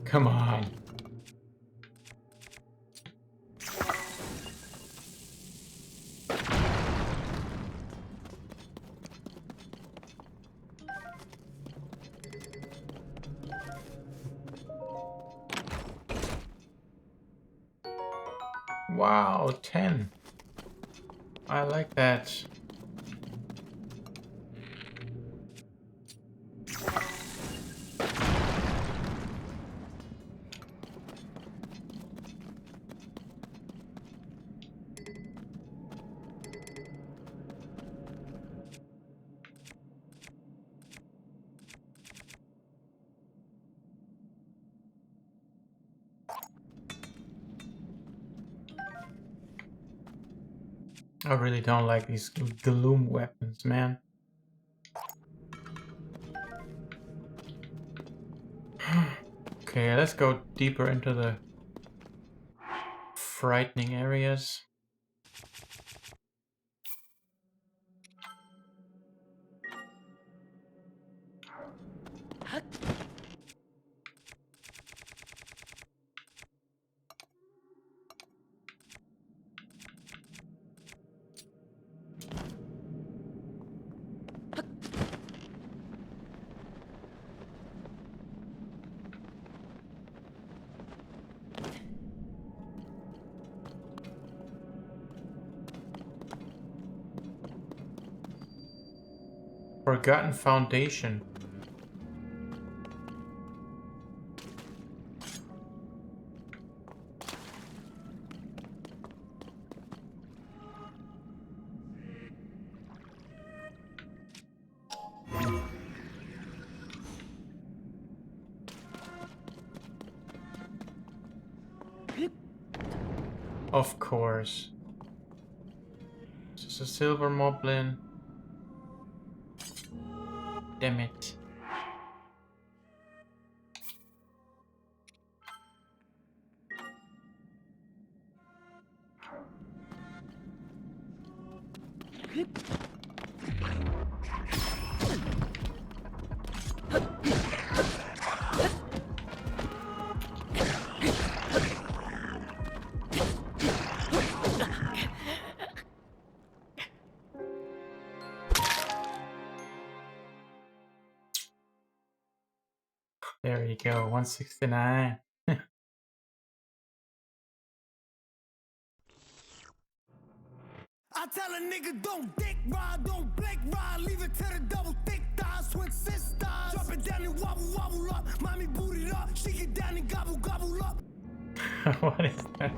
A: Come on. Wow, 10. I like that. I really don't like these gloom weapons, man. Okay, let's go deeper into the frightening areas. Forgotten Foundation. Of course. This is a silver moblin. Damn it. There you go, 169.
G: I tell a nigga don't dick ride, don't blink ride, leave it to the double thick thighs, twin sisters. Drop it down and wobble, wobble up. Mommy boot it up, she get down and gobble, gobble up.
A: What is that?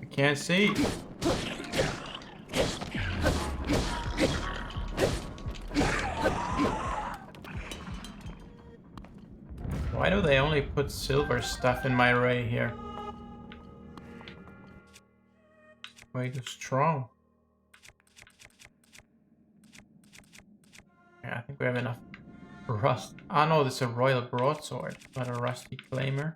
A: I can't see. Why do they only put silver stuff in my array here? Way too strong. Yeah, I think we have enough rust. Ah no, this is a royal broadsword, not a rusty claimer.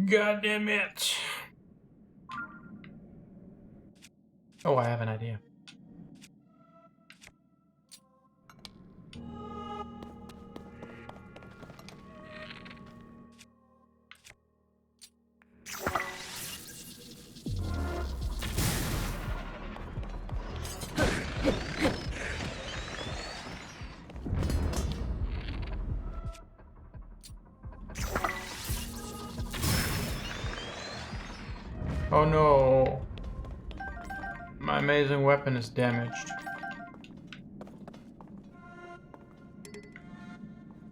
A: God damn it. Oh, I have an idea. Oh no. My amazing weapon is damaged.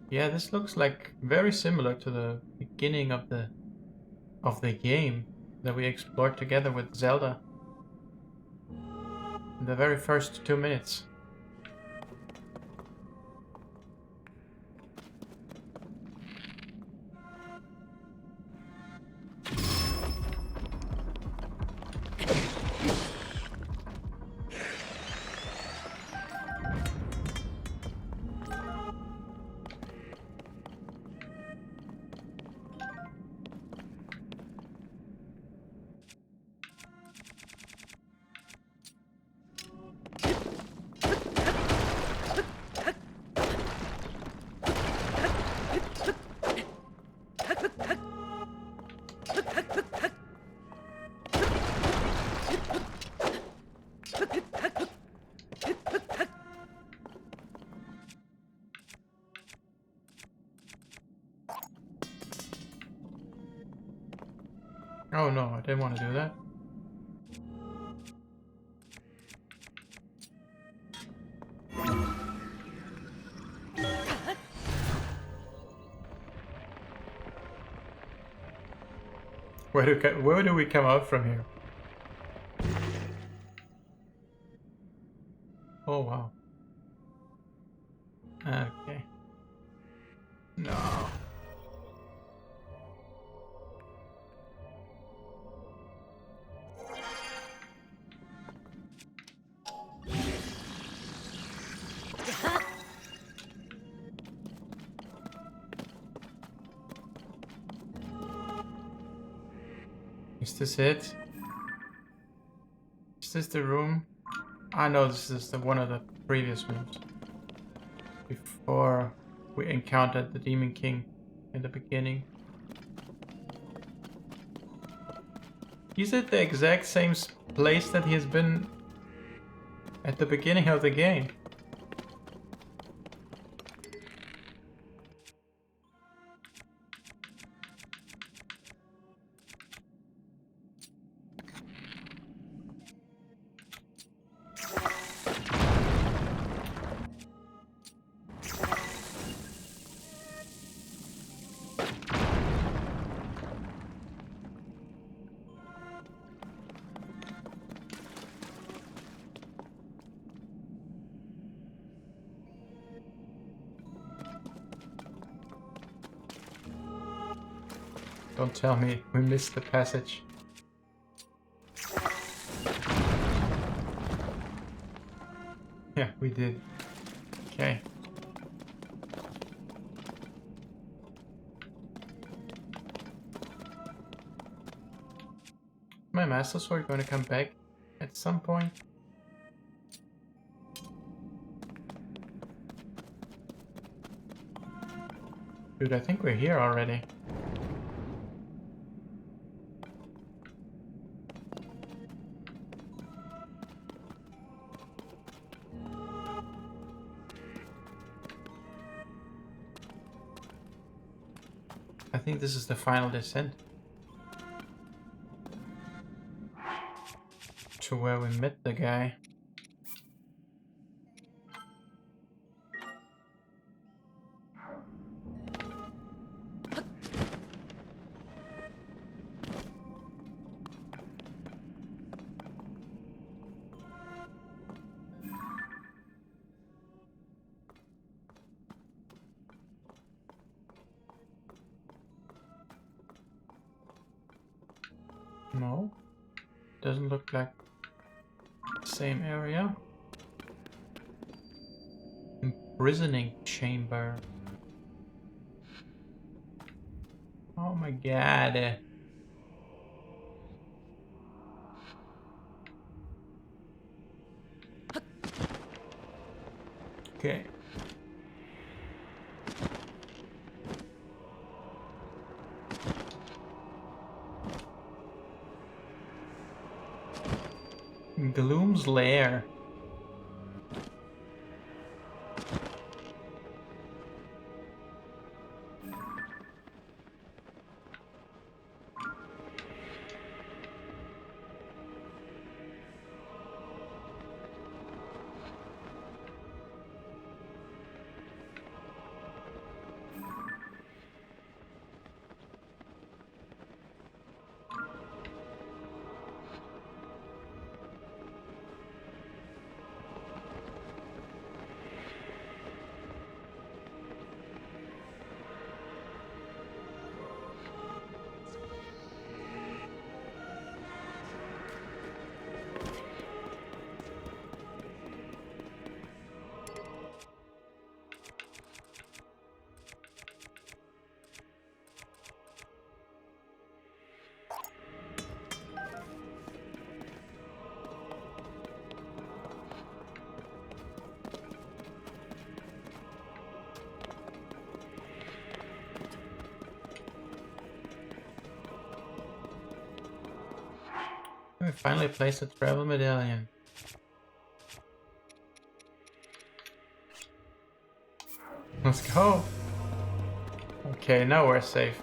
A: Yeah, this looks like very similar to the beginning of the game that we explored together with Zelda. In the very first 2 minutes. Oh no, I didn't want to do that. Where do we come out from here? Oh wow. Okay. No. Is this it? Is this the room? Ah no, this is the one of the previous rooms. Before we encountered the Demon King in the beginning. He's at the exact same place that he has been at the beginning of the game. Don't tell me we missed the passage. Yeah, we did. Okay. My Master Sword going to come back at some point? Dude, I think we're here already. I think this is the final descent. To where we met the guy. No, doesn't look like the same area. Imprisoning chamber. Oh my god. Okay. Gloom's Lair. We finally placed the travel medallion. Let's go. Okay, now we're safe.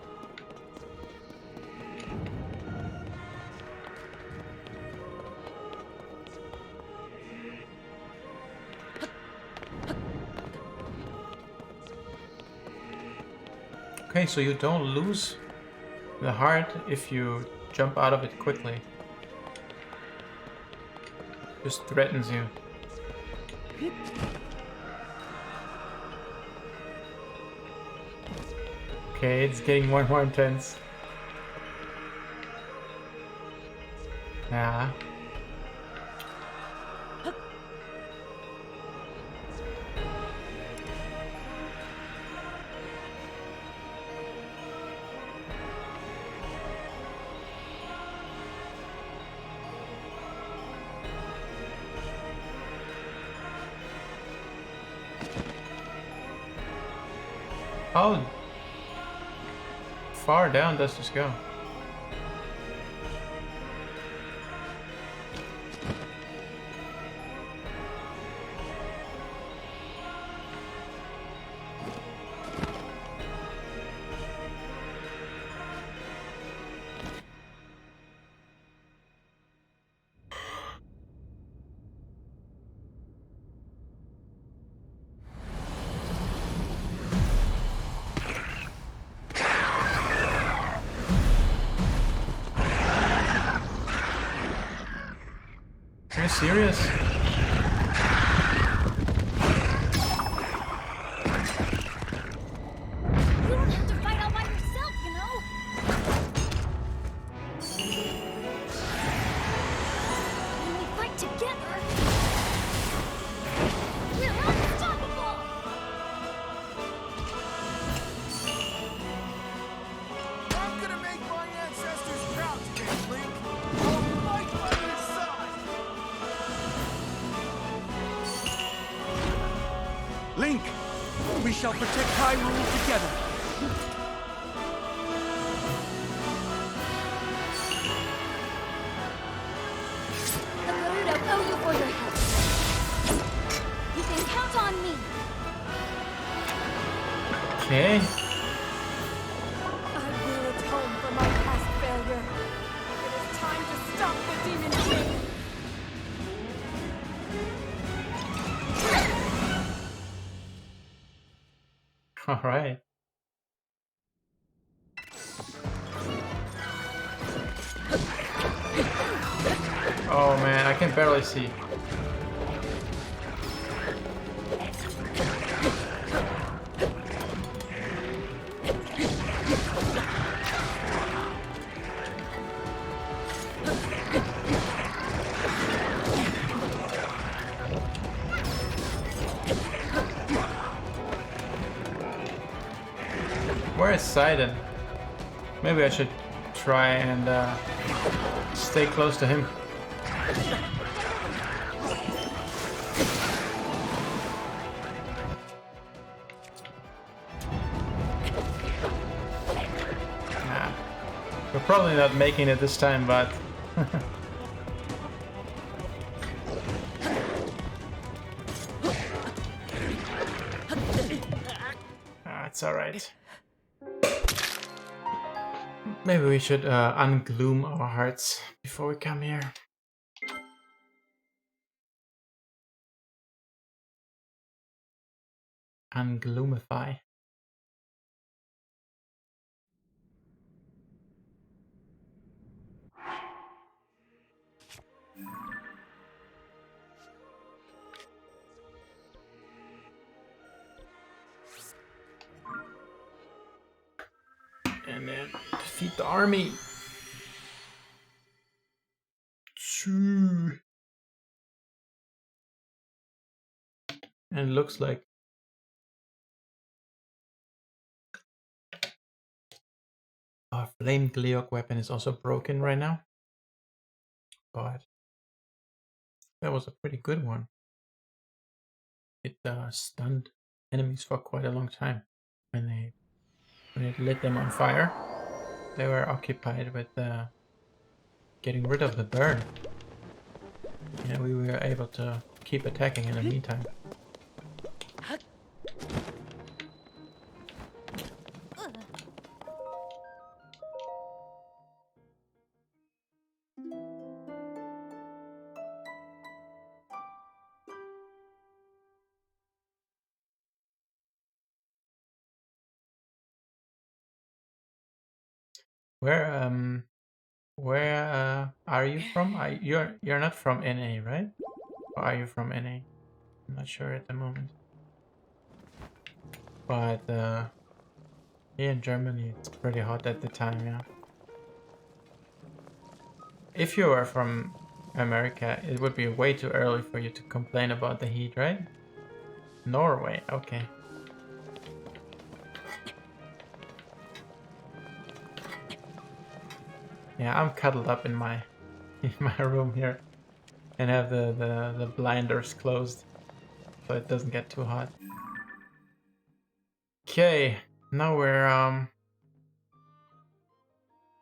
A: Okay, so you don't lose the heart if you jump out of it quickly. Just threatens you. Okay, it's getting more and more intense. Yeah. How far down does this go? Are you serious?
F: You don't have to fight all by yourself, you know? When we fight together, we're unstoppable!
G: I'm gonna make my ancestors proud today, Link. I'll fight by your side. Link, we shall protect Hyrule together.
F: The Gerudo owe you for your help. You can count on me.
A: Okay.
H: I will atone for my past failure. It is time to stop the Demon King.
A: All right. Oh man, I can barely see. Where is Sidon? Maybe I should try and stay close to him. Nah. We're probably not making it this time, but it's alright. Maybe we should ungloom our hearts before we come here. Ungloomify. And then defeat the army. And it looks like our flame Gleok weapon is also broken right now. But that was a pretty good one. It stunned enemies for quite a long time. When it lit them on fire, they were occupied with getting rid of the burn. And we were able to keep attacking in the meantime. Where are you from? You're not from NA, right? Or are you from NA? I'm not sure at the moment. But here in Germany, it's pretty hot at the time, yeah. If you are from America, it would be way too early for you to complain about the heat, right? Norway, okay. Yeah, I'm cuddled up in my room here and have the blinders closed so it doesn't get too hot. Okay, Now we're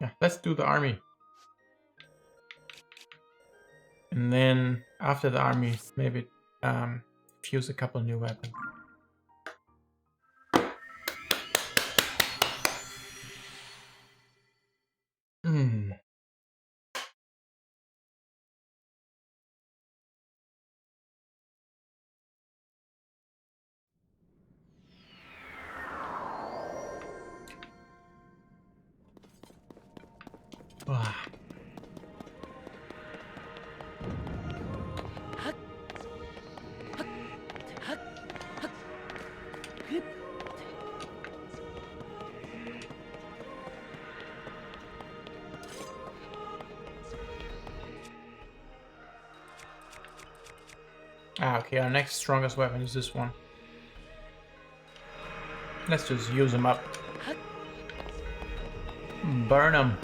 A: yeah, let's do the army. And then after the army, maybe fuse a couple new weapons. Hmm. Ah. Okay, our next strongest weapon is this one. Let's just use them up. Burn them.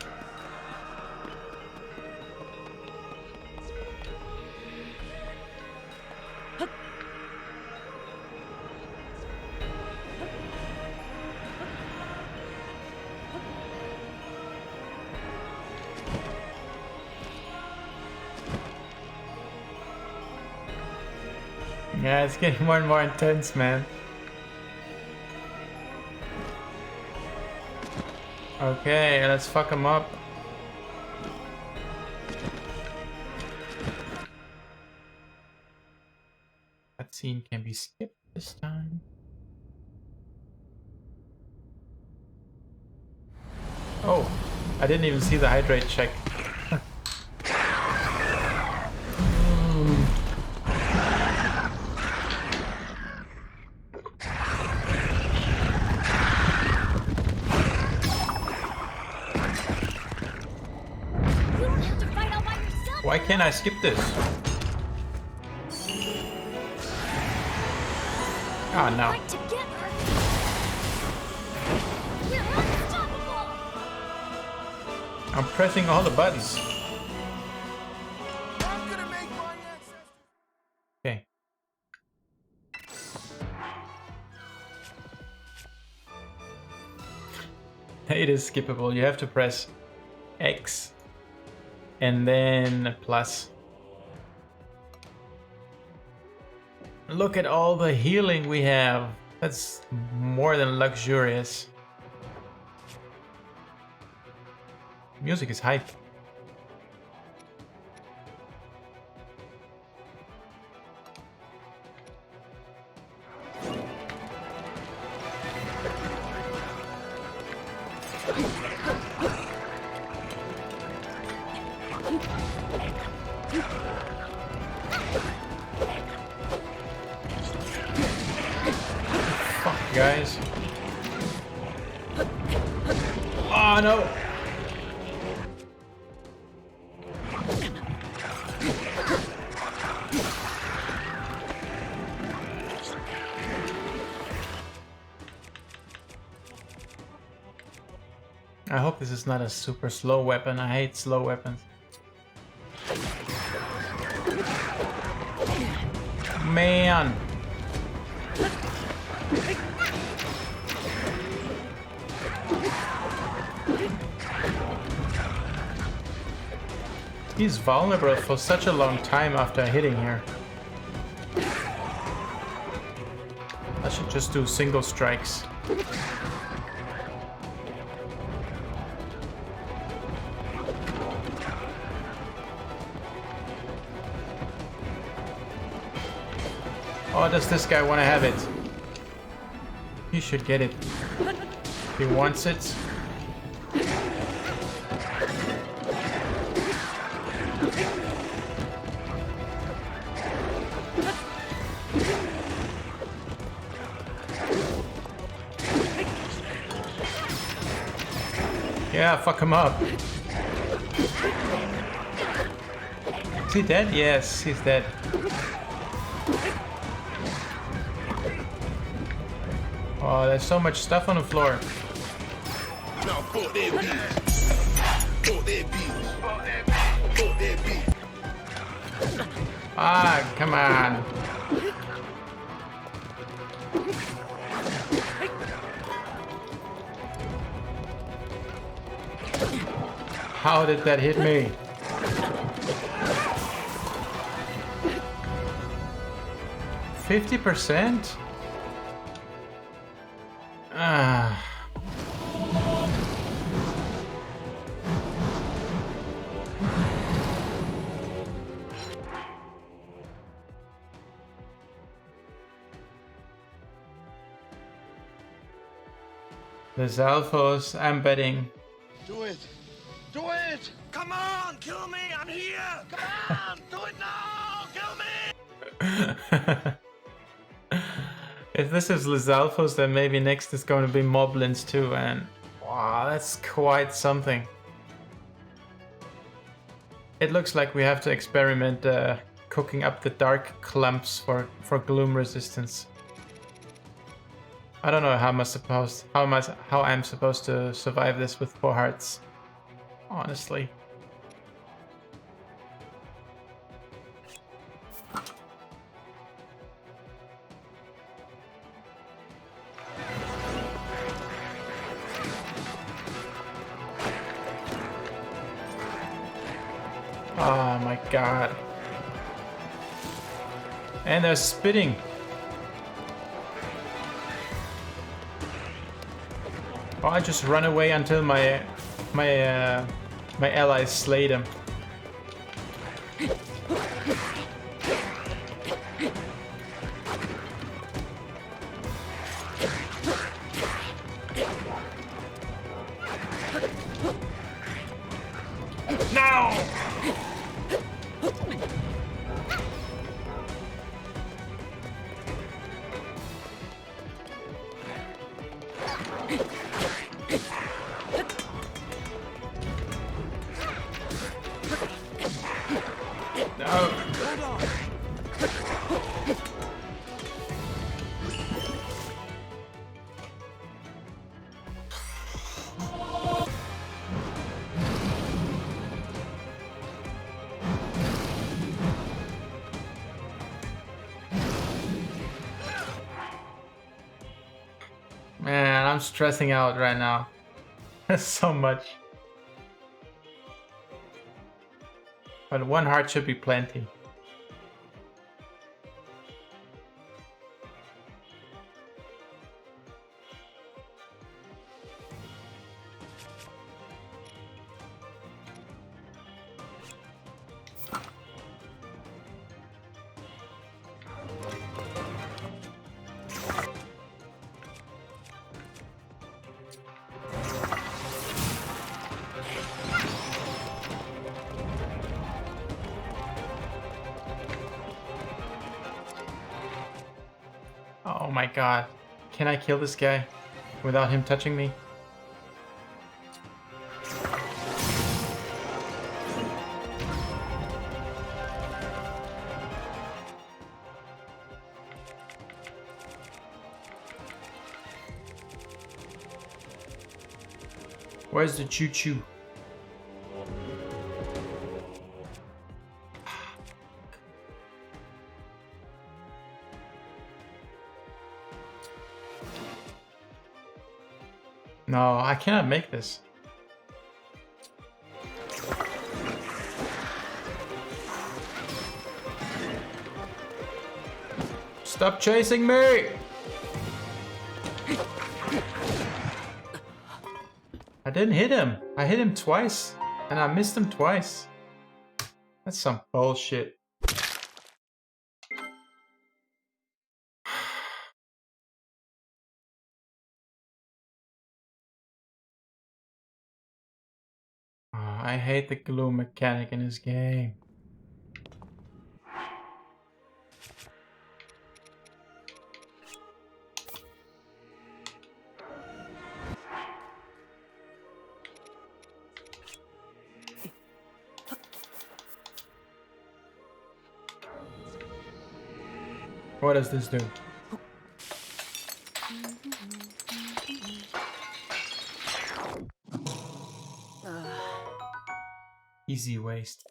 A: Yeah, it's getting more and more intense, man. Okay, let's fuck him up. That scene can be skipped this time. Oh, I didn't even see the hydrate check.
F: You don't have to fight all by yourself.
A: Why can't I skip this? Ah, no.
F: Fight together. We're unstoppable.
A: I'm pressing all the buttons.
G: I'm gonna make my ancestors.
A: Okay. It is skippable. You have to press X and then plus. Look at all the healing we have. That's more than luxurious. Music is hype. Fuck, guys. Oh no! I hope this is not a super slow weapon. I hate slow weapons. Man! He's vulnerable for such a long time after hitting here. I should just do single strikes. Oh, does this guy want to have it? He should get it. He wants it. Yeah, fuck him up. Is he dead? Yes, he's dead. Oh, there's so much stuff on the floor.
G: Now fuck that beat. Fuck that beat. Fuck that beat.
A: Ah, come on. How did that hit me? $50%? Ah. The Zalfos, I'm betting.
G: Do it! Do it! Come on! Kill me! I'm here! Come on! Do it now! Kill me!
A: If this is Lizalfos, then maybe next is going to be Moblins too, and wow, that's quite something. It looks like we have to experiment cooking up the dark clumps for gloom resistance. I don't know how I'm supposed to survive this with 4 hearts. Honestly. Oh my god. And they're spitting. Oh, I just run away until my allies slay them. No! Man, I'm stressing out right now. So much. But 1 heart should be plenty. Oh my god. Can I kill this guy without him touching me? Where's the choo-choo? No, I cannot make this. Stop chasing me! I didn't hit him. I hit him twice, and I missed him twice. That's some bullshit. Oh, I hate the gloom mechanic in this game. What does this do? Easy waste.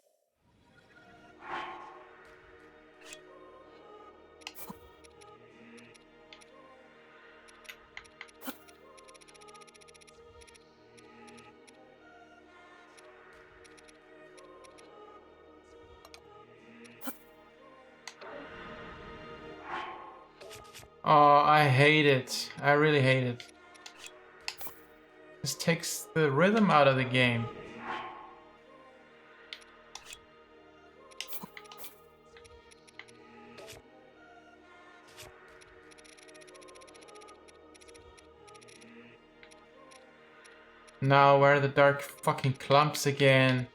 A: Oh, I hate it. I really hate it. This takes the rhythm out of the game. Now, where are the dark fucking clumps again?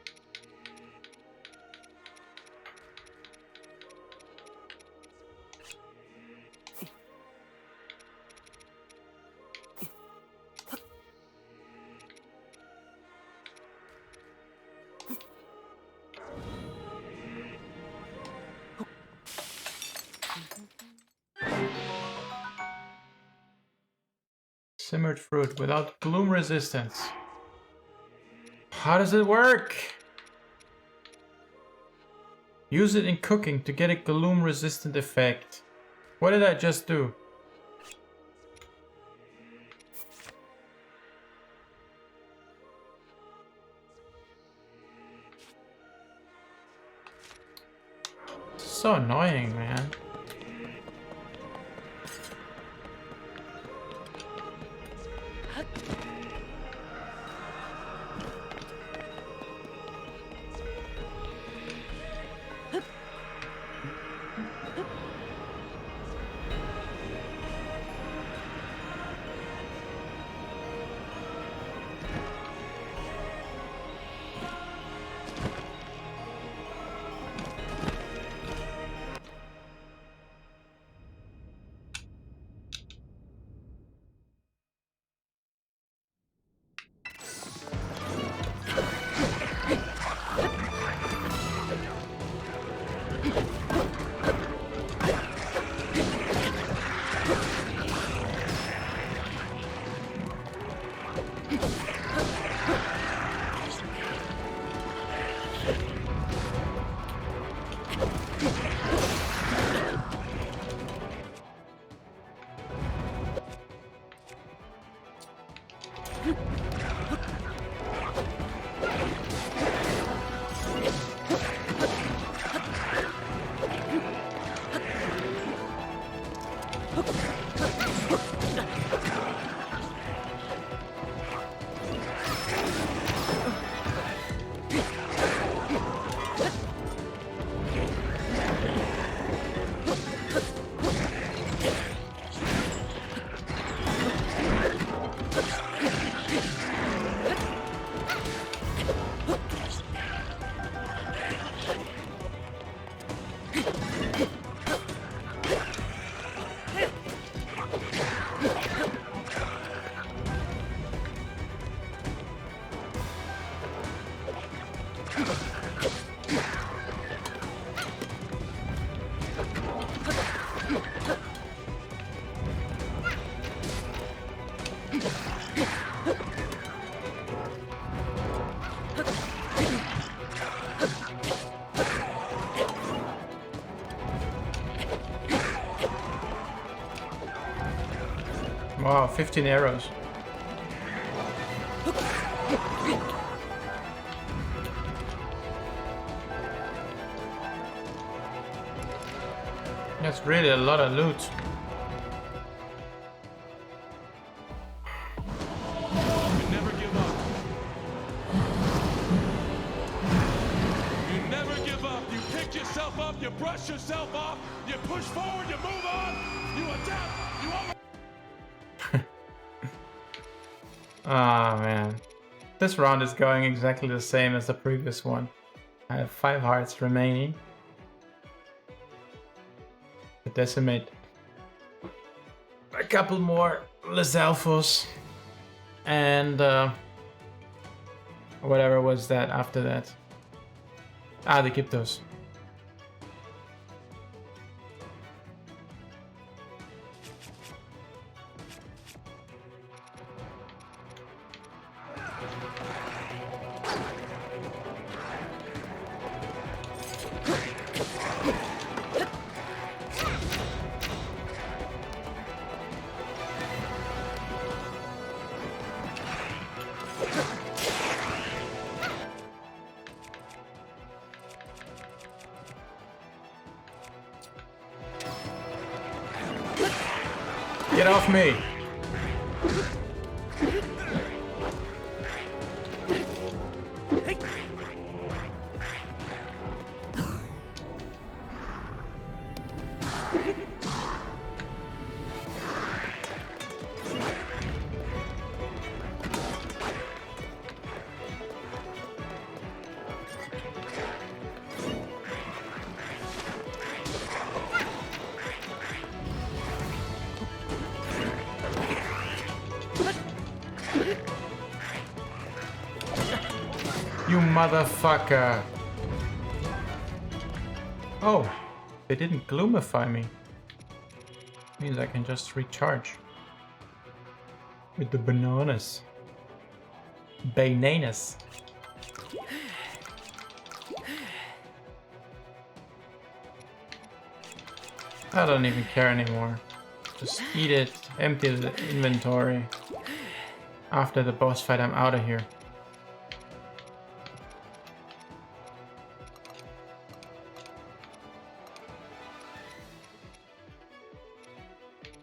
A: Simmered fruit without gloom resistance. How does it work? Use it in cooking to get a gloom resistant effect. What did I just do? So annoying, man. Wow, 15 arrows. That's really a lot of loot.
E: You never give up. You never give up. You pick yourself up, you brush yourself off, you push forward, you move on, you adapt, you over.
A: Ah, man. This round is going exactly the same as the previous one. I have 5 hearts remaining to decimate a couple more Lesalfos and whatever was that after that. Ah, the Gyptos. Get off me! You motherfucker! Oh, they didn't gloomify me. Means I can just recharge with the bananas. Bananas. I don't even care anymore. Just eat it, empty the inventory. After the boss fight, I'm out of here.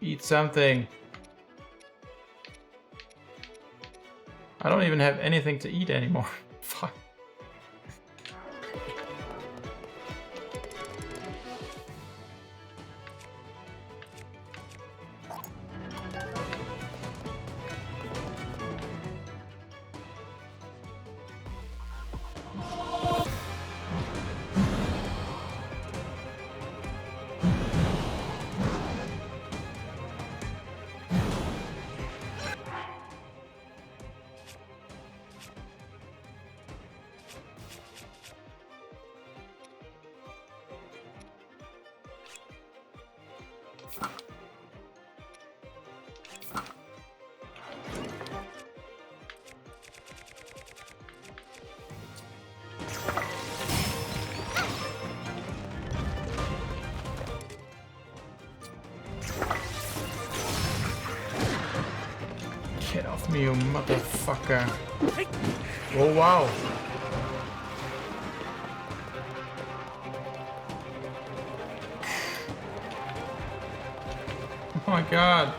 A: Eat something. I don't even have anything to eat anymore. Fuck. Get off me, you motherfucker. Oh, wow. Oh my god.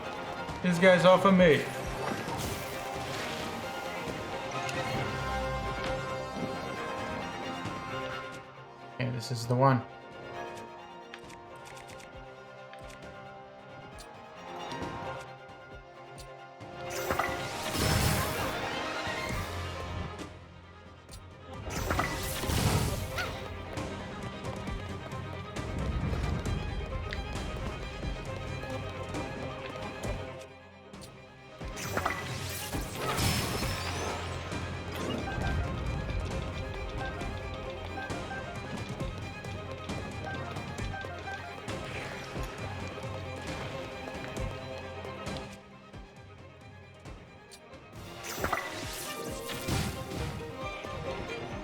A: This guy's off of me. Okay, this is the one.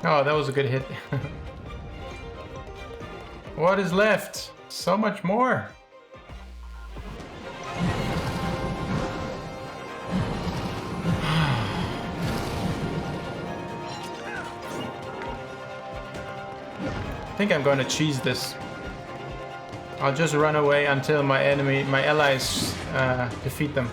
A: Oh, that was a good hit. What is left? So much more. I think I'm gonna cheese this. I'll just run away until my allies defeat them.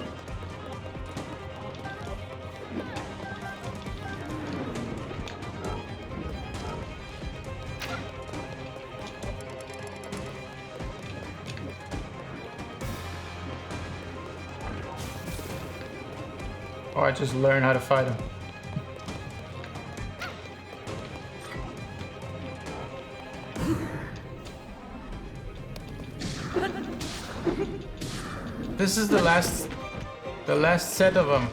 A: Or I just learn how to fight them. This is the last set of them.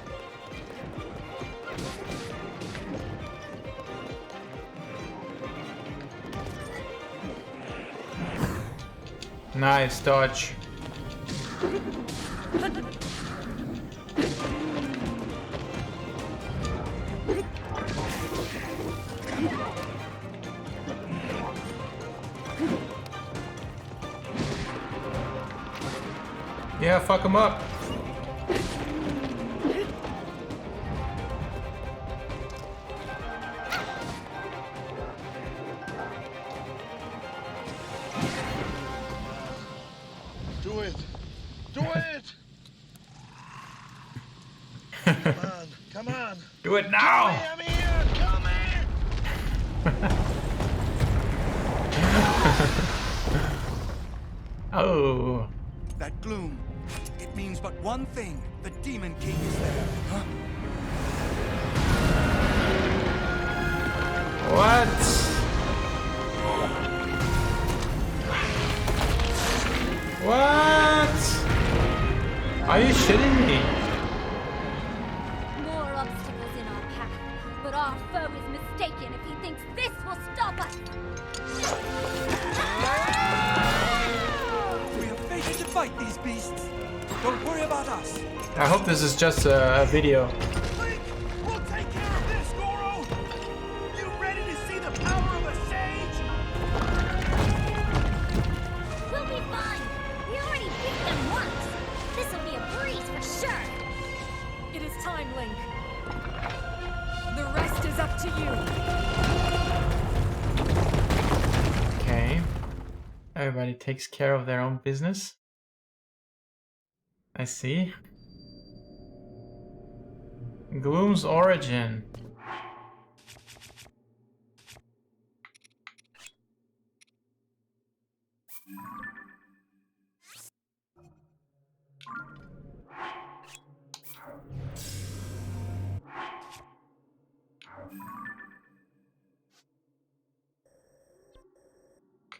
A: Nice dodge. Yeah, fuck him up.
E: Do it! Do it!
A: Do it now! Oh.
G: That gloom, it means but one thing. The Demon King is there. Huh?
A: What? What? Are you shitting me?
F: More obstacles in our path, but our foe is mistaken if he thinks this will stop us.
G: We are fated to fight these beasts. Don't worry about us.
A: I hope this is just a video.
G: Link, we'll take care of this, Goro. You ready to see the power of a sage?
F: We'll be fine. We already beat them once. This'll be a breeze for sure.
H: It is time, Link. The rest is up to you.
A: Okay. Everybody takes care of their own business. I see. Gloom's origin.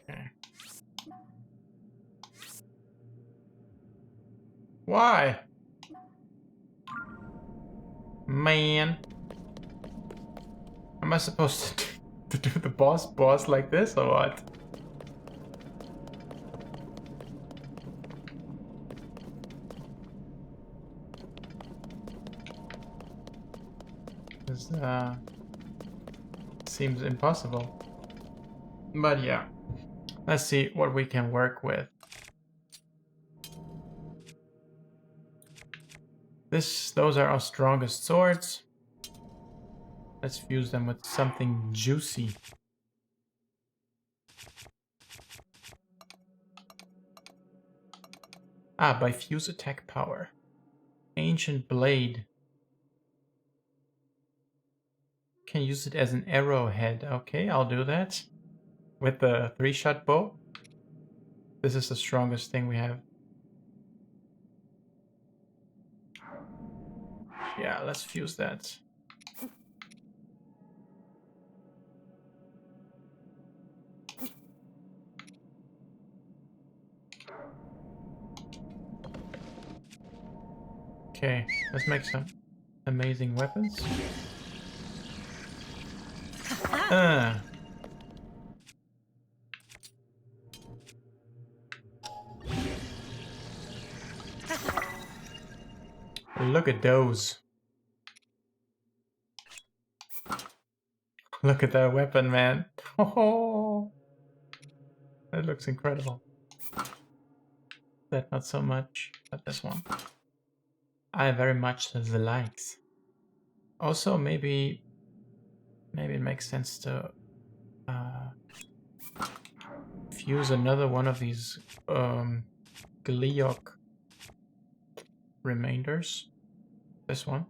A: Okay. Why? Man. Am I supposed to do the boss like this or what? This seems impossible. But yeah. Let's see what we can work with. Those are our strongest swords. Let's fuse them with something juicy. Ah, by fuse attack power. Ancient blade. Can use it as an arrowhead. Okay, I'll do that. With the 3-shot bow. This is the strongest thing we have. Yeah, let's fuse that. Okay, let's make some amazing weapons. Look at those. Look at that weapon, man. Oh, that looks incredible. That not so much, but this one. I very much the likes. Also, maybe it makes sense to fuse another one of these Gliok remainders. This one.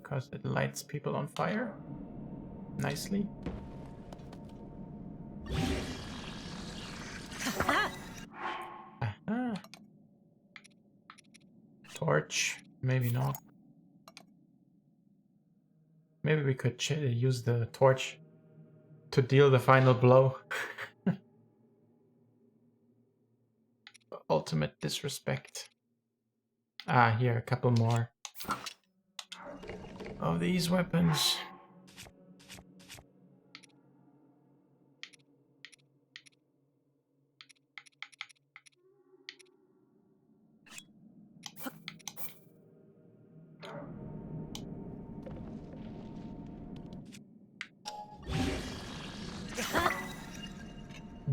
A: Because it lights people on fire nicely. Aha. Torch, maybe not. Maybe we could use the torch to deal the final blow. Ultimate disrespect. Ah, here, a couple more of these weapons.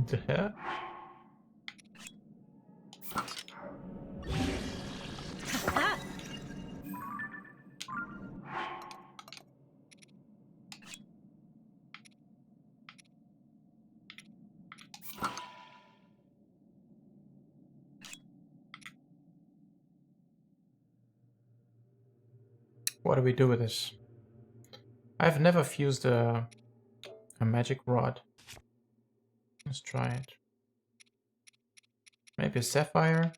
A: Duh. What do we do with this? I've never fused a magic rod. Let's try it. Maybe a sapphire?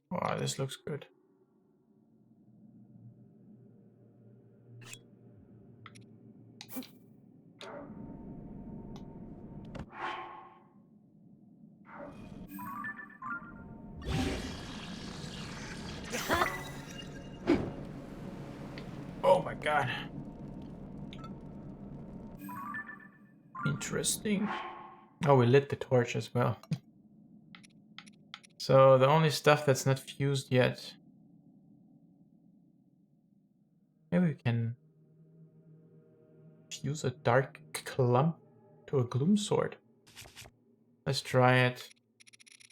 A: Wow, this looks good. Oh my god. Interesting. Oh, we lit the torch as well. So the only stuff that's not fused yet. Maybe we can fuse a dark clump to a gloom sword. Let's try it.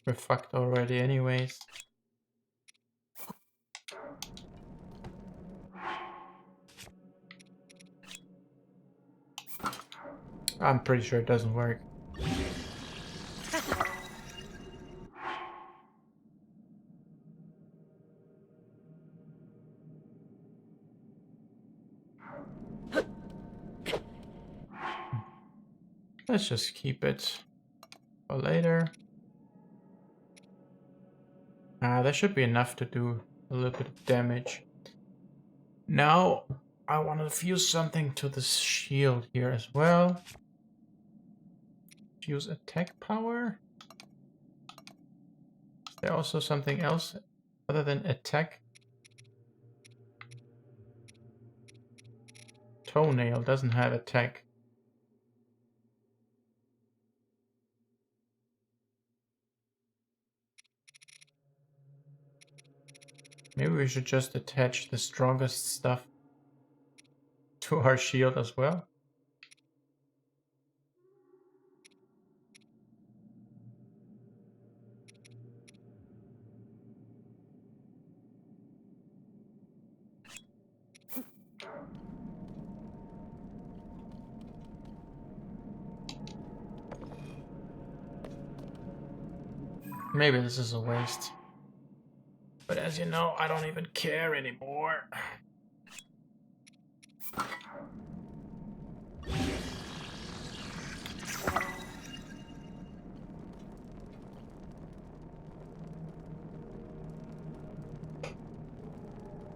A: We're fucked already anyways. I'm pretty sure it doesn't work. Let's just keep it for later. That should be enough to do a little bit of damage. Now I want to fuse something to this shield here as well. Fuse attack power. Is there also something else other than attack? Toenail doesn't have attack. Maybe we should just attach the strongest stuff to our shield as well. Maybe this is a waste. But as you know, I don't even care anymore.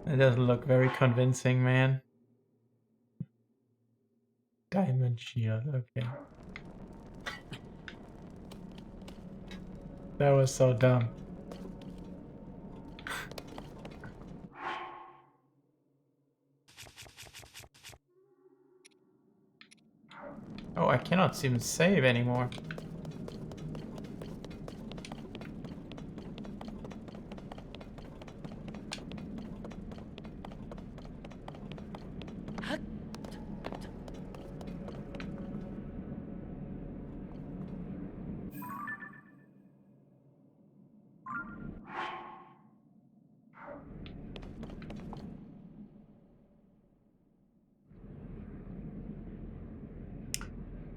A: It doesn't look very convincing, man. Diamond shield, okay. That was so dumb. Oh, I cannot even save anymore.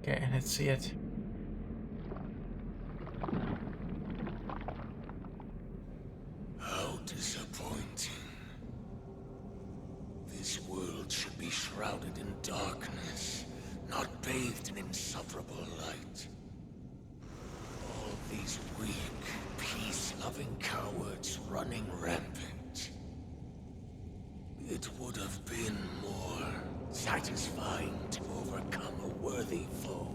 A: Okay, let's see it.
I: How disappointing. This world should be shrouded in darkness, not bathed in insufferable light. All these weak, peace-loving cowards running rampant. It would have been more satisfying to overcome a worthy foe.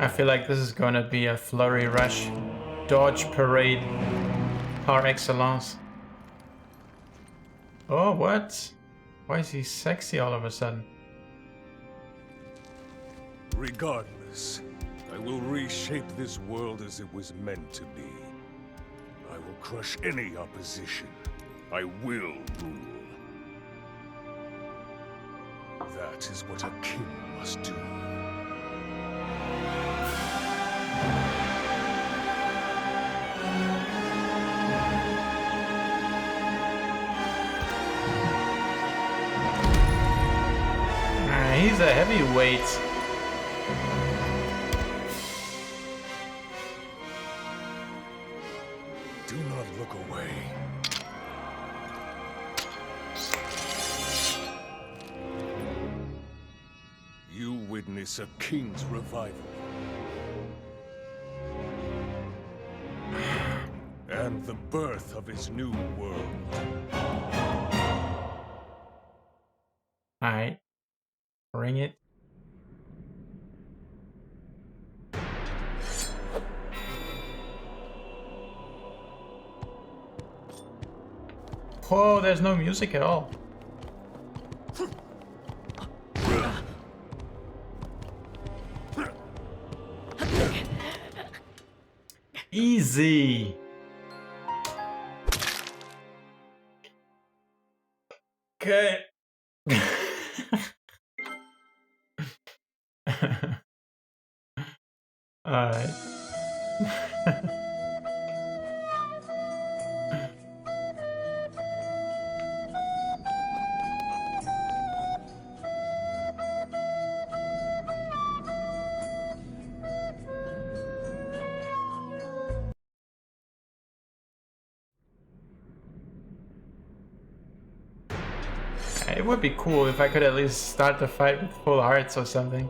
A: I feel like this is gonna be a flurry rush, dodge parade par excellence. Oh, what? Why is he sexy all of a sudden?
E: Regardless, I will reshape this world as it was meant to be. I will crush any opposition. I will rule. That is what a king must do.
A: He's a heavyweight.
E: Do not look away. You witness a king's revival. And the birth of his new world.
A: Alright. Bring it. Whoa, there's no music at all. Easy. Okay. Alright. It would be cool if I could at least start the fight with full hearts or something.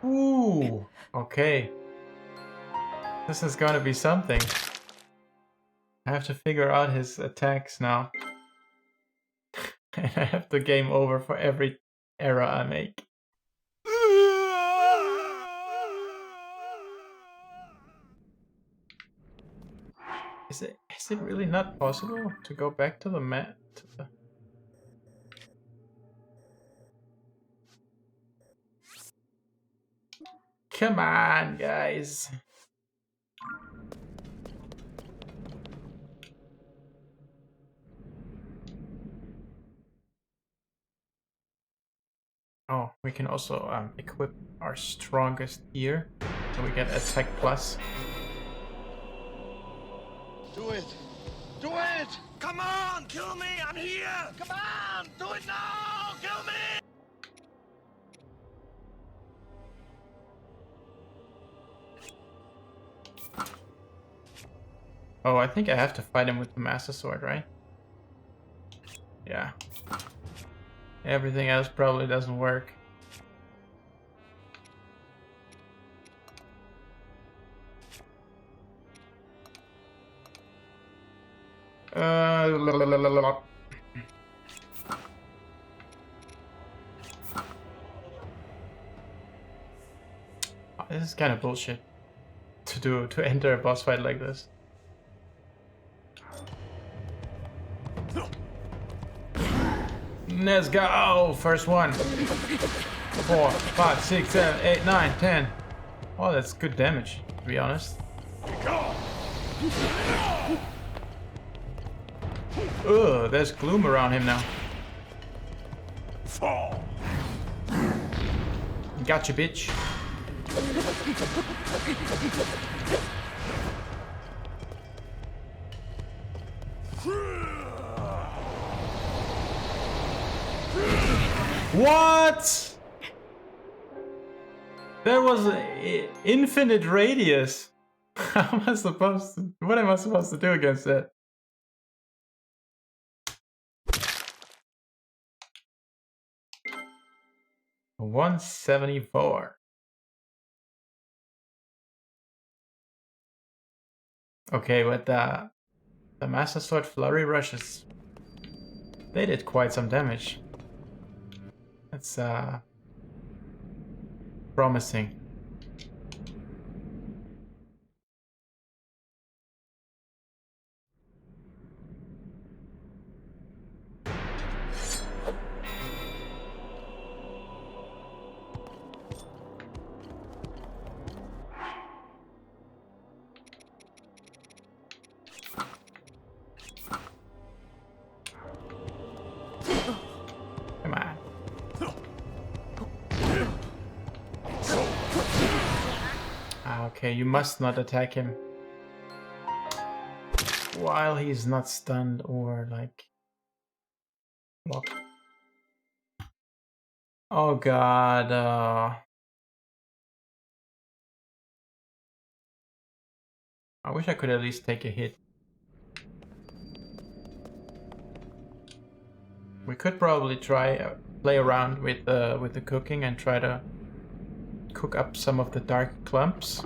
A: Ooh, okay. This is gonna be something. I have to figure out his attacks now. And I have the game over for every error I make. Is it really not possible to go back to the map? Come on, guys. Oh, we can also equip our strongest gear, so we get attack plus.
J: Do it! Do it! Come on! Kill me! I'm here! Come on! Do it now! Kill me!
A: Oh, I think I have to fight him with the Master Sword, right? Yeah. Everything else probably doesn't work. This is kind of bullshit to enter a boss fight like this. Let's go! Oh, first one. 4, 5, 6, 7, 8, 9, 10. Oh, that's good damage, to be honest. Ugh, there's gloom around him now.
E: Fall.
A: Gotcha, bitch. What? There was an infinite radius. How am I supposed to? What am I supposed to do against that? $174. Okay, but The Master Sword Flurry Rushes. They did quite some damage. That's promising. Come on. Okay, you must not attack him while he's not stunned or like blocked. Oh god, I wish I could at least take a hit. We could probably try play around with the cooking and try to cook up some of the dark clumps.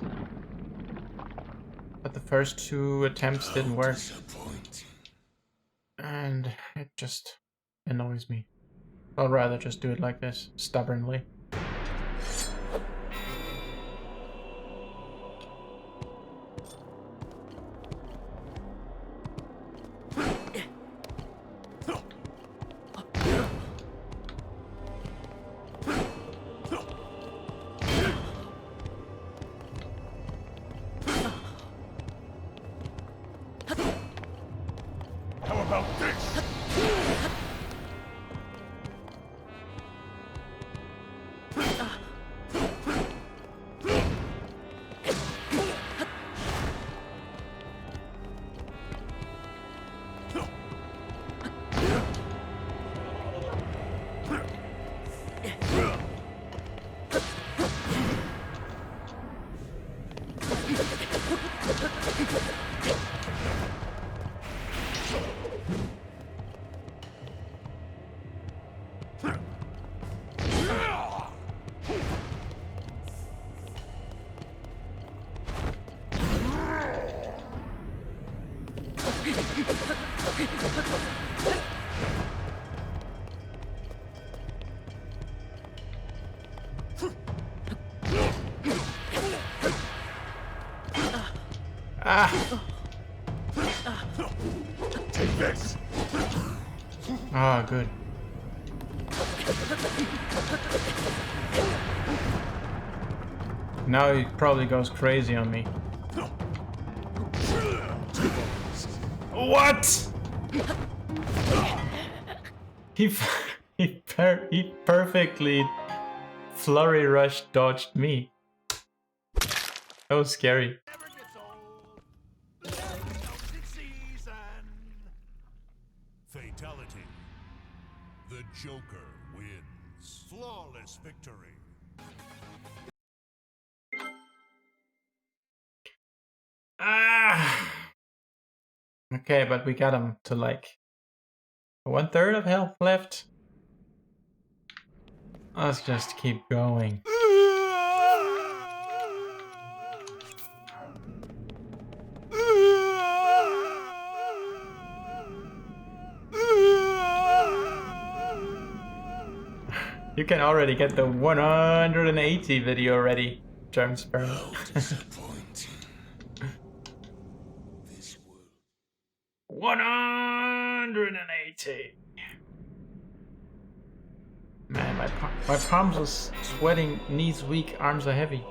A: But the first two attempts didn't work. And it just annoys me. I'd rather just do it like this, stubbornly.
E: How about this?
A: Ah!
E: Take this.
A: Ah, good. Now he probably goes crazy on me. What? He perfectly flurry rush dodged me. That was scary.
E: Fatality. The Joker wins. Flawless victory.
A: Ah! Okay, but we got him to like 1/3 of health left. Let's just keep going. You can already get the 180 video ready, German Sparrow. 180. Man, my palms are sweating, knees weak, arms are heavy.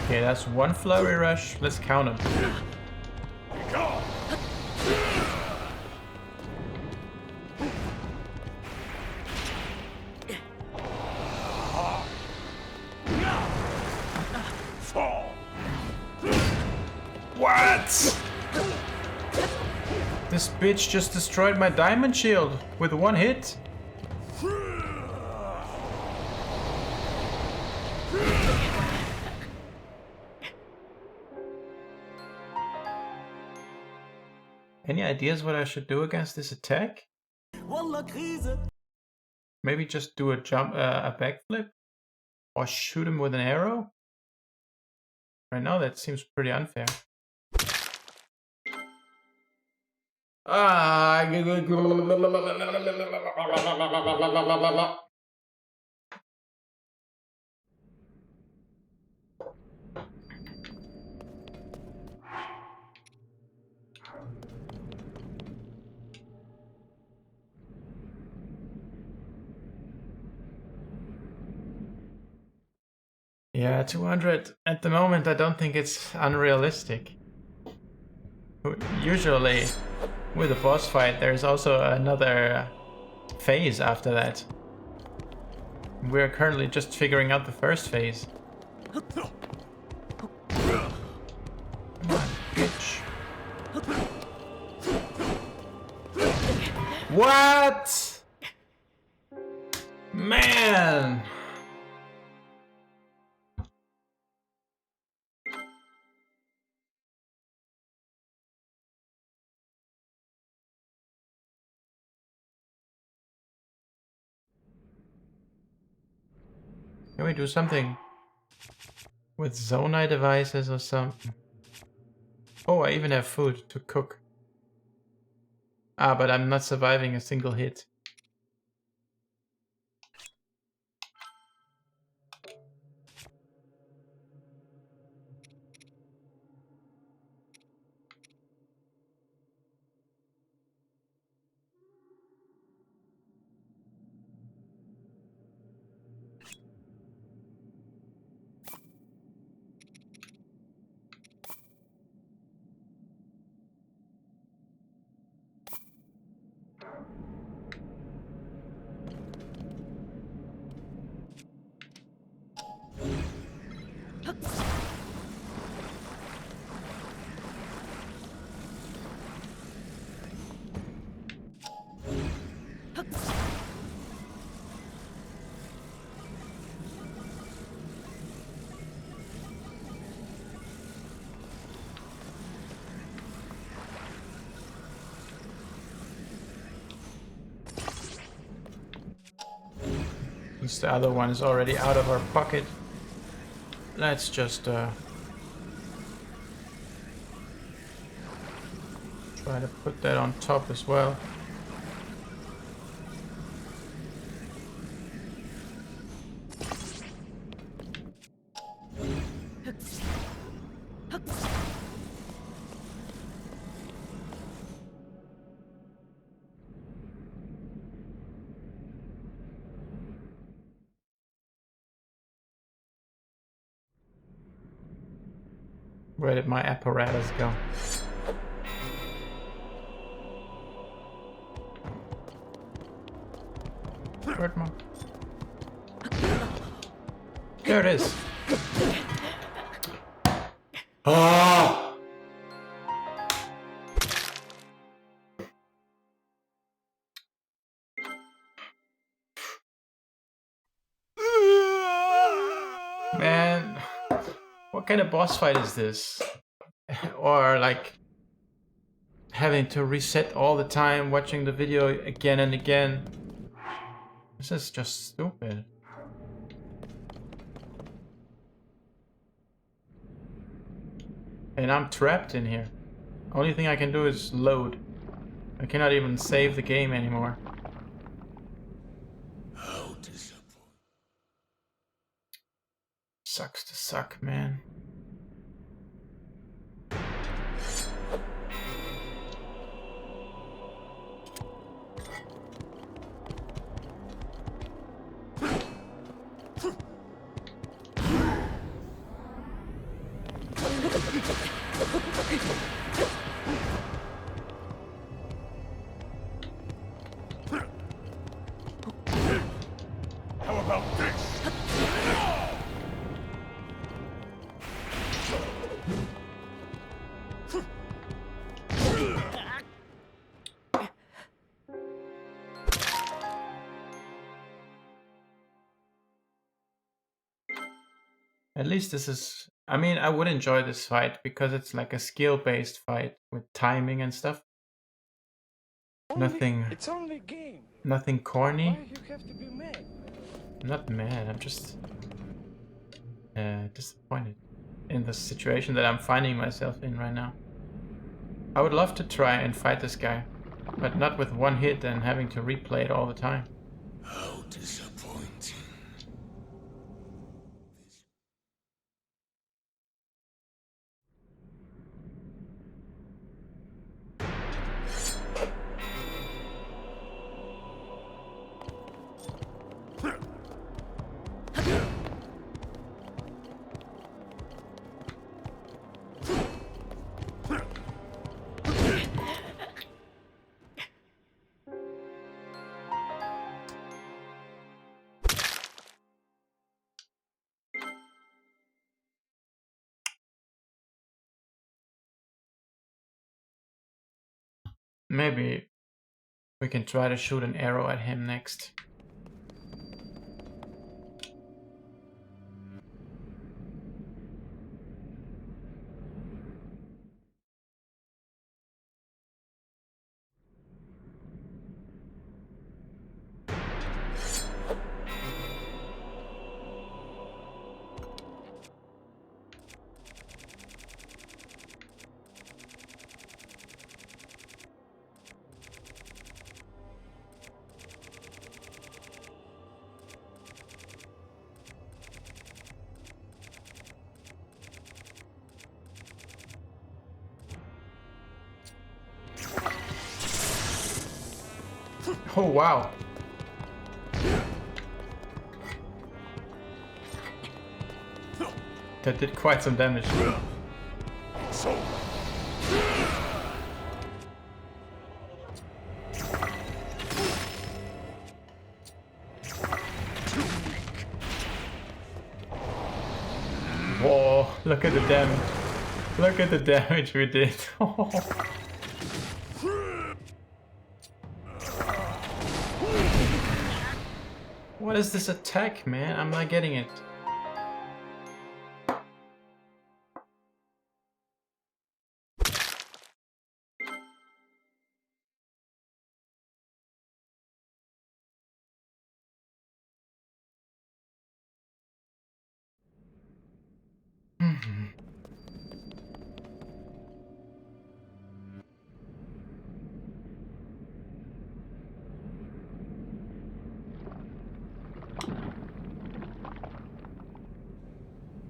A: Okay, that's one flurry rush. Let's count them. What? This bitch just destroyed my diamond shield with one hit. Any ideas what I should do against this attack? Maybe just do a jump, a backflip? Or shoot him with an arrow? Right now that seems pretty unfair. Ah! Yeah, 200 at the moment. I don't think it's unrealistic. Usually, with a boss fight, there's also another phase after that. We're currently just figuring out the first phase. Come on, bitch. What? Man! Can we do something with Zonai devices or something? Oh, I even have food to cook. Ah, but I'm not surviving a single hit. Since the other one is already out of our pocket, let's just try to put that on top as well. Where did my apparatus go? Where'd my... There it is. Oh! Man, what kind of boss fight is this? Or like having to reset all the time, watching the video again and again. This is just stupid. And I'm trapped in here. Only thing I can do is load. I cannot even save the game anymore.
I: How disappointing.
A: Sucks to suck, man.
E: How about this?
A: At least this is... I mean, I would enjoy this fight because it's like a skill-based fight with timing and stuff. Nothing.
J: It's only a game.
A: Nothing
J: Why
A: corny.
J: you have to be mad?
A: I'm not mad. I'm just disappointed in the situation that I'm finding myself in right now. I would love to try and fight this guy, but not with one hit and having to replay it all the time.
I: How disappointing.
A: Maybe we can try to shoot an arrow at him next. Oh wow. That did quite some damage.
E: So,
A: Whoa, look at the damage. Look at the damage we did. What is this attack, man? I'm not getting it.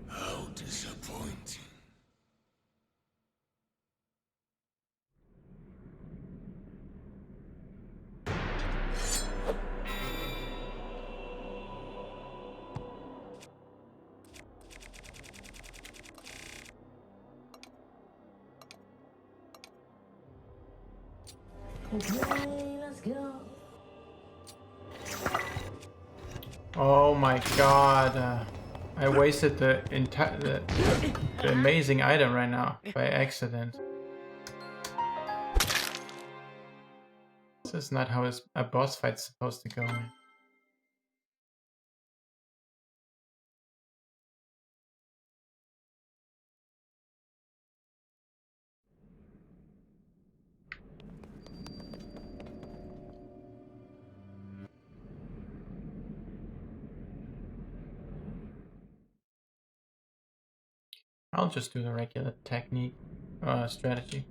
I: How disappointing.
A: Oh my god. I wasted the entire the amazing item right now by accident. This is not how a boss fight's supposed to go, man. I'll just do the regular technique strategy.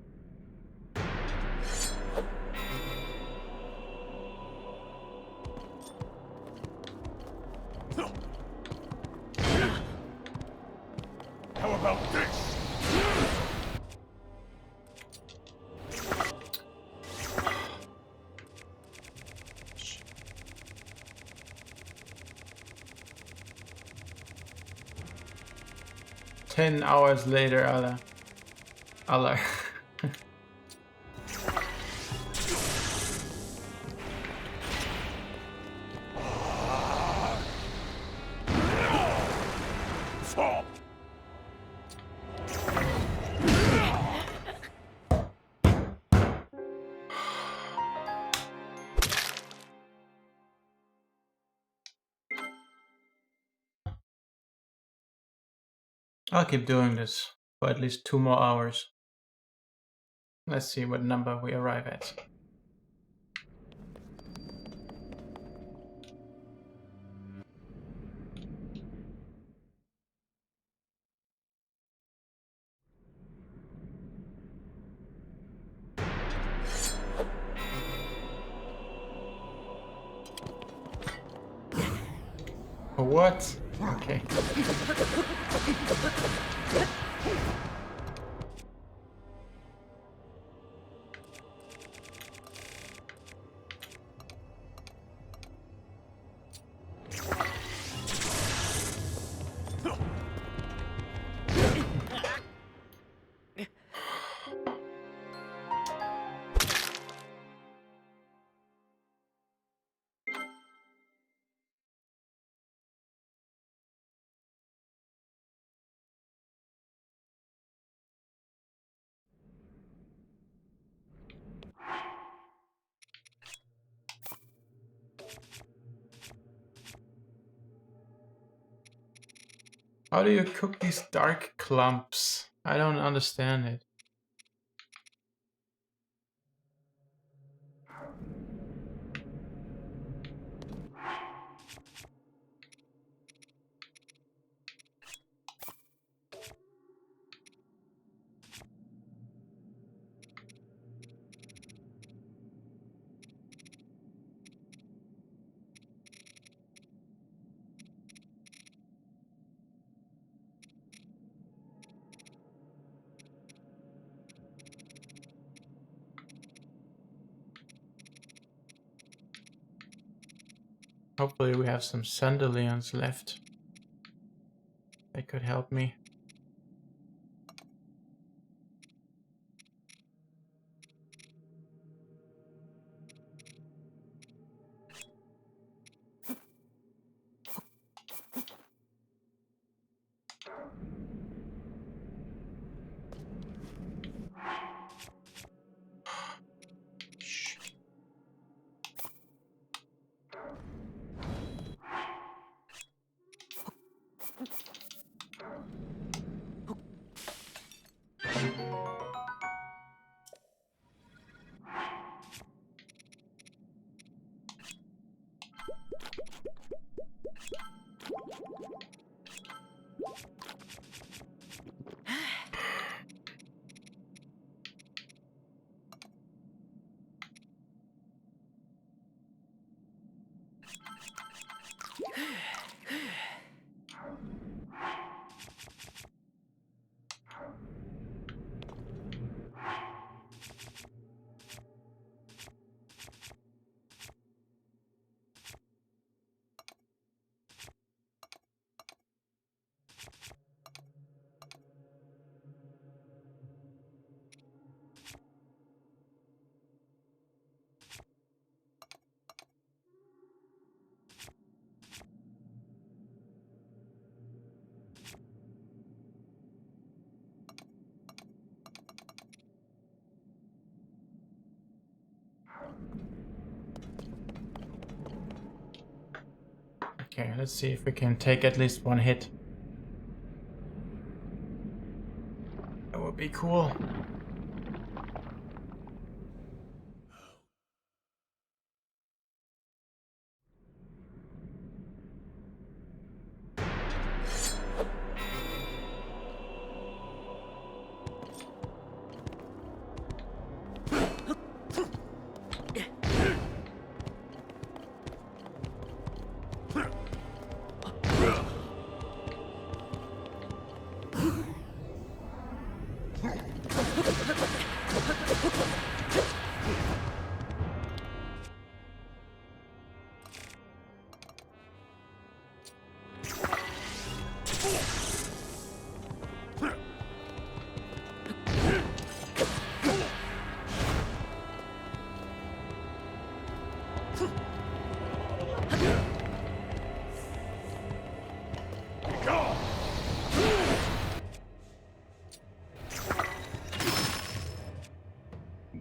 E: how about this?
A: 10 hours later, Allah.
E: Fall.
A: I'll keep doing this for at least 2 more hours. Let's see what number we arrive at. What? Okay. How do you cook these dark clumps? I don't understand it. Hopefully we have some Sandalians left. They could help me. Okay, let's see if we can take at least one hit. That would be cool.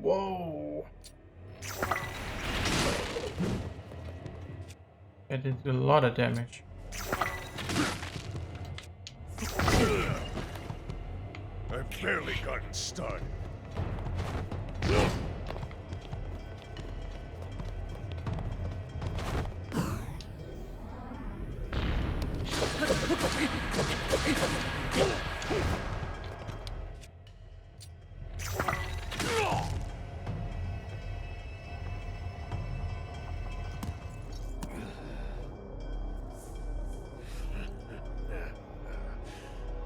A: Whoa! It did a lot of damage.
E: I've barely gotten started.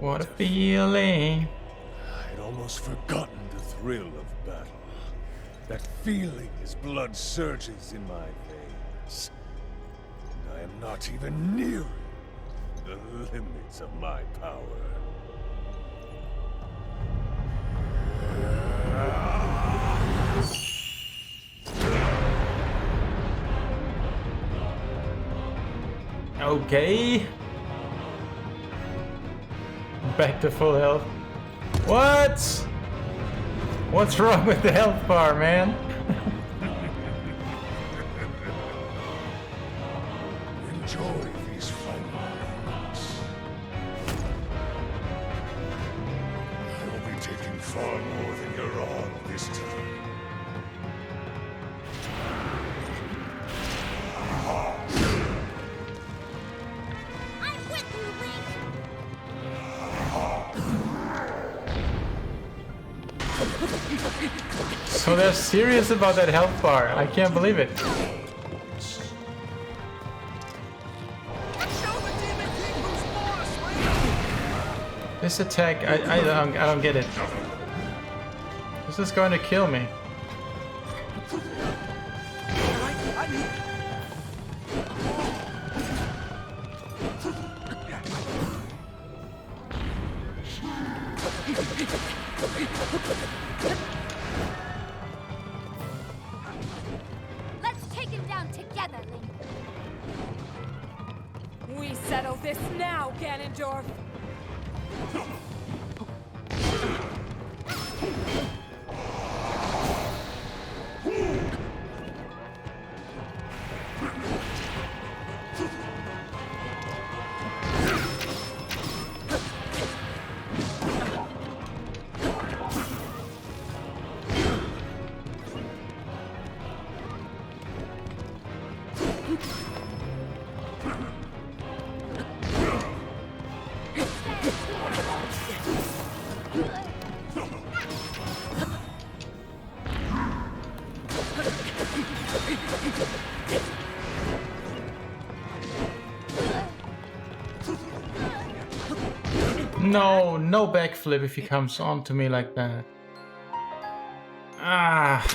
A: What a feeling.
E: I'd almost forgotten the thrill of battle. That feeling as blood surges in my veins. And I am not even nearing the limits of my power.
A: Okay. Back to full health. What? What's wrong with the health bar, man?
E: Enjoy these final moments. I will be taking far more than you're on this time.
F: I'm with you, Link!
A: So they're serious about that health bar. I can't believe it. This attack, I don't get it. This is going to kill me.
F: Let's take him down together, Link.
H: We settle this now, Ganondorf.
A: No, no backflip if he comes on to me like that. Ah.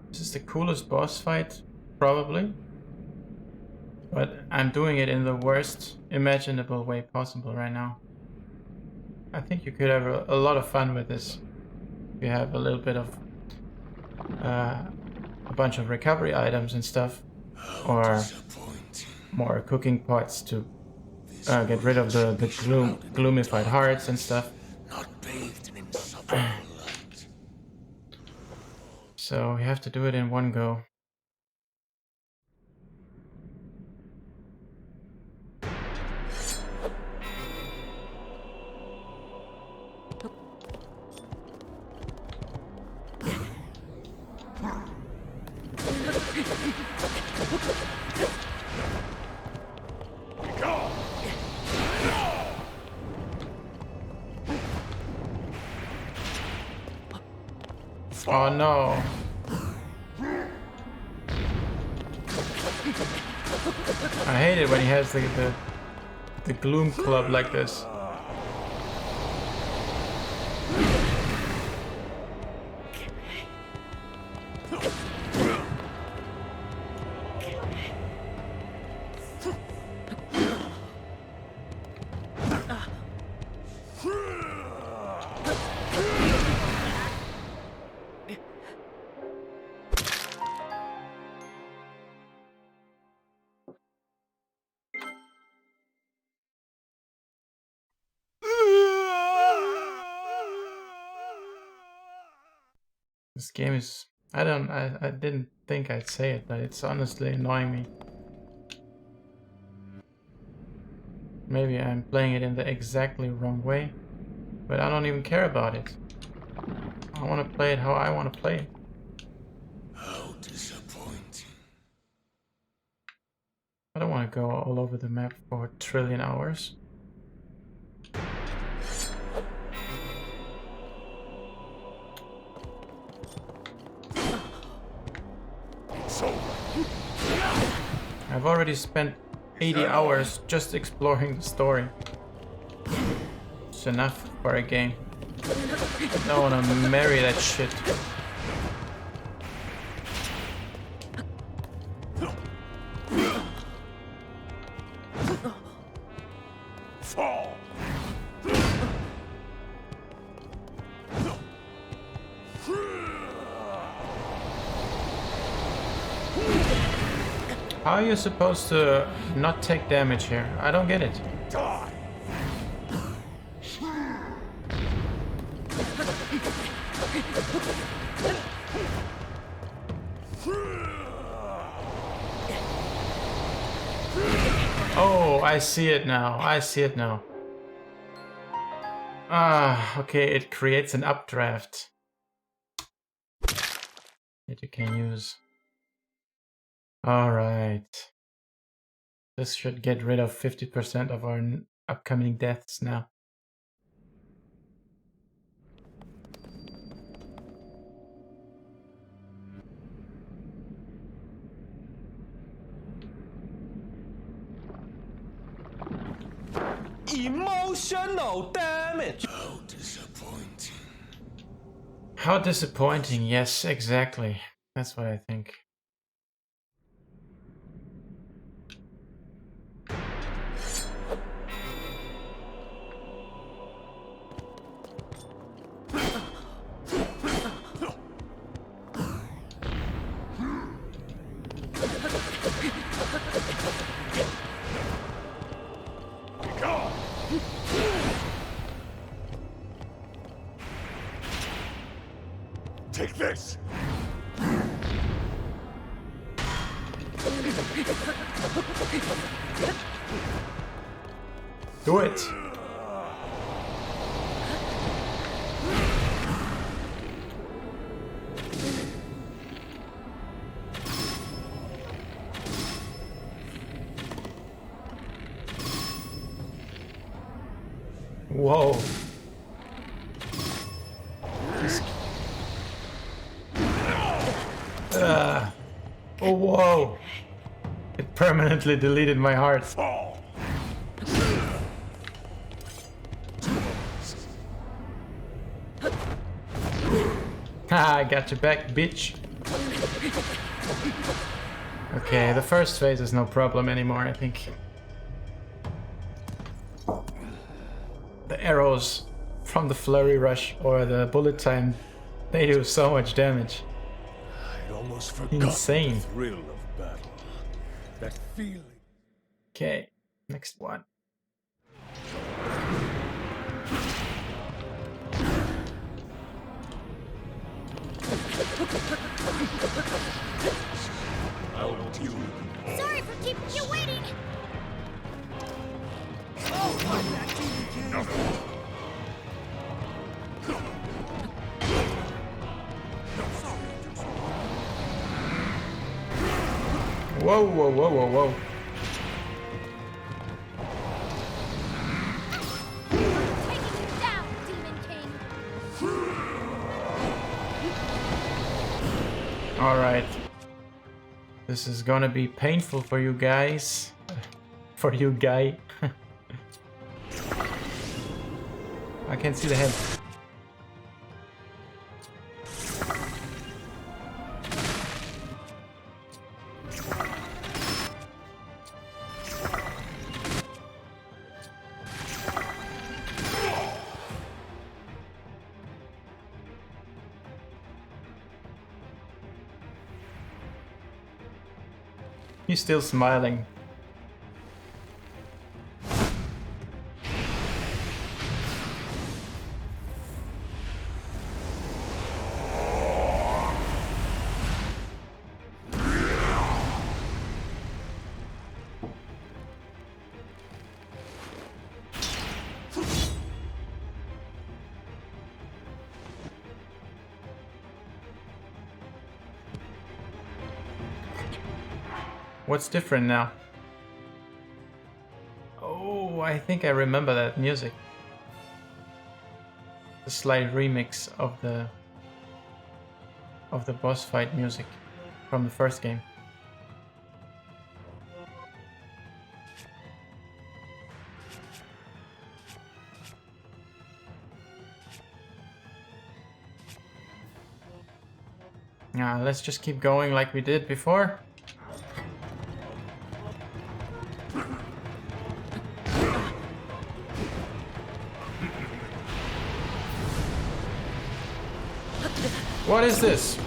A: This is the coolest boss fight, probably. But I'm doing it in the worst imaginable way possible right now. I think you could have a lot of fun with this. You have a little bit of a bunch of recovery items and stuff, or more cooking pots to get rid of the gloomified hearts and stuff.
I: Not bathed in insufferable light.
A: So you have to do it in one go. Oh no. I hate it when he has the gloom club like this. This game is... I didn't think I'd say it, but it's honestly annoying me. Maybe I'm playing it in the exactly wrong way, but I don't even care about it. I want to play it how I want to play it.
I: How disappointing.
A: I don't want to go all over the map for a trillion hours. I've already spent 80 hours just exploring the story. It's enough for a game. I don't want to marry that shit.
E: Fall.
A: How are you supposed to not take damage here? I don't get it.
E: Die.
A: Oh, I see it now. I see it now. Ah, okay, it creates an updraft that you can use. Alright. This should get rid of 50% of our upcoming deaths now.
J: Emotional damage.
I: How disappointing.
A: How disappointing, yes, exactly. That's what I think.
E: Take this.
A: Do it! Whoa. Oh, whoa. It permanently deleted my heart.
E: Fall.
A: Haha, I got you back, bitch. Okay, the first phase is no problem anymore, I think. The arrows from the flurry rush or the bullet time, they do so much damage.
E: I'd almost forgotten
A: Insane.
E: the thrill of battle. That feeling.
A: Okay, next one.
E: I'll deal with you.
F: Sorry for keeping you waiting.
A: Whoa, whoa, whoa, whoa, whoa.
F: Taking you down, Demon King.
A: Alright. This is gonna be painful for you guys. For you, guy. I can see the head. He's still smiling. What's different now? Oh, I think I remember that music. The slight remix of the boss fight music from the first game. Let's just keep going like we did before. What is this?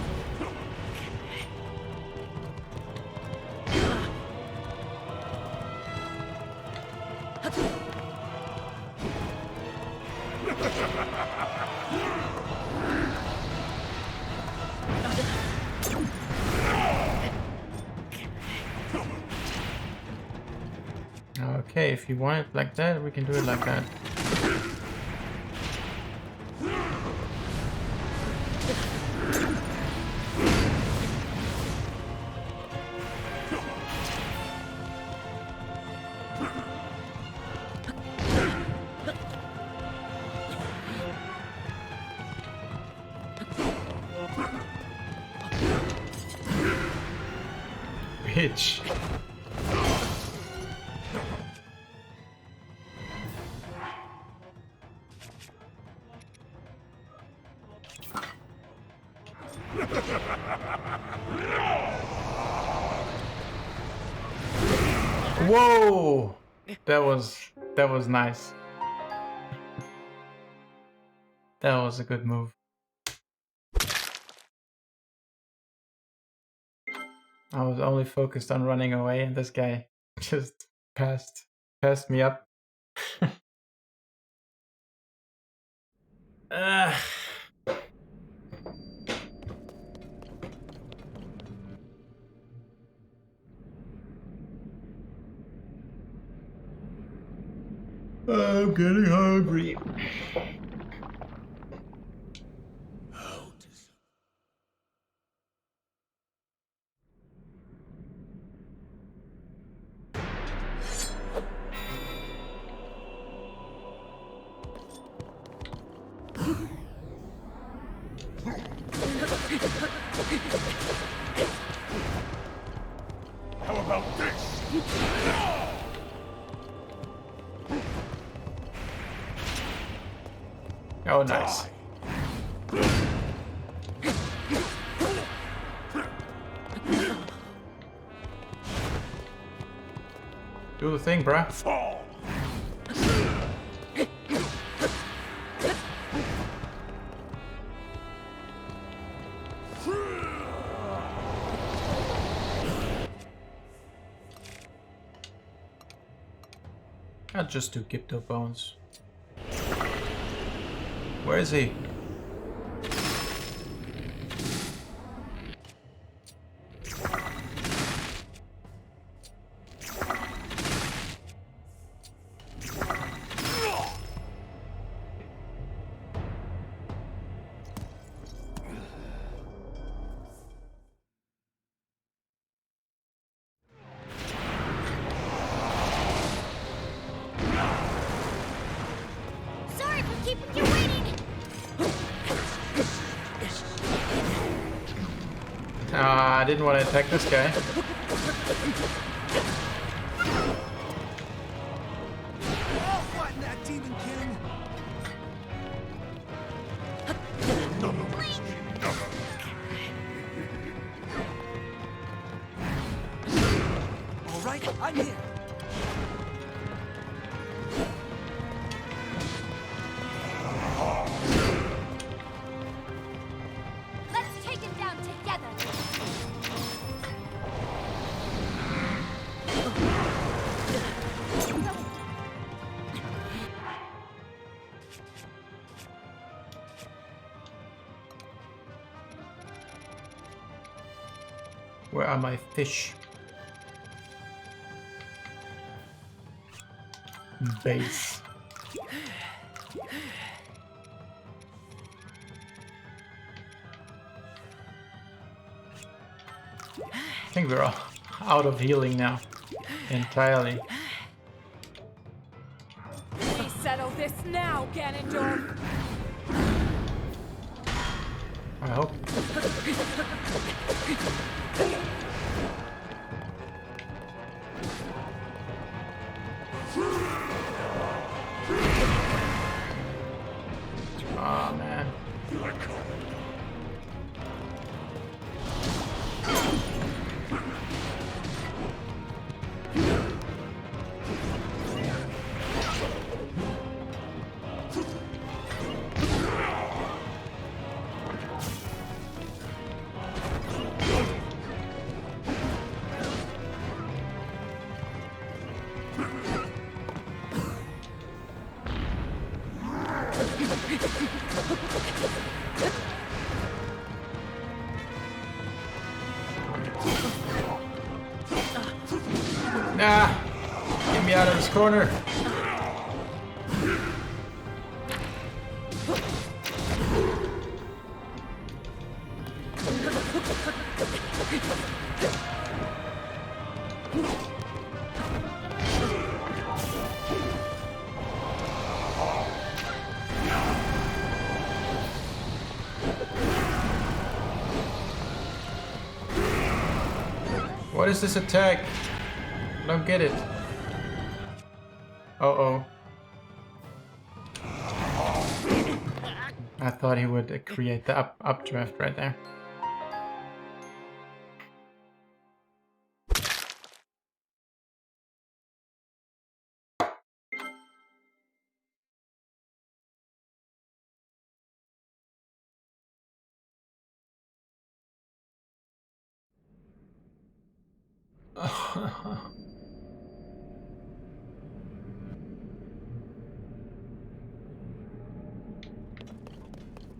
A: Okay, if you want it like that, we can do it like that. Bitch. Whoa! That was nice. That was a good move. I was only focused on running away and this guy just passed me up. I'm getting hungry.
E: How about this?
A: Oh, nice. Do the thing, bruh.
E: Fall.
A: I'll just do Gypto Bones. Where is he?
F: Sorry for keeping you waiting.
A: I didn't want to attack this guy.
G: Fighting that demon king. All right, I'm here.
F: Let's take him down together.
A: Where are my fish? Base. I think we're out of healing now. Entirely.
H: We settle this now, Ganondorf.
A: I hope. Oh man. Nah! Get me out of this corner! What is this attack? I don't get it. Uh-oh. I thought he would create the updraft right there.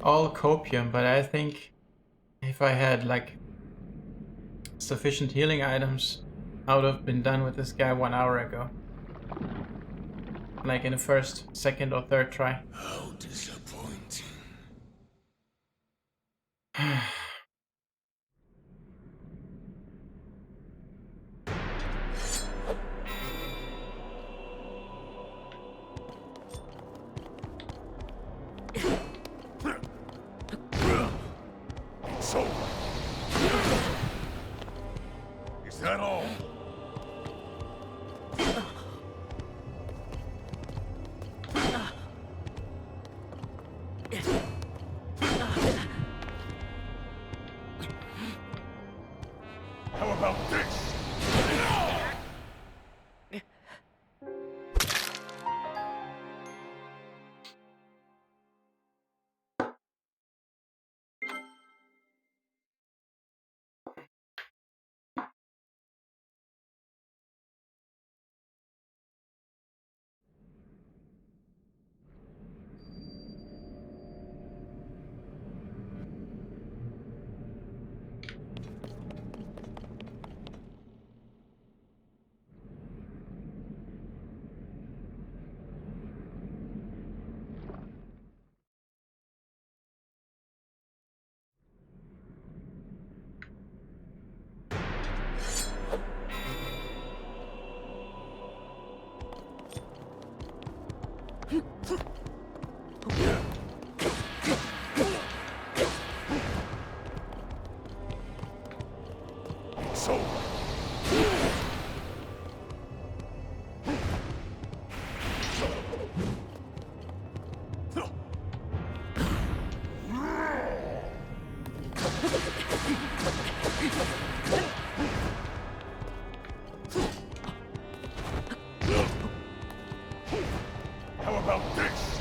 A: All copium, but I think if I had like sufficient healing items, I would have been done with this guy 1 hour ago. Like in the first, second or third try.
I: How disappointing.
E: So, is that all? How about this? So, how about this?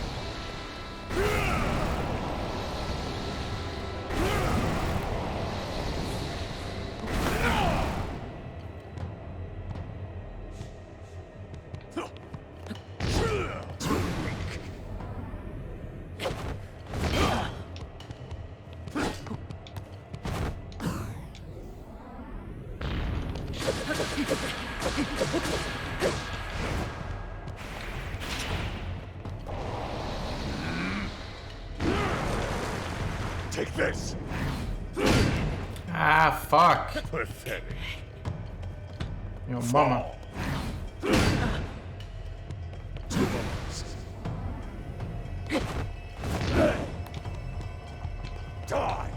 E: Take this.
A: Ah, fuck.
E: Pathetic.
A: Your mama.
E: Die!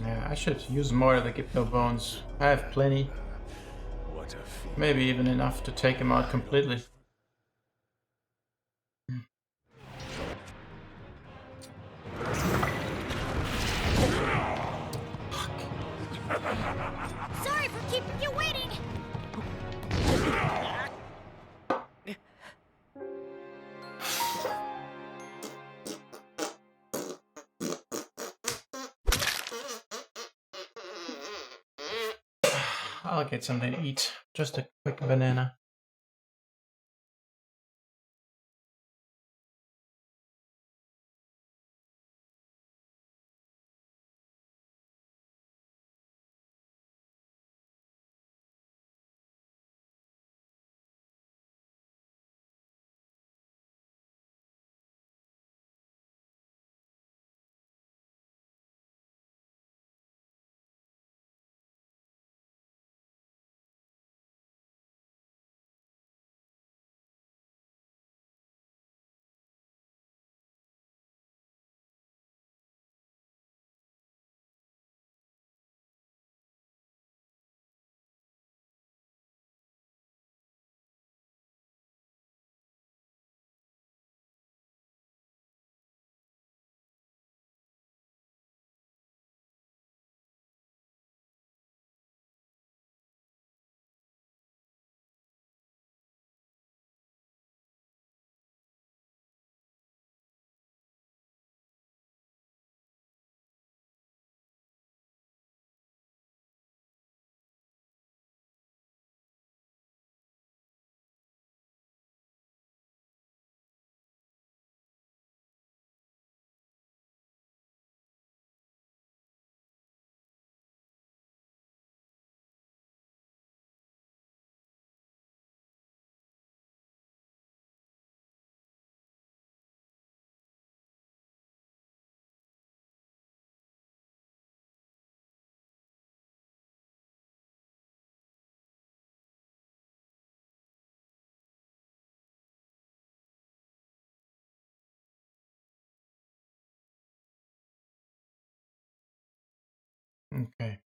A: Yeah, I should use more of the Gipno bones. I have plenty.
E: What a feat.
A: Maybe even enough to take him out completely.
F: Sorry for keeping you waiting.
A: I'll get something to eat. Just a quick banana. Okay.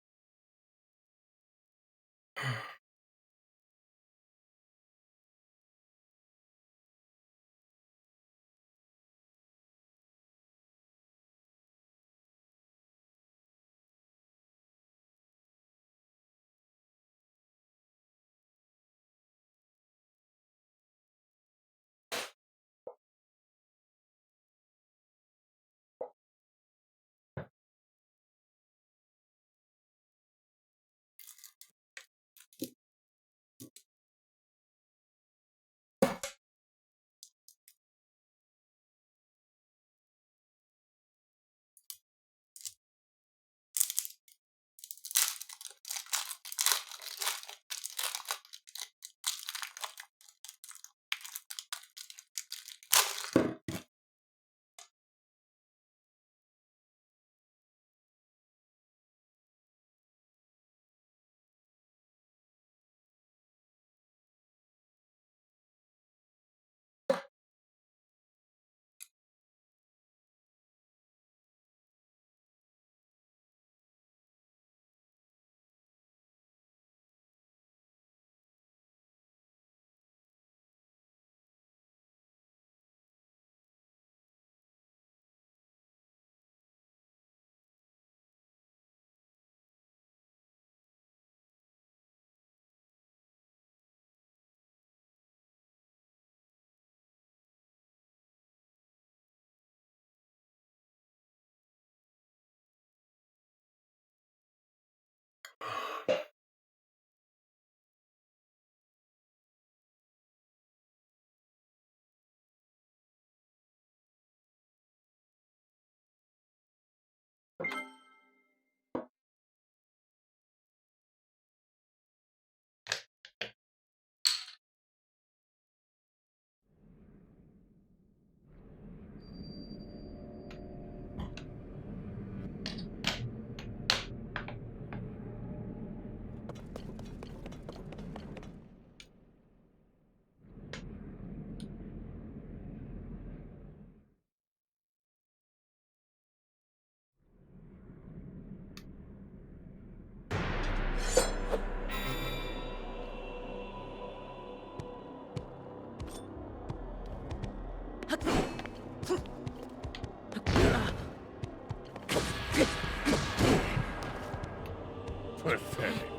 E: Pathetic.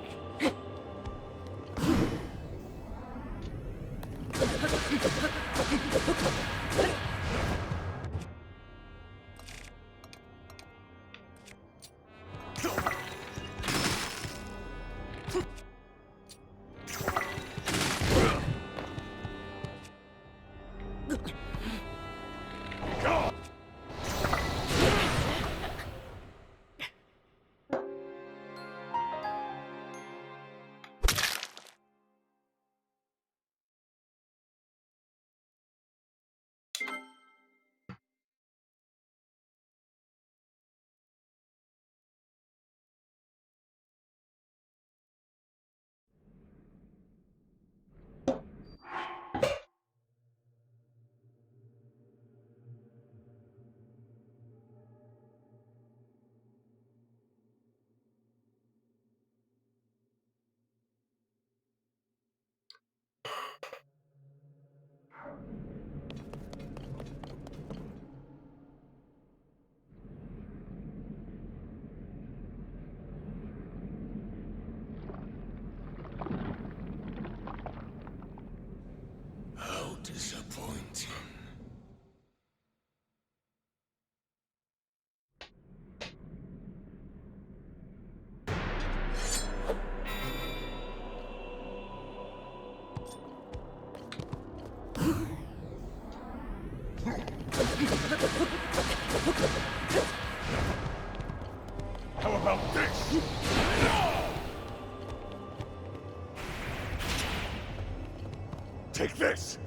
I: How disappointing.
E: How about this? Take this!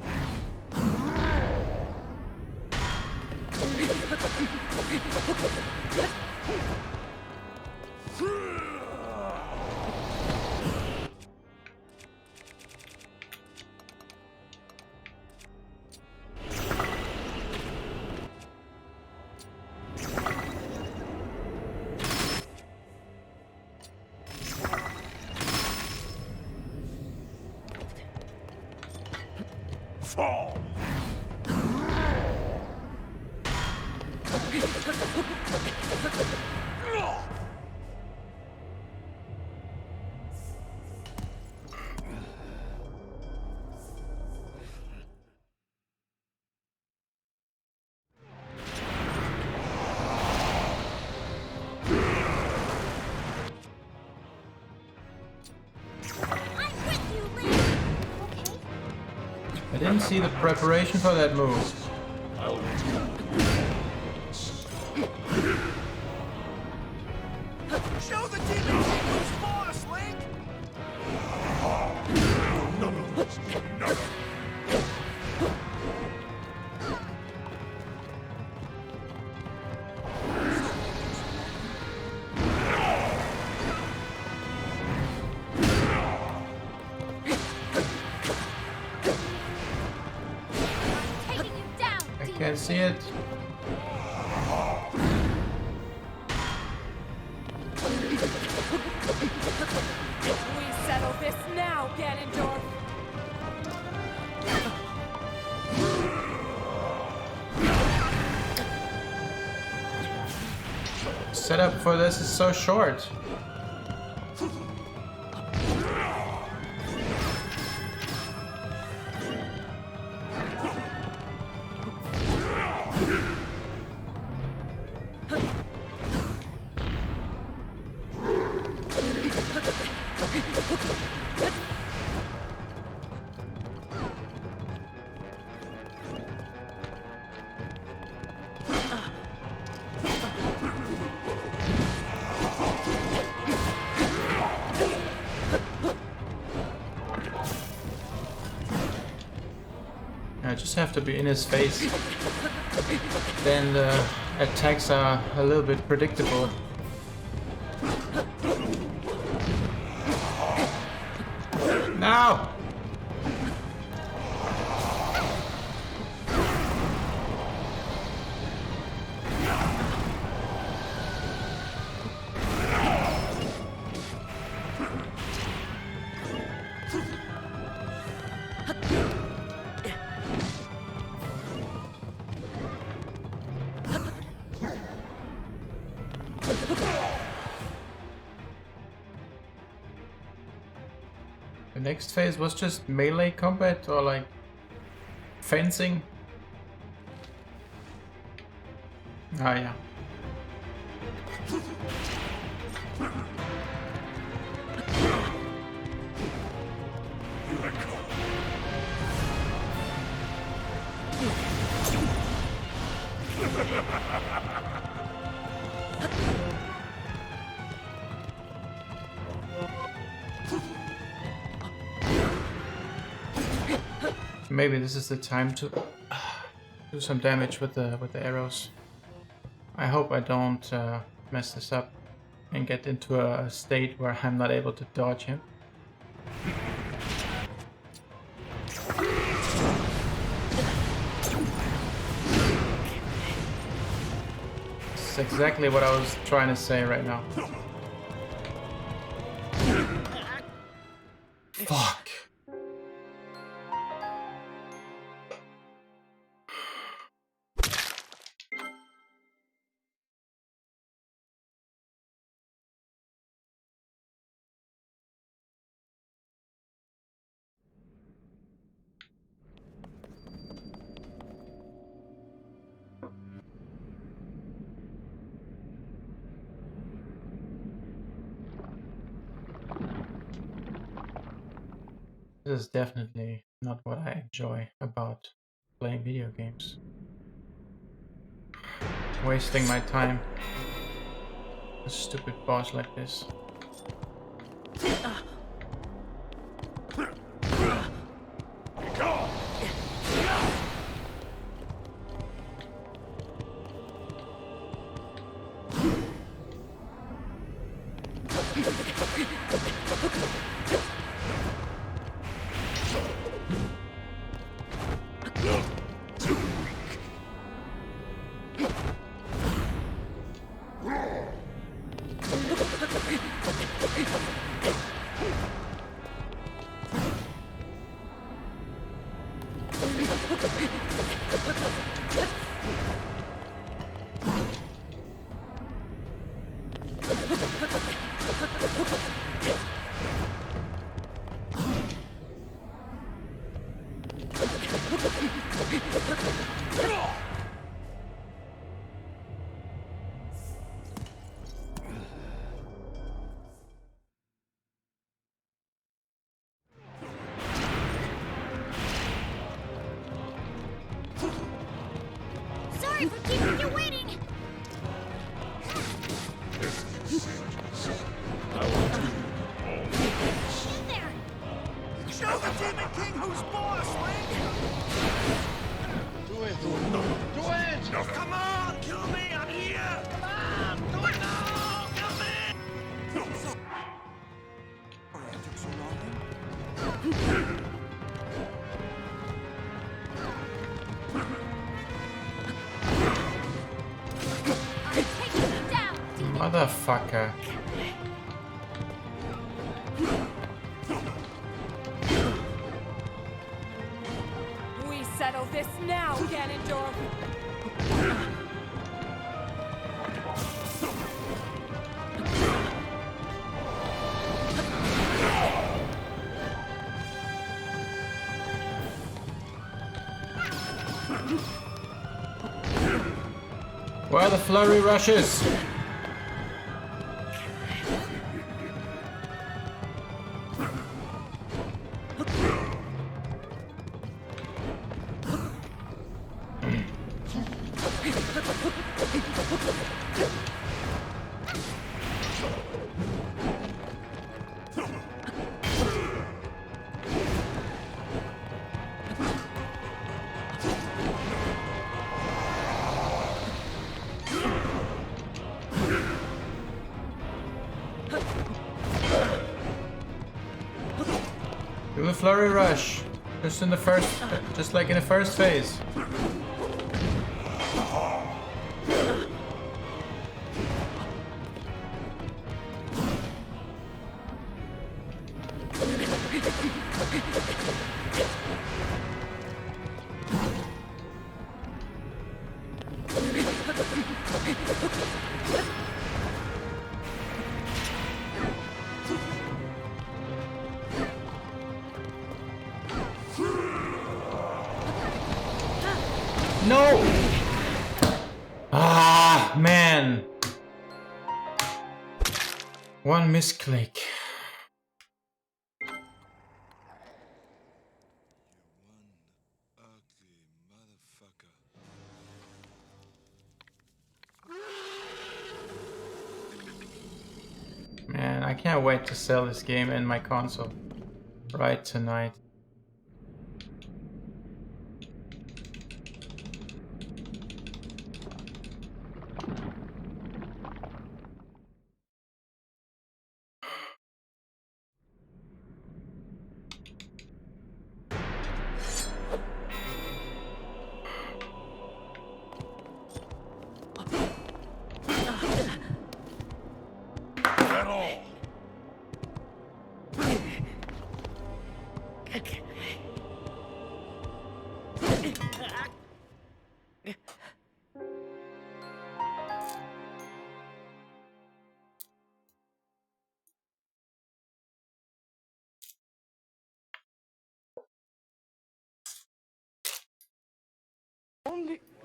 E: Fall!
A: I didn't see the preparation for that move.
J: Show the demon king who's boss, Link!
F: Taking you down,
A: I
F: demon.
A: can't see it.
H: We settle this now, Ganondorf.
A: Setup for this is so short. I just have to be in his face. Then the attacks are a little bit predictable. Now! The next phase was just melee combat or like fencing. Ah, yeah. Maybe this is the time to do some damage with the arrows. I hope I don't mess this up and get into a state where I'm not able to dodge him. That's exactly what I was trying to say right now. Fuck. This is definitely not what I enjoy about playing video games. Wasting my time. A stupid boss like this.
F: Sorry for keeping you waiting! In there!
J: Show the Demon King who's boss, Link! Do it! Do it! Come on! Kill me! I'm here! Come on! Do it now! Kill me! Sorry I took so long.
A: Motherfucker.
H: We settle this now, Ganondorf!
A: Where are the flurry rushes? flurry rush. Just in the first, just like in the first phase. No! Ah, man. One misclick. Man, I can't wait to sell this game in my console right tonight.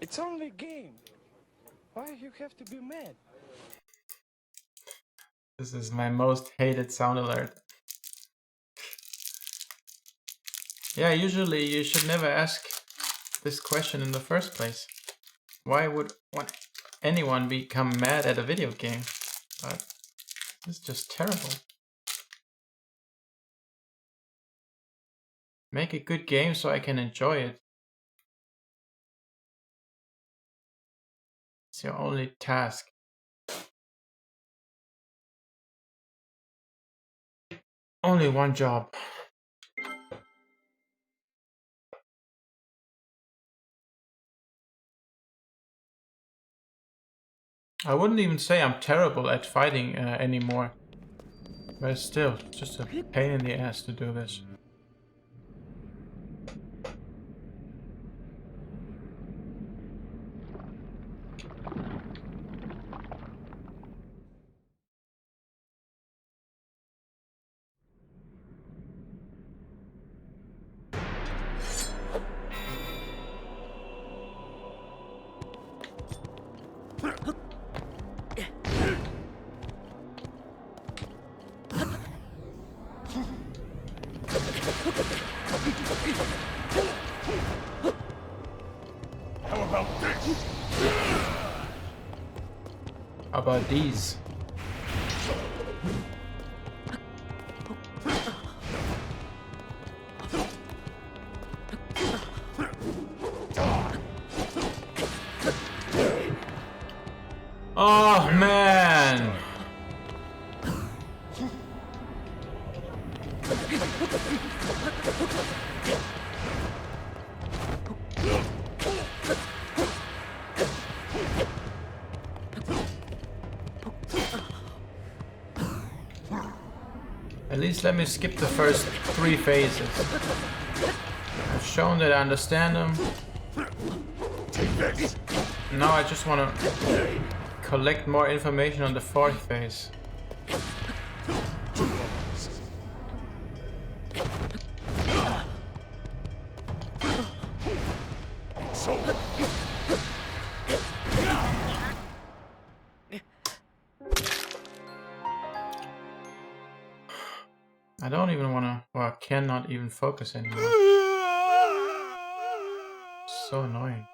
E: It's only a game. Why you have to be mad?
A: This is my most hated sound alert. Yeah, usually you should never ask this question in the first place. Why would anyone become mad at a video game? But it's just terrible. Make a good game so I can enjoy it. It's your only task. Only one job. I wouldn't even say I'm terrible at fighting anymore. But it's still just a pain in the ass to do this. How about these? Oh man! At least let me skip the first 3 phases. I've shown that I understand them. Now I just want to collect more information on the 4th phase. I don't even want to, or I cannot even focus anymore. So annoying.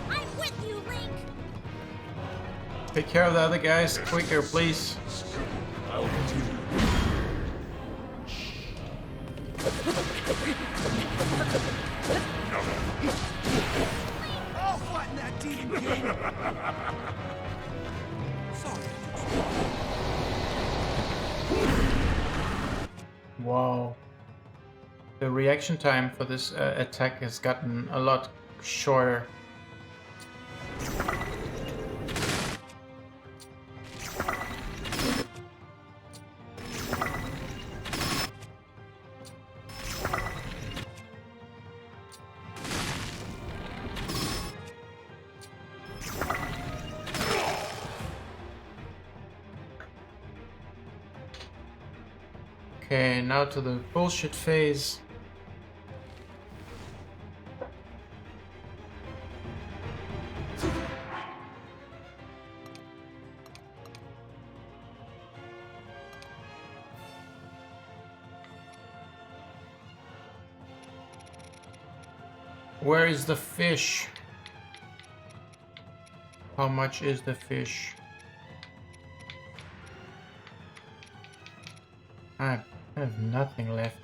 F: I'm with you, Link.
A: Take care of the other guys quicker, please.
E: I will continue.
J: I'll flatten that demon king! Sorry.
A: Wow. The reaction time for this attack has gotten a lot shorter. Okay, now to the bullshit phase. Where is the fish? How much is the fish? I have nothing left.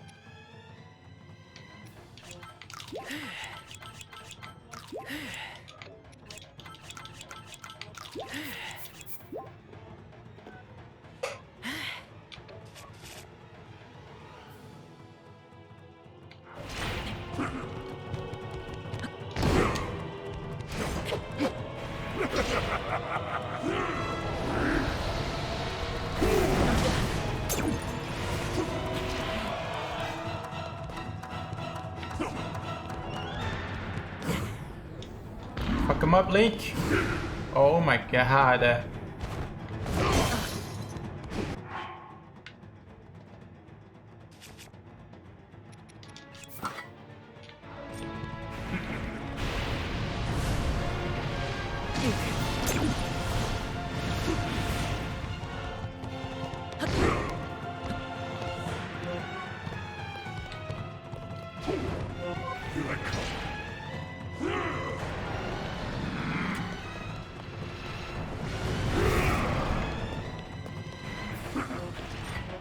A: Fuck him up, Link. Oh my god.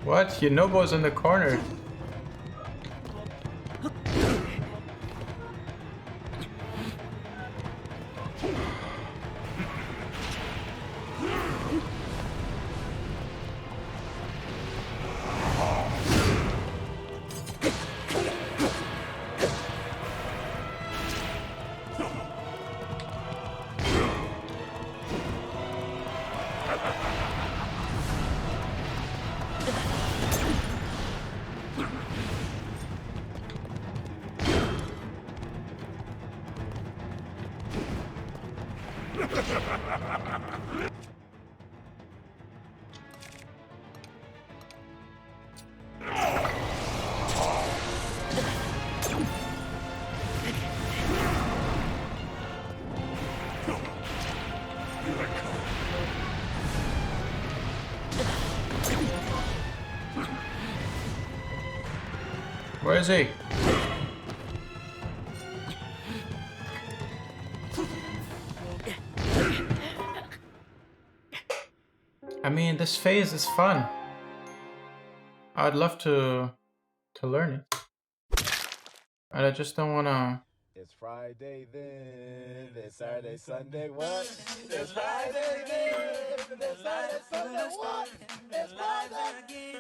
A: What? Yunobo's in the corner. Where is he? I mean, this phase is fun. I'd love to learn it. But I just don't wanna.
K: It's Friday then, it's Saturday, Sunday, what? It's Friday then, it's Saturday, Sunday, what? It's Friday again,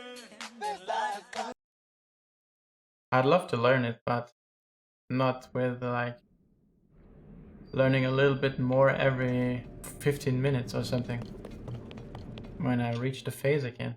K: it's Saturday, Sunday.
A: I'd love to learn it, but not with like learning a little bit more every 15 minutes or something when I reach the phase again.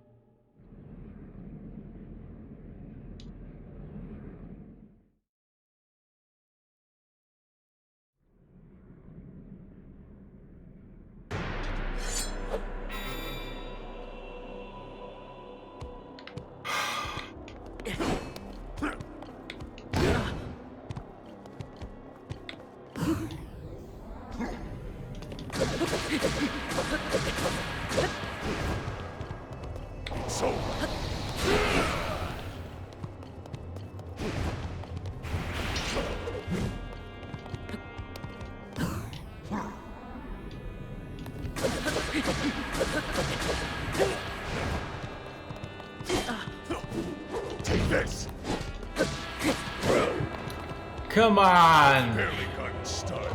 E: this!
A: Come on!
E: Barely gotten started.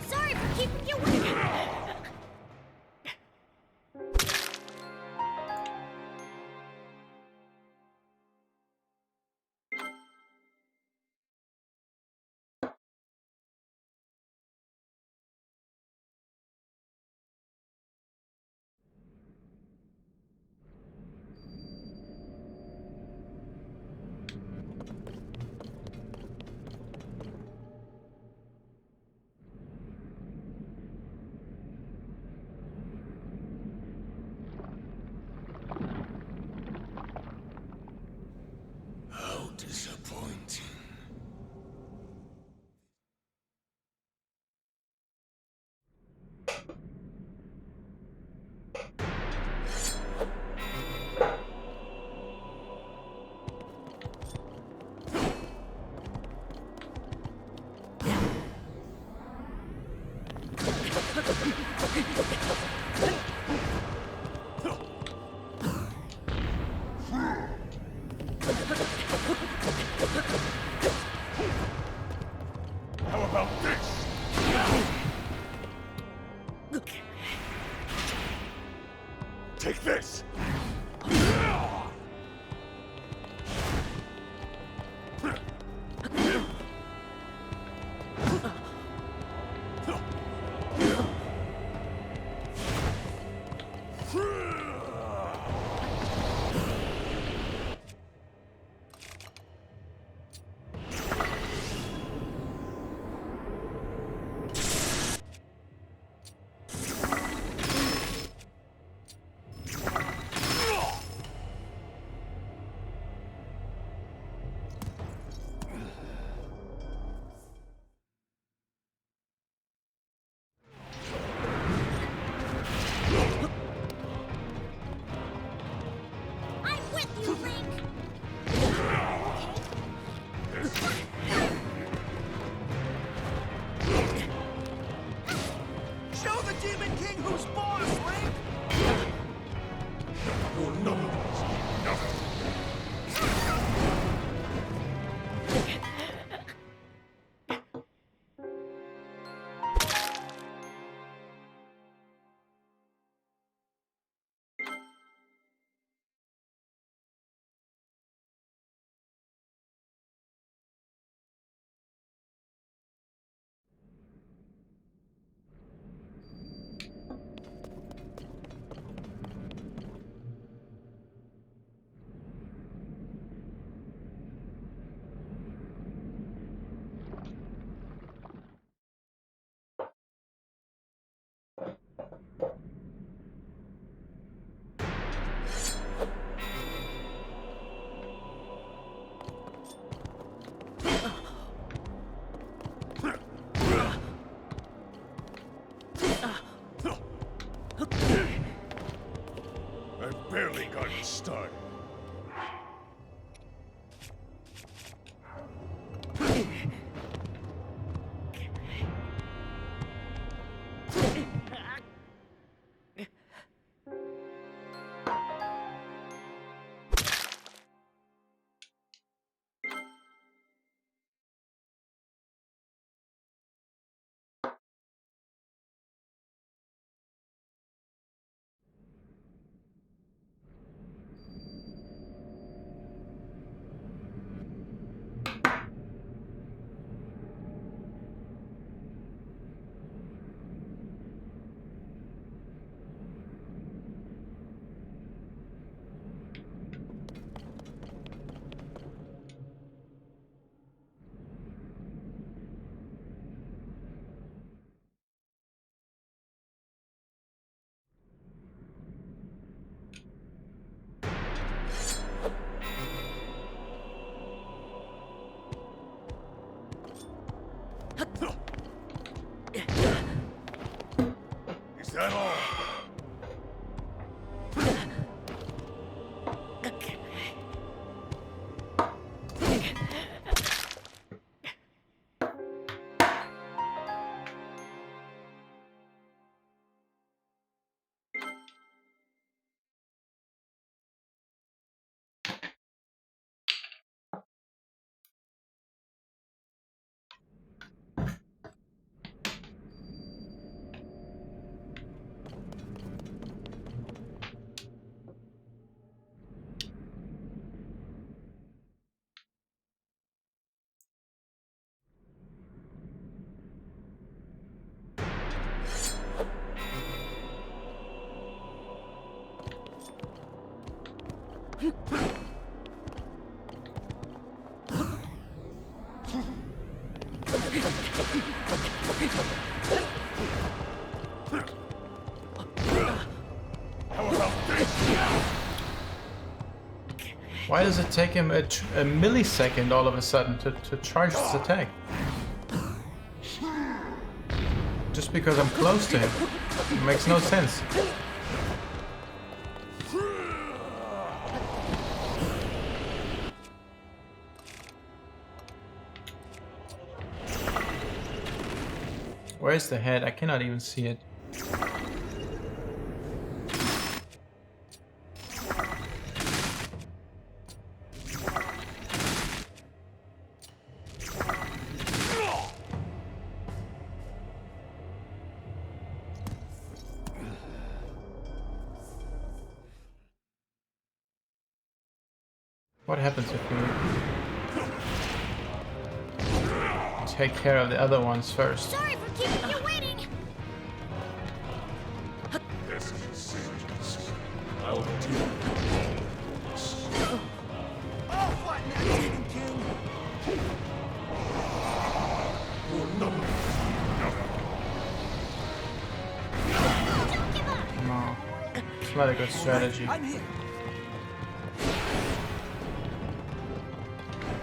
F: Sorry for keeping you waiting.
I: How disappointing.
E: How about this? Take this!
F: I'm with you, Link.
J: Show the Demon King who's boss, Link!
E: I've barely gotten started. Is that all?
A: Why does it take him a millisecond all of a sudden to charge his attack? Just because I'm close to him. It makes no sense. Where's the head? I cannot even see it. What happens if we take care of the other ones first?
F: Sorry for keeping you waiting.
E: This is serious. I will deal with this.
J: Oh, what now, Demon King?
F: Don't give up.
A: No, it's not a good strategy.
J: I'm here.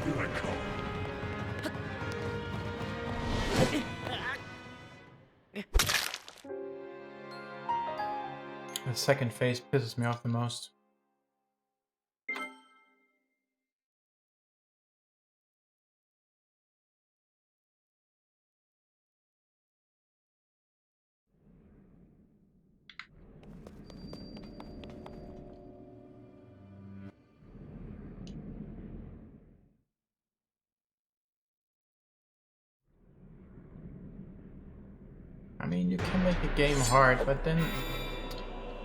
E: Here I come.
A: The second phase pisses me off the most. I mean, you can make a game hard, but then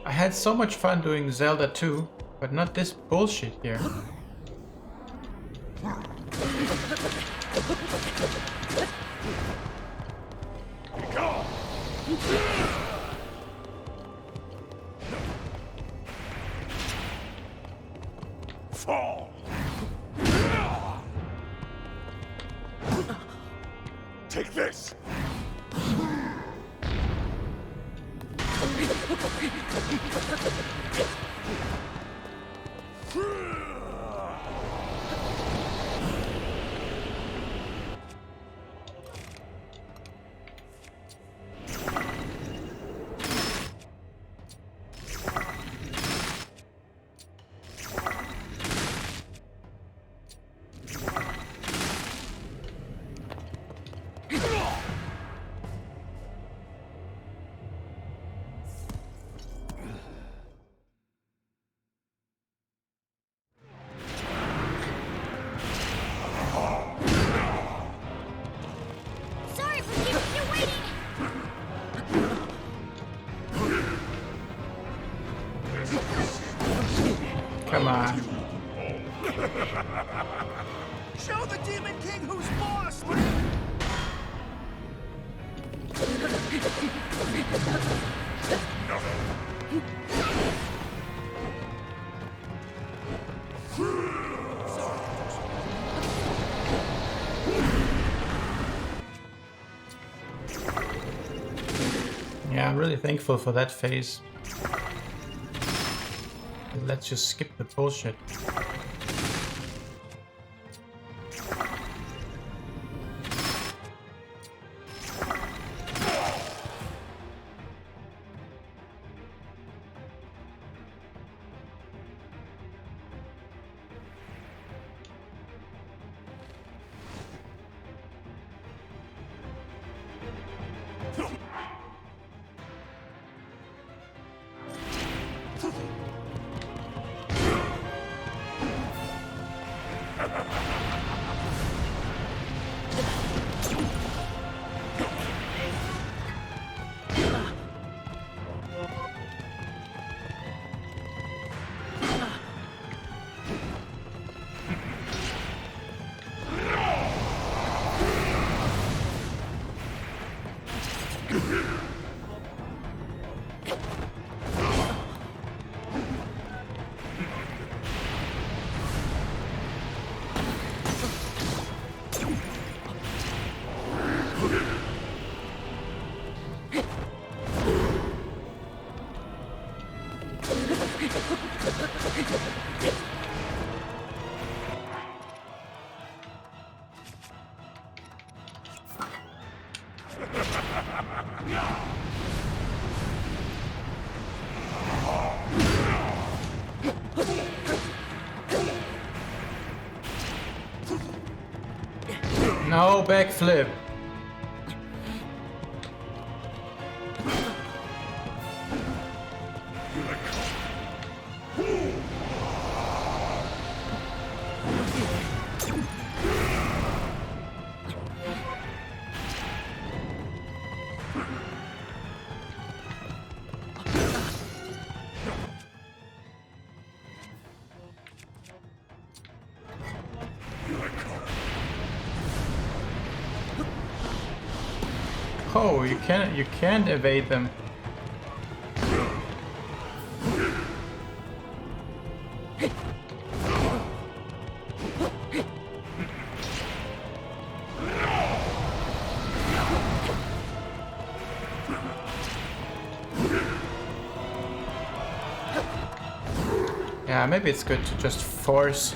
A: I had so much fun doing Zelda 2, but not this bullshit here.
E: Go! Fall! Take this!
F: Sorry for keeping you waiting.
A: Come on.
J: Show the Demon King who's boss!
A: Yeah, I'm really thankful for that phase. Let's just skip the bullshit. No backflip. Oh, you can't evade them. Yeah, maybe it's good to just force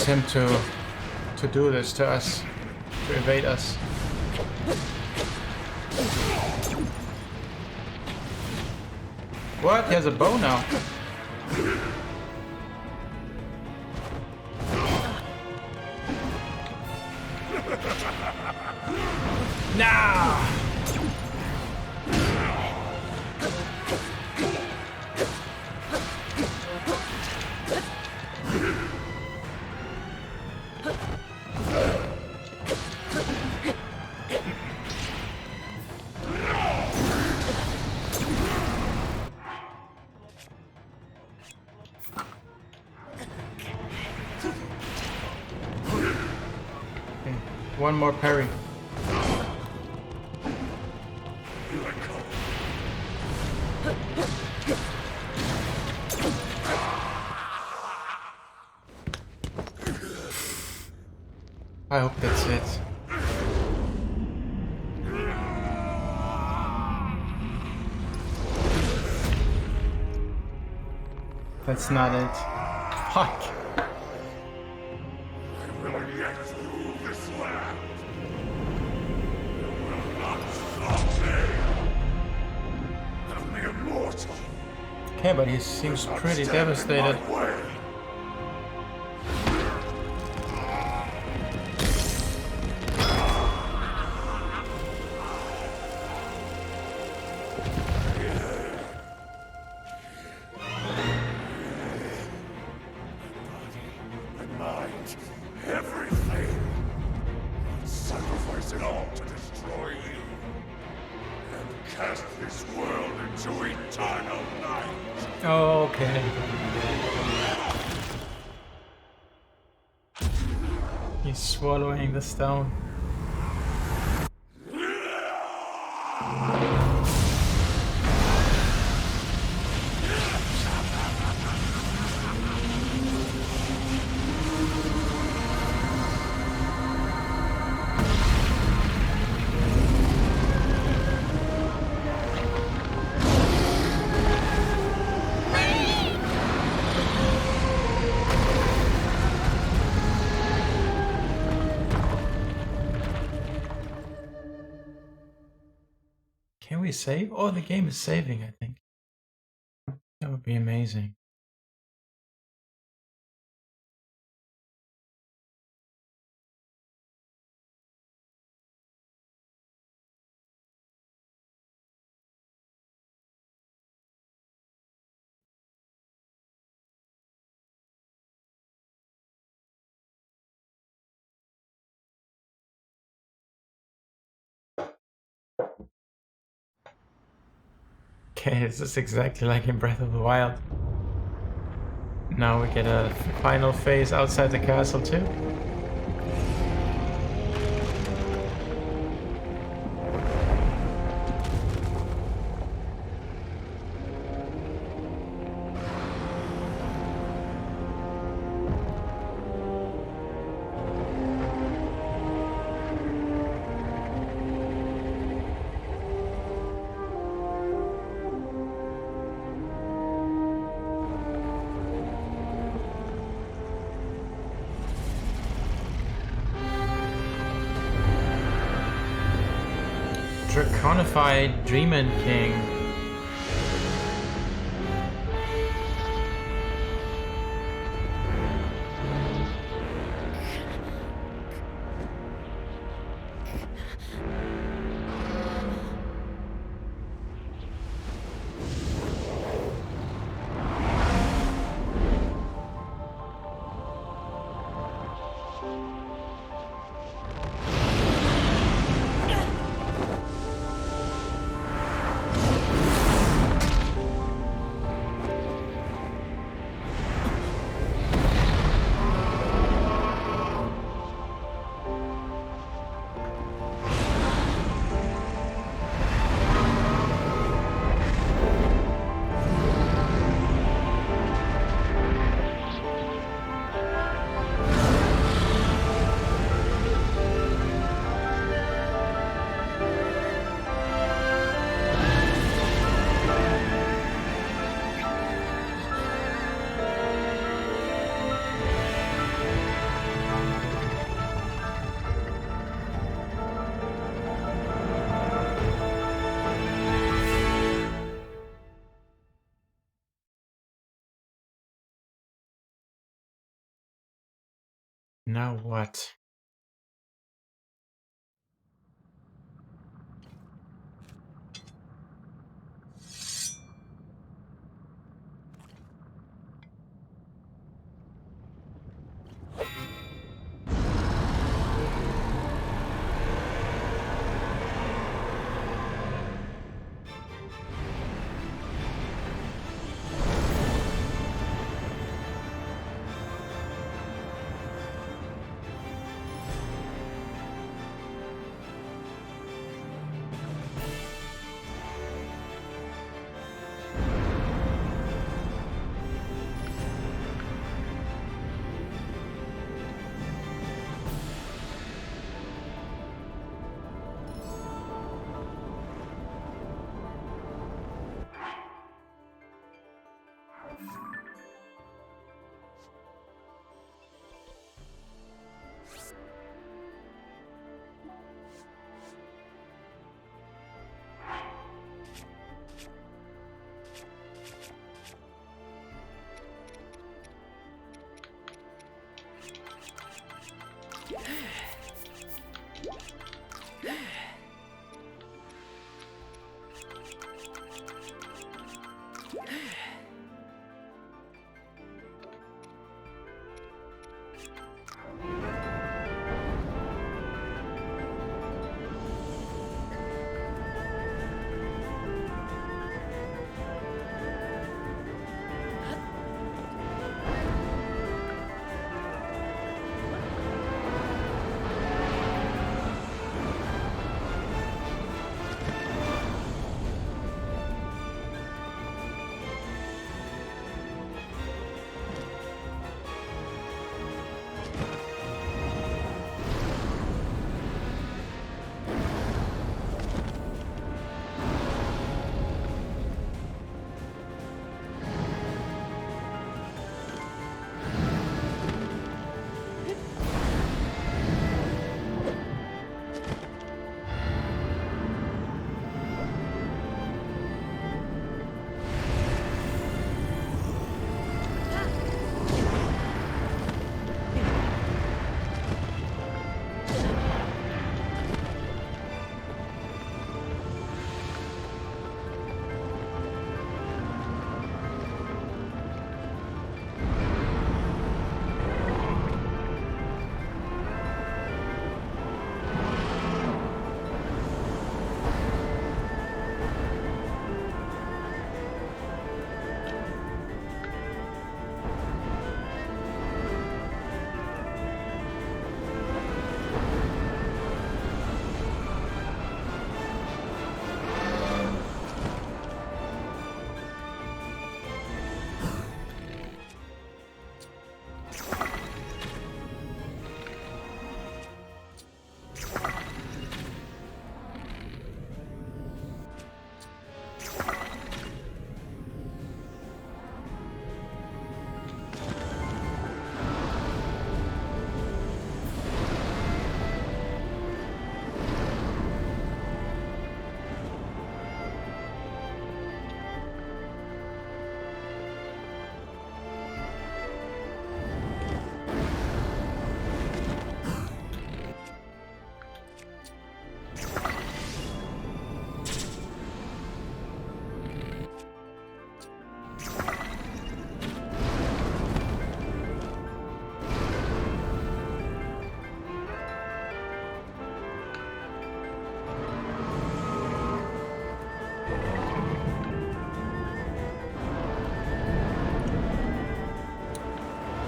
A: him to do this to us, to evade us. What? He has a bow now. Nah! One more parry. I hope that's it. That's not it. Fuck. Okay, but he seems pretty devastated. Okay. He's swallowing the stone. Can we save? Oh, the game is saving, I think. That would be amazing. Okay, this is exactly like in Breath of the Wild. Now we get a final phase outside the castle too. Iconified Dreamin' King. Now what?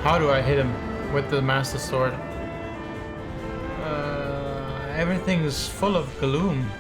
A: How do I hit him with the Master Sword? Everything's full of gloom.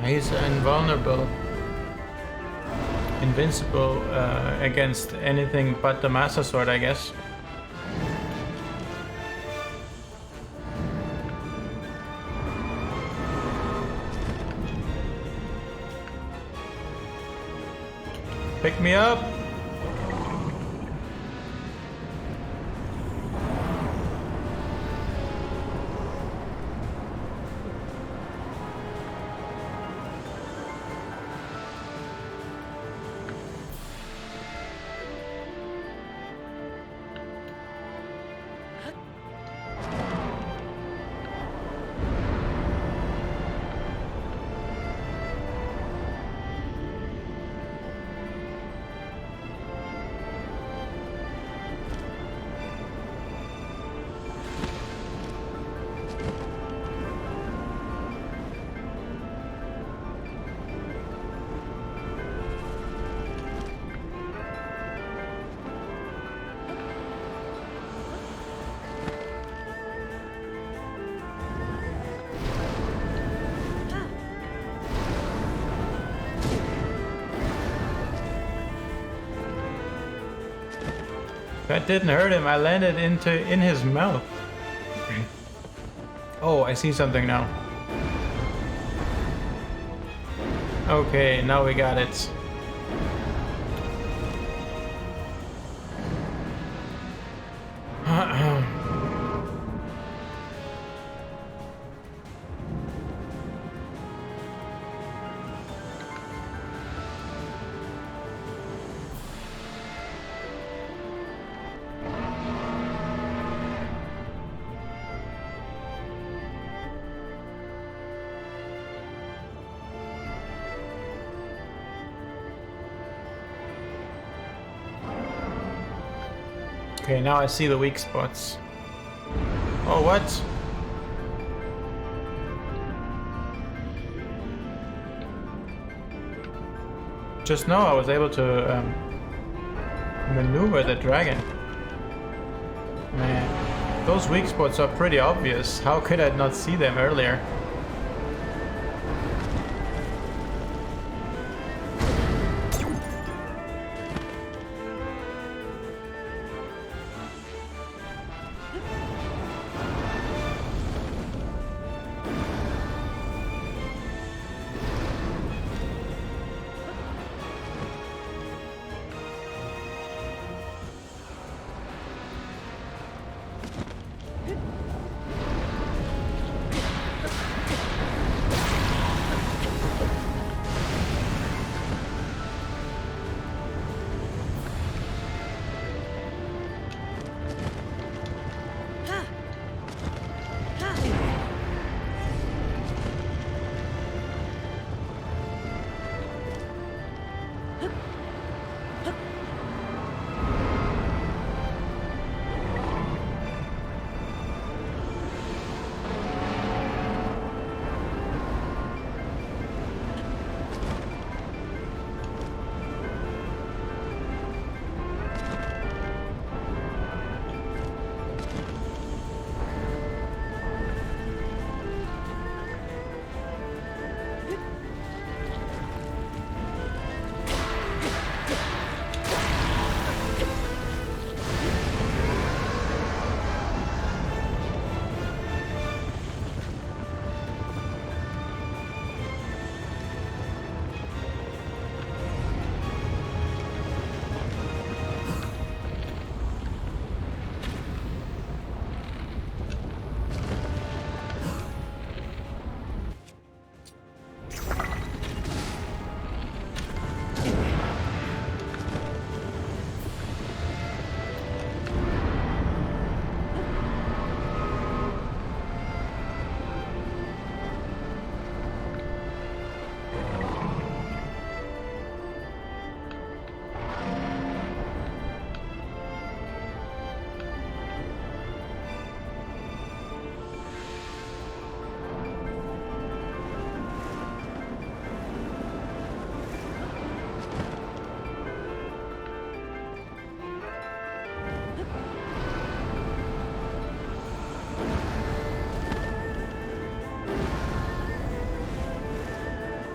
A: He's invulnerable, invincible against anything but the Master Sword, I guess. Pick me up! That didn't hurt him. I landed in his mouth. Oh, I see something now. Okay, now we got it. Okay, now I see the weak spots. Oh, what? Just now I was able to maneuver the dragon. Man, those weak spots are pretty obvious. How could I not see them earlier?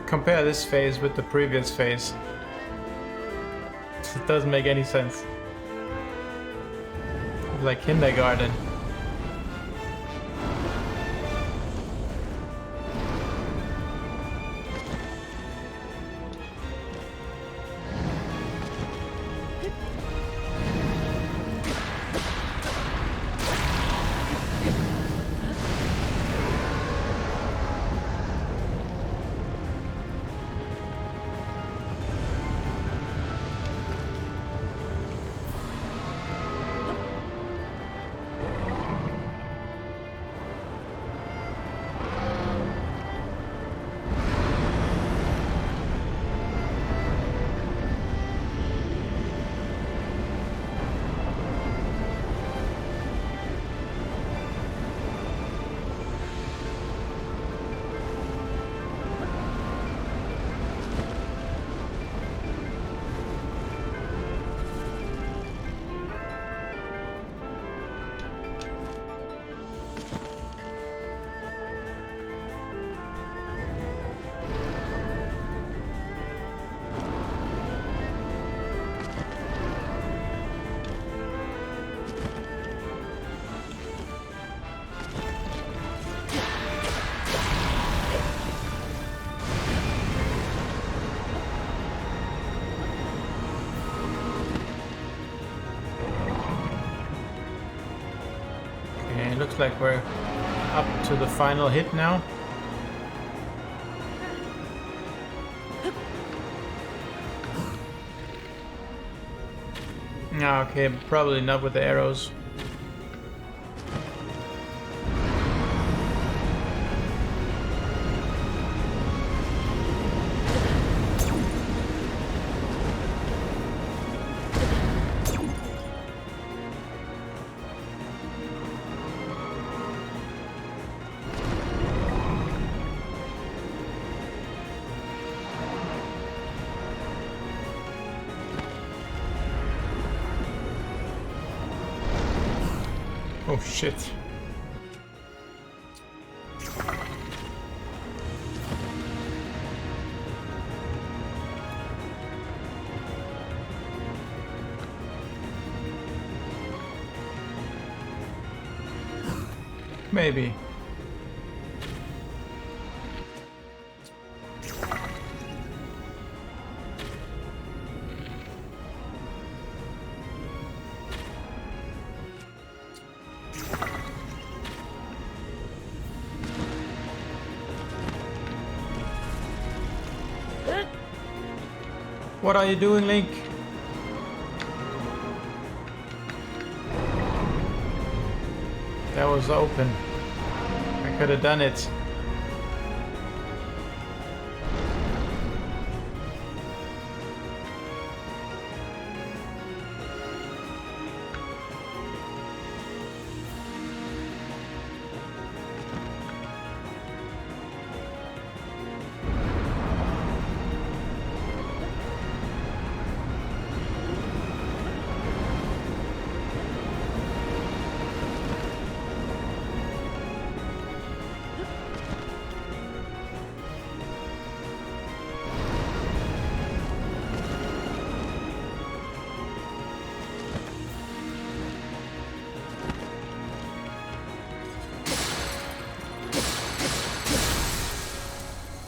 A: compare this phase with the previous phase. It doesn't make any sense. It's like kindergarten. It looks like we're up to the final hit now. Okay, probably not with the arrows. Oh shit. Maybe. What are you doing, Link? That was open. I could have done it.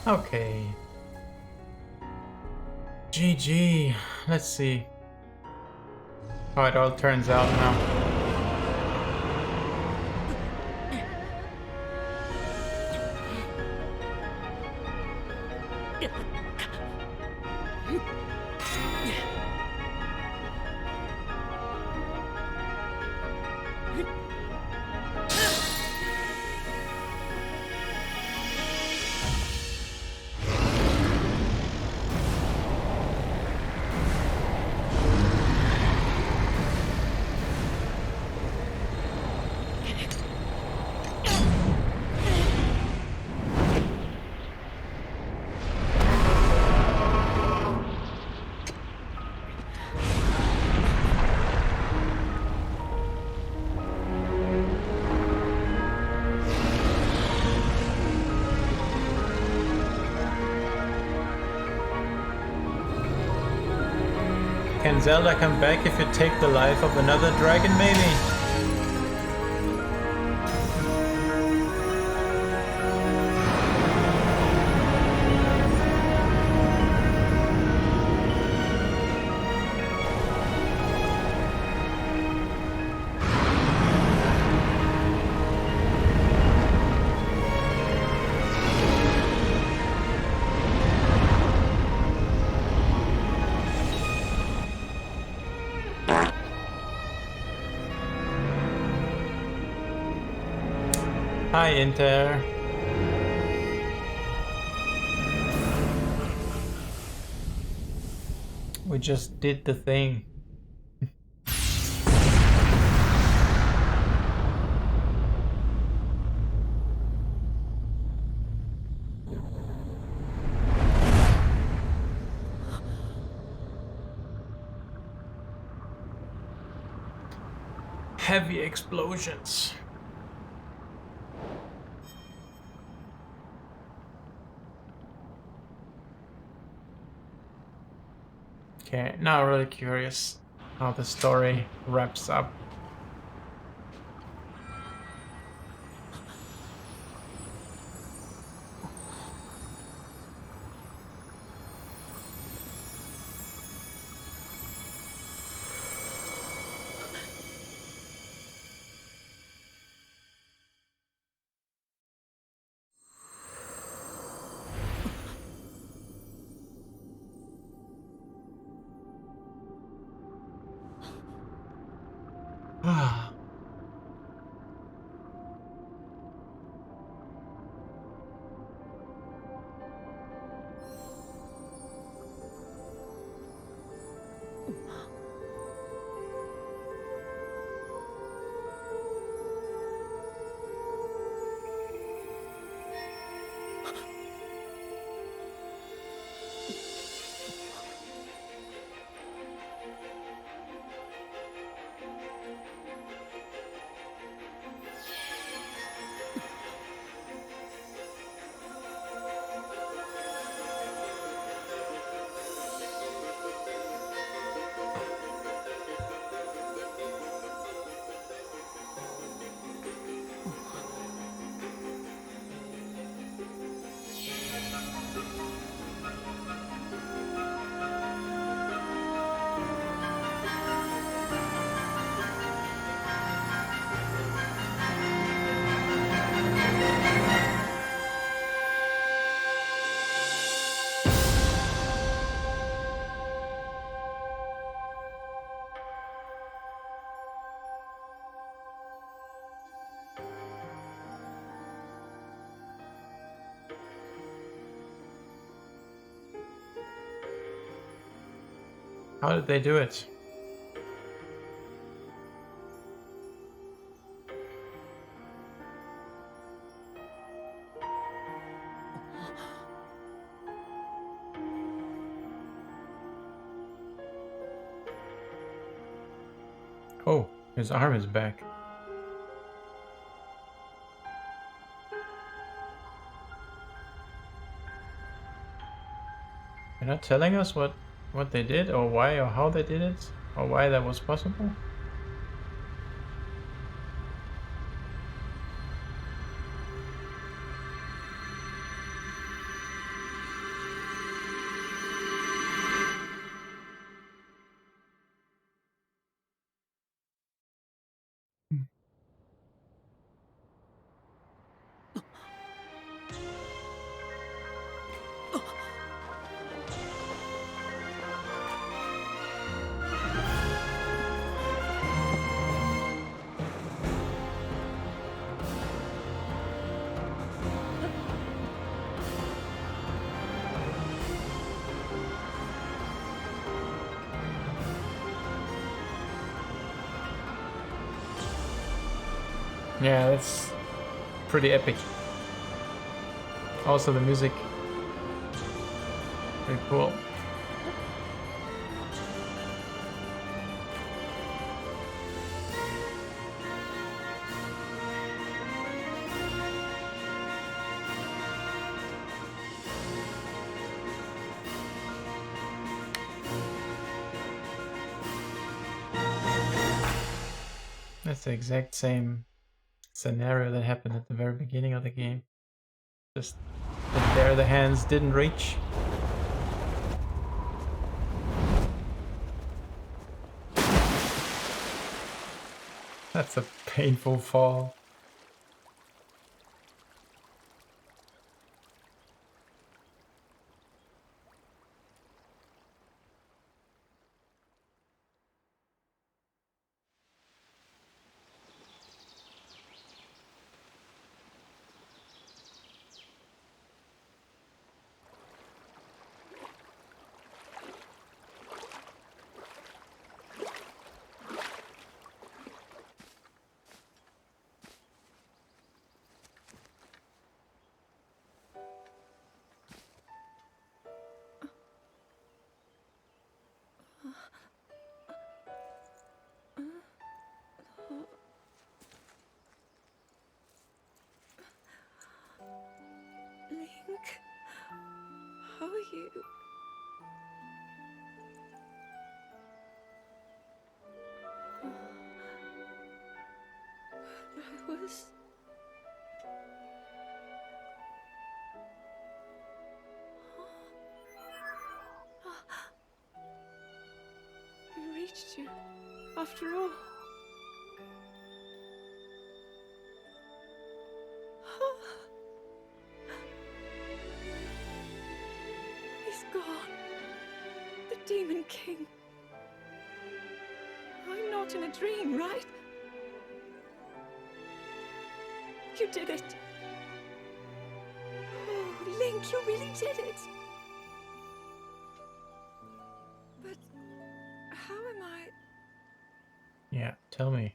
A: Okay. GG. Let's see how it all turns out now. Can Zelda come back if you take the life of another dragon, maybe? Hi, Inter. We just did the thing. Heavy explosions. Okay, now I'm really curious how the story wraps up. How did they do it? Oh, his arm is back. You're not telling us what they did or why or how they did it or why that was possible? Yeah, that's pretty epic. Also the music, pretty cool. the exact same scenario that happened at the very beginning of the game. Just that there the hands didn't reach. That's a painful fall.
H: Link, how are you? I was... We reached you, after all. He's gone. The Demon King. I'm not in a dream, right? You did it. Oh, Link, you really did it. But how am I...
A: Yeah, tell me.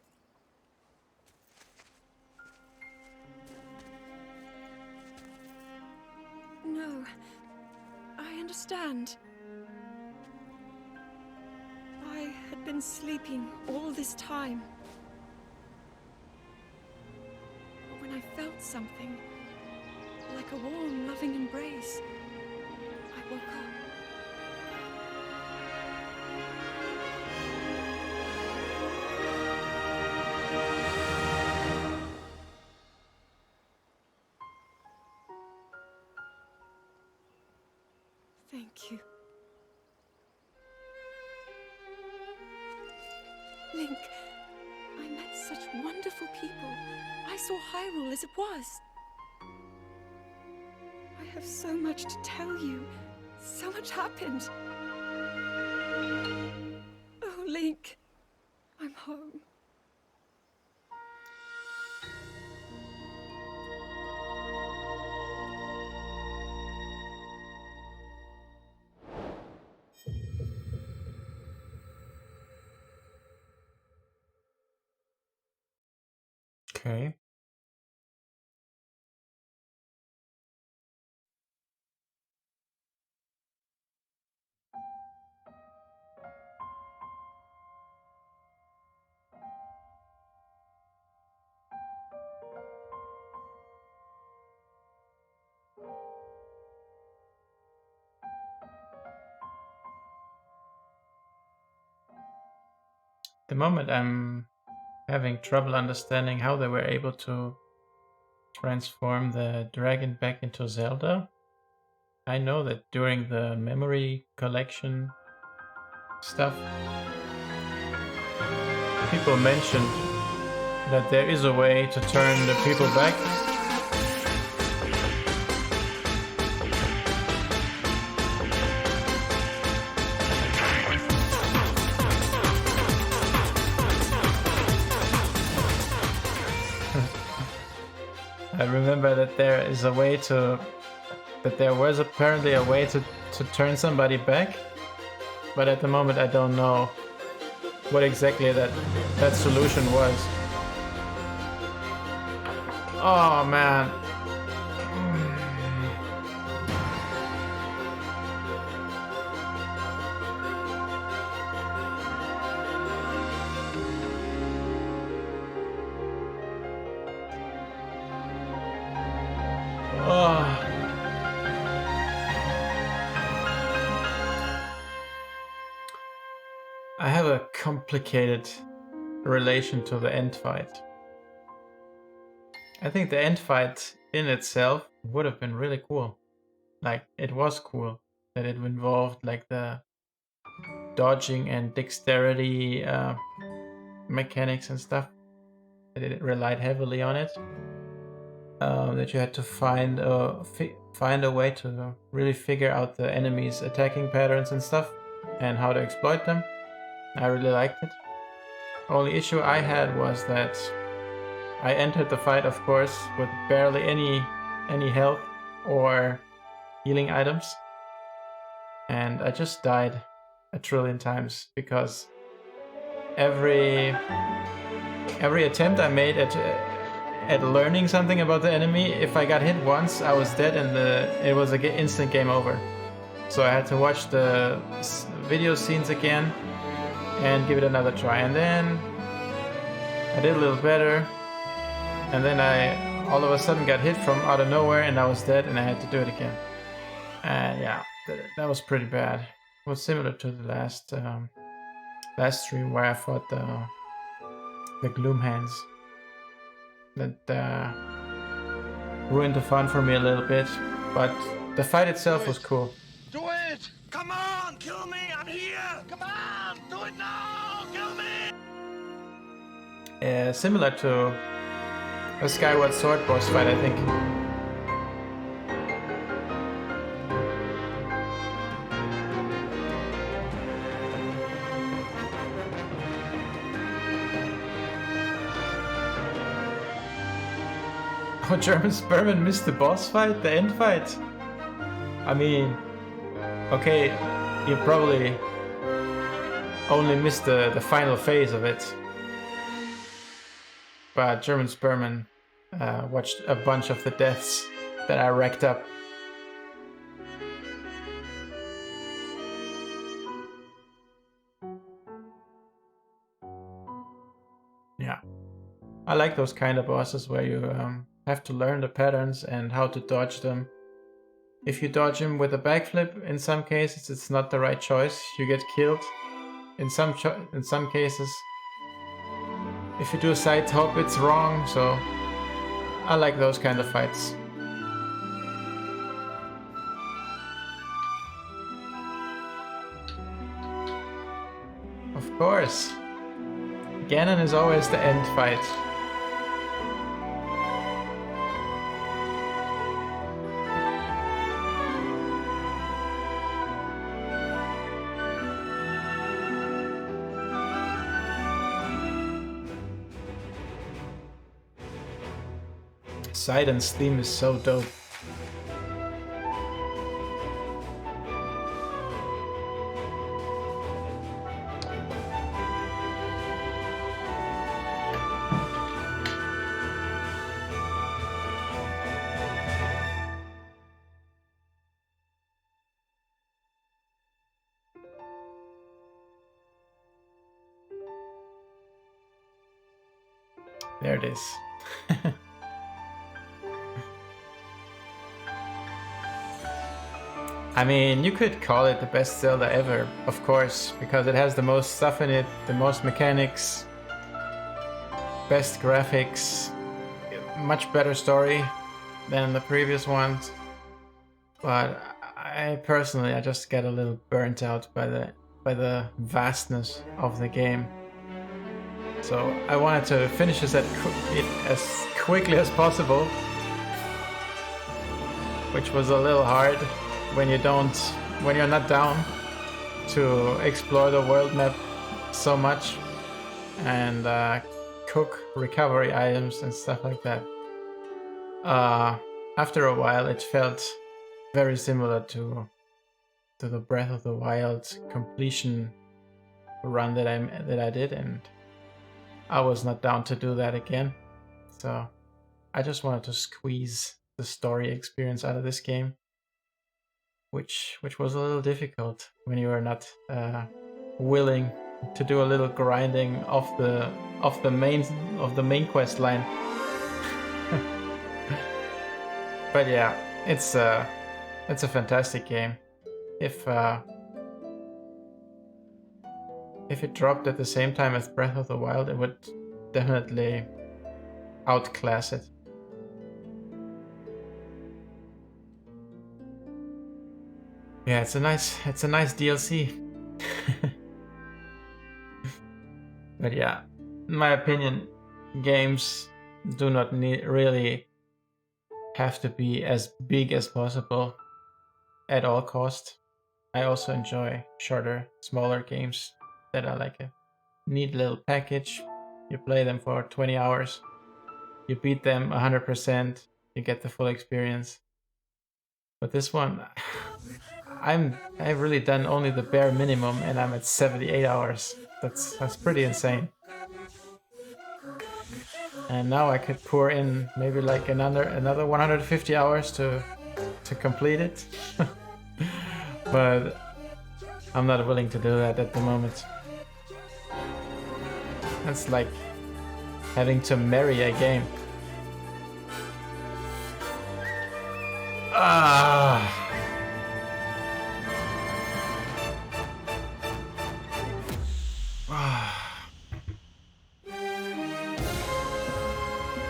H: No, I understand. I had been sleeping all this time. But when I felt something, like a warm, loving embrace, I woke up. Thank you. Link, I met such wonderful people. I saw Hyrule as it was. I have so much to tell you. So much happened. Oh, Link, I'm home.
A: Okay. At the moment I'm having trouble understanding how they were able to transform the dragon back into Zelda. I know that during the memory collection stuff, people mentioned that there is a way to turn the people back. I remember that there is a way to... that there was apparently a way to turn somebody back, but at the moment I don't know what exactly that solution was. Oh man. Oh. I have a complicated relation to the end fight. I think the end fight in itself would have been really cool. Like, it was cool that it involved like the dodging and dexterity mechanics and stuff. That it relied heavily on it. That you had to find a way to really figure out the enemy's attacking patterns and stuff, and how to exploit them. I really liked it. Only issue I had was that I entered the fight, of course, with barely any health or healing items, and I just died a trillion times because every attempt I made at learning something about the enemy, if I got hit once, I was dead, and it was an instant game over. So I had to watch the video scenes again and give it another try, and then I did a little better, and then I all of a sudden got hit from out of nowhere and I was dead, and I had to do it again. And yeah, that was pretty bad. It was similar to the last stream where I fought the Gloom Hands. That ruined the fun for me a little bit, but the fight itself was cool.
J: Do it! Come on, kill me! I'm here! Come on, do it now! Kill me!
A: Similar to a Skyward Sword boss fight, I think. Oh, German Sperman missed the boss fight, the end fight. I mean, okay, you probably only missed the final phase of it. But German Sperman watched a bunch of the deaths that I racked up. Yeah, I like those kind of bosses where you have to learn the patterns and how to dodge them. If you dodge him with a backflip, in some cases it's not the right choice. You get killed. In some cases, if you do a side hop, it's wrong. So I like those kind of fights. Of course, Ganon is always the end fight. Sidon's theme is so dope. There it is. I mean, you could call it the best Zelda ever, of course, because it has the most stuff in it, the most mechanics, best graphics, much better story than the previous ones. But I personally, I just get a little burnt out by the vastness of the game. So I wanted to finish this as quickly as possible, which was a little hard when you're not down to explore the world map so much and cook recovery items and stuff like that. After a while, it felt very similar to the Breath of the Wild completion run that I did, and I was not down to do that again. So I just wanted to squeeze the story experience out of this game, which was a little difficult when you are not willing to do a little grinding of the main quest line. But yeah, it's a if it dropped at the same time as Breath of the Wild, it would definitely outclass it. Yeah, it's a nice DLC. But yeah, in my opinion, games do not really have to be as big as possible at all cost. I also enjoy shorter, smaller games that are like a neat little package. You play them for 20 hours, you beat them 100%, you get the full experience. But this one, I've really done only the bare minimum, and I'm at 78 hours. That's pretty insane. And now I could pour in maybe like another 150 hours to complete it. But I'm not willing to do that at the moment. That's like having to marry a game. Ah.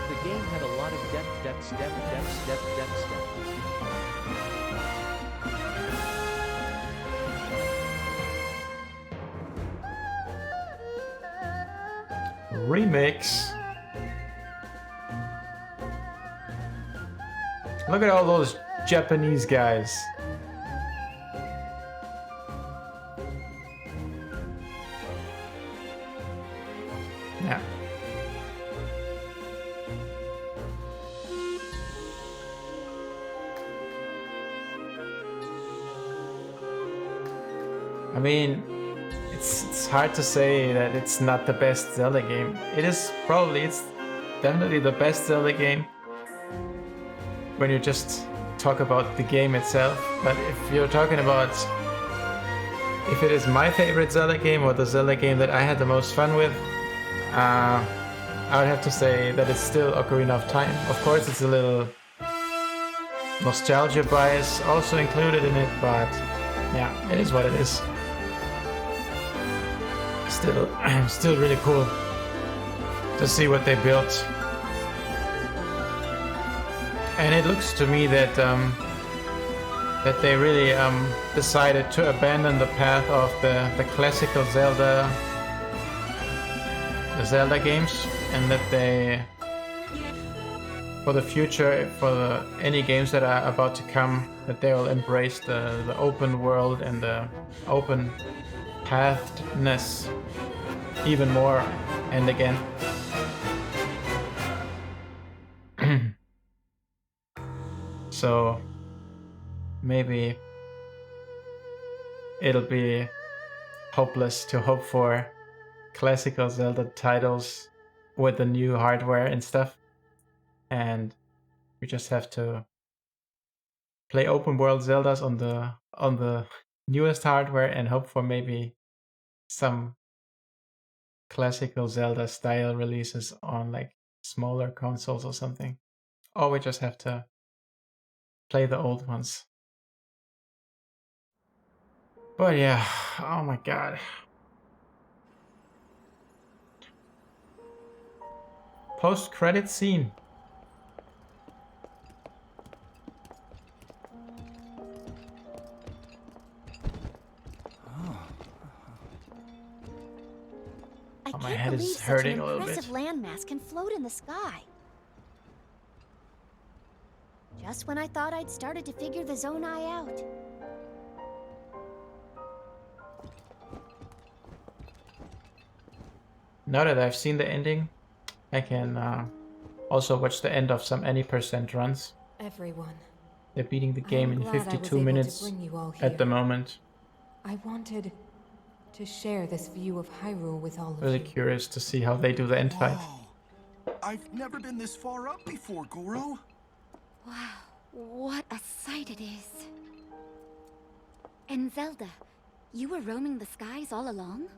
B: The game had a lot of depth.
A: Remix. Look at all those Japanese guys. Yeah. I mean, it's hard to say that it's not the best Zelda game. It's definitely the best Zelda game when you just talk about the game itself. But if you're talking about if it is my favorite Zelda game or the Zelda game that I had the most fun with, I would have to say that it's still Ocarina of Time. Of course, it's a little nostalgia bias also included in it, but yeah, it is what it is. Still really cool to see what they built. And it looks to me that that they really decided to abandon the path of the classical Zelda games, and that they, for the future, for any games that are about to come, that they will embrace the open world and the open pathness even more and again. So maybe it'll be hopeless to hope for classical Zelda titles with the new hardware and stuff, and we just have to play open world Zeldas on the newest hardware and hope for maybe some classical Zelda style releases on like smaller consoles or something. Or we just have to play the old ones. But yeah, oh my god. Post-credit scene.
F: I
A: my
F: can't
A: head is
F: believe
A: hurting
F: such
A: a
F: an
A: little
F: impressive
A: bit.
F: landmass can float in the sky. Just when I thought I'd started to figure the Zonai out.
A: Now that I've seen the ending, I can also watch the end of some any percent runs.
H: Everyone.
A: They're beating the
H: I
A: game
H: am
A: in
H: glad I was
A: 52
H: able to
A: minutes
H: bring you all
A: at the
H: here.
A: moment.
H: I wanted to share this view of Hyrule with all of
A: Really
H: you.
A: curious to see how they do the end fight.
J: Wow. I've never been this far up before, Goro.
F: Wow, what a sight it is. And Zelda, you were roaming the skies all along?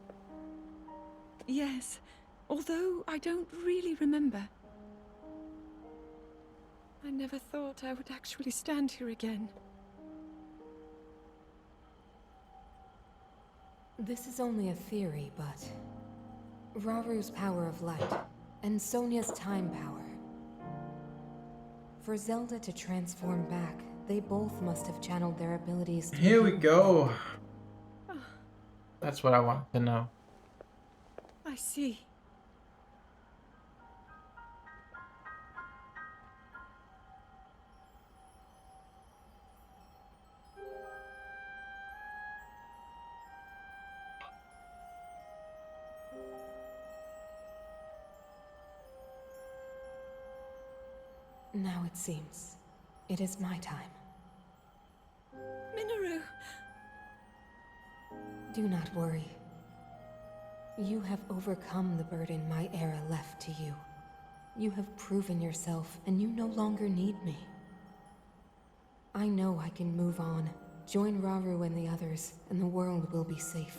L: Yes, although I don't really remember. I never thought I would actually stand here again.
M: This is only a theory, but Raru's power of light and Sonia's time power. For Zelda to transform back, they both must have channeled their abilities to
A: Here we
M: you.
A: go. That's what I wanted to know.
L: I see.
M: Now it seems it is my time.
L: Minoru!
M: Do not worry. You have overcome the burden my era left to you. You have proven yourself, and you no longer need me. I know I can move on, join Raru and the others, and the world will be safe.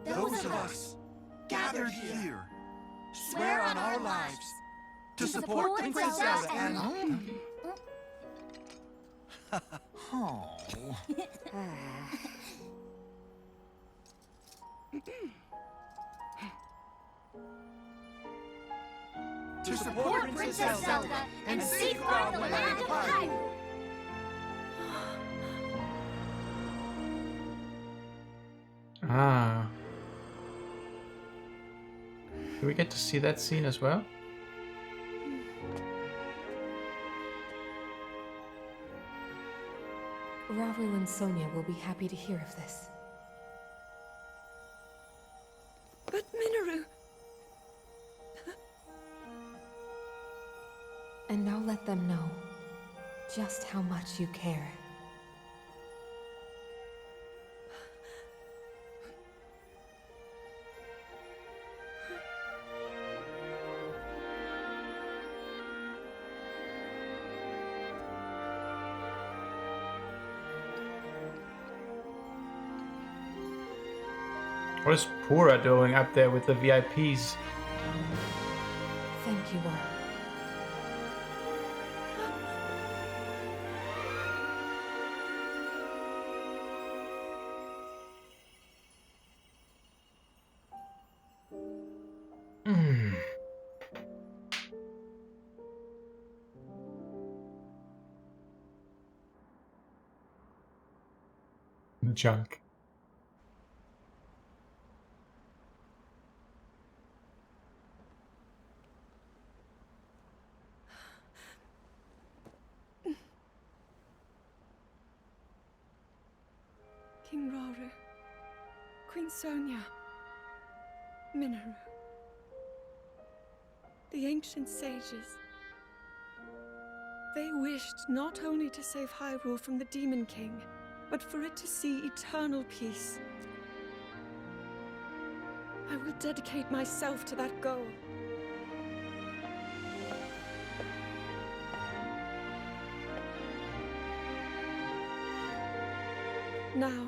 J: Those of us gathered here swear on our lives to support Princess Zelda and... Oh. To support Princess Zelda and safeguard the land of Hyrule.
A: Ah. Do we get to see that scene as well?
M: Raru and Sonia will be happy to hear of this.
L: But Minoru!
M: And I'll let them know just how much you care.
A: What is Pura doing up there with the VIPs?
M: Thank you all.
A: Junk.
L: King Raru, Queen Sonia, Minoru. The ancient sages. They wished not only to save Hyrule from the Demon King, but for it to see eternal peace. I will dedicate myself to that goal. Now,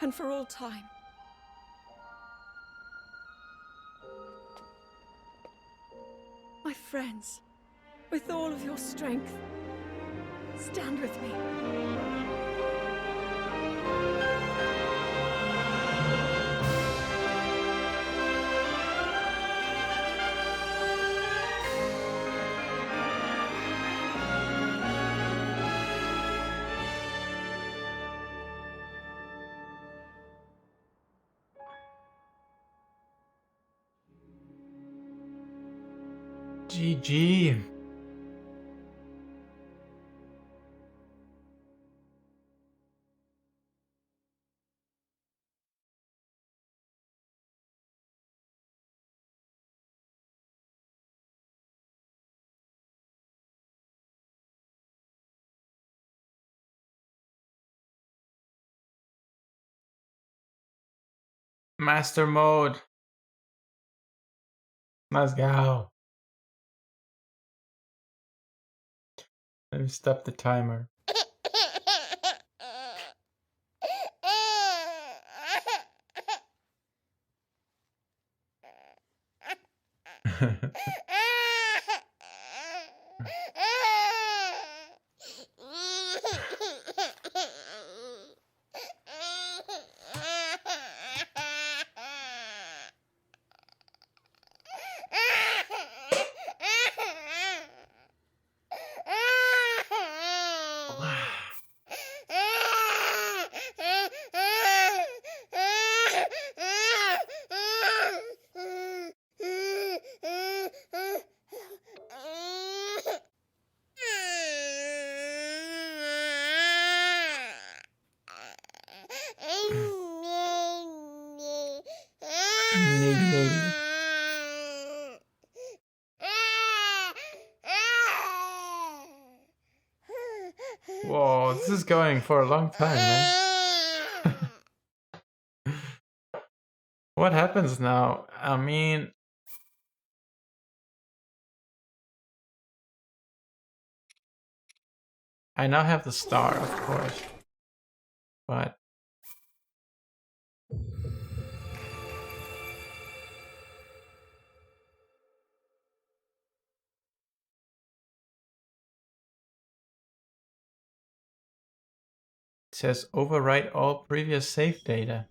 L: and for all time. My friends, with all of your strength, stand with me.
A: GG. Master mode. Let's go. Let me stop the timer. Whoa, this is going for a long time, man. What happens now? I mean... I now have the star, of course. But... It says overwrite all previous save data.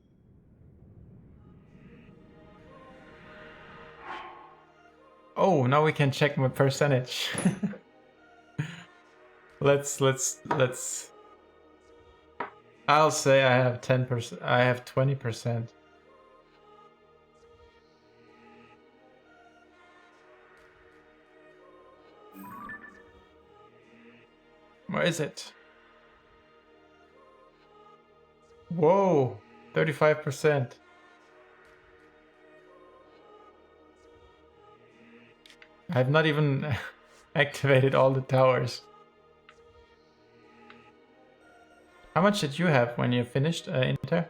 A: Oh, now we can check my percentage. Let's I'll say I have 10%. I have 20%. Where is it? Whoa, 35%. I've not even activated all the towers. How much did you have when you finished Inter?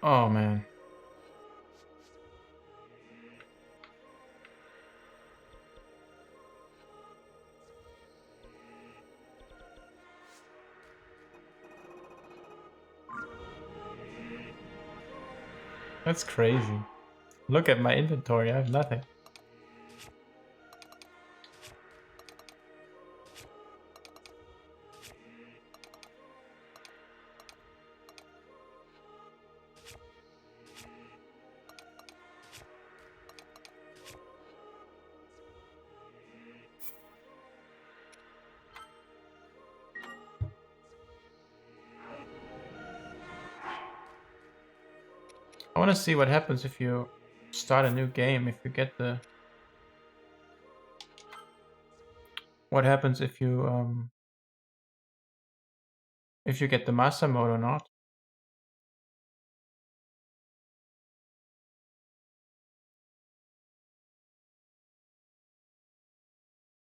A: Oh man. That's crazy. Look at my inventory, I have nothing. I want to see what happens if you start a new game, if you get the... What happens if you get the master mode or not.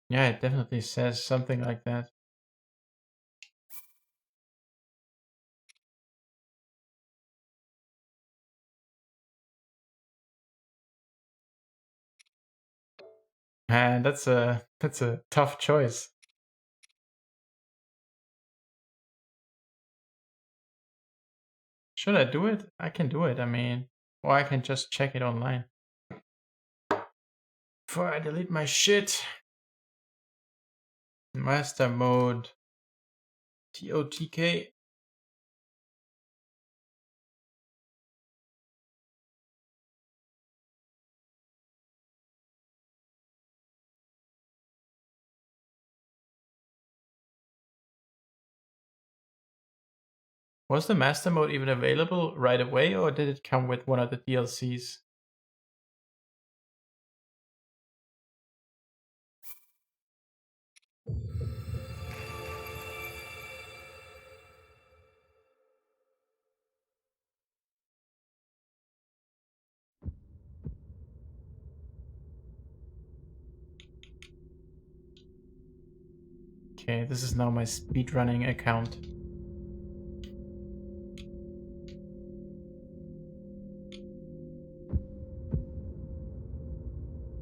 A: Yeah, it definitely says something like that. Man, that's a tough choice. Should I do it? I can do it, I mean, or I can just check it online. Before I delete my shit. Master mode. TOTK. Was the master mode even available right away, or did it come with one of the DLCs? Okay, this is now my speedrunning account.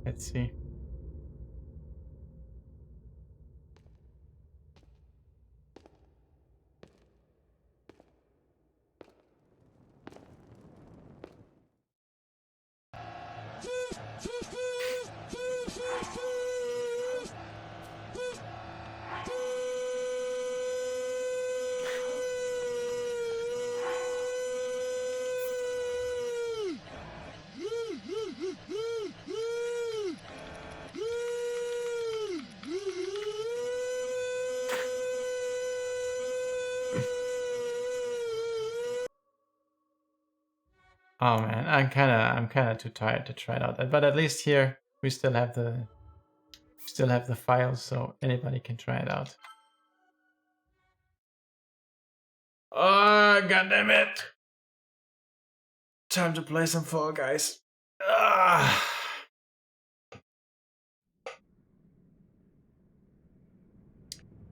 A: Let's see. Oh man, I'm kinda too tired to try it out. But at least here we still have the files, so anybody can try it out. Oh, god damn it! Time to play some Fall Guys. Ah.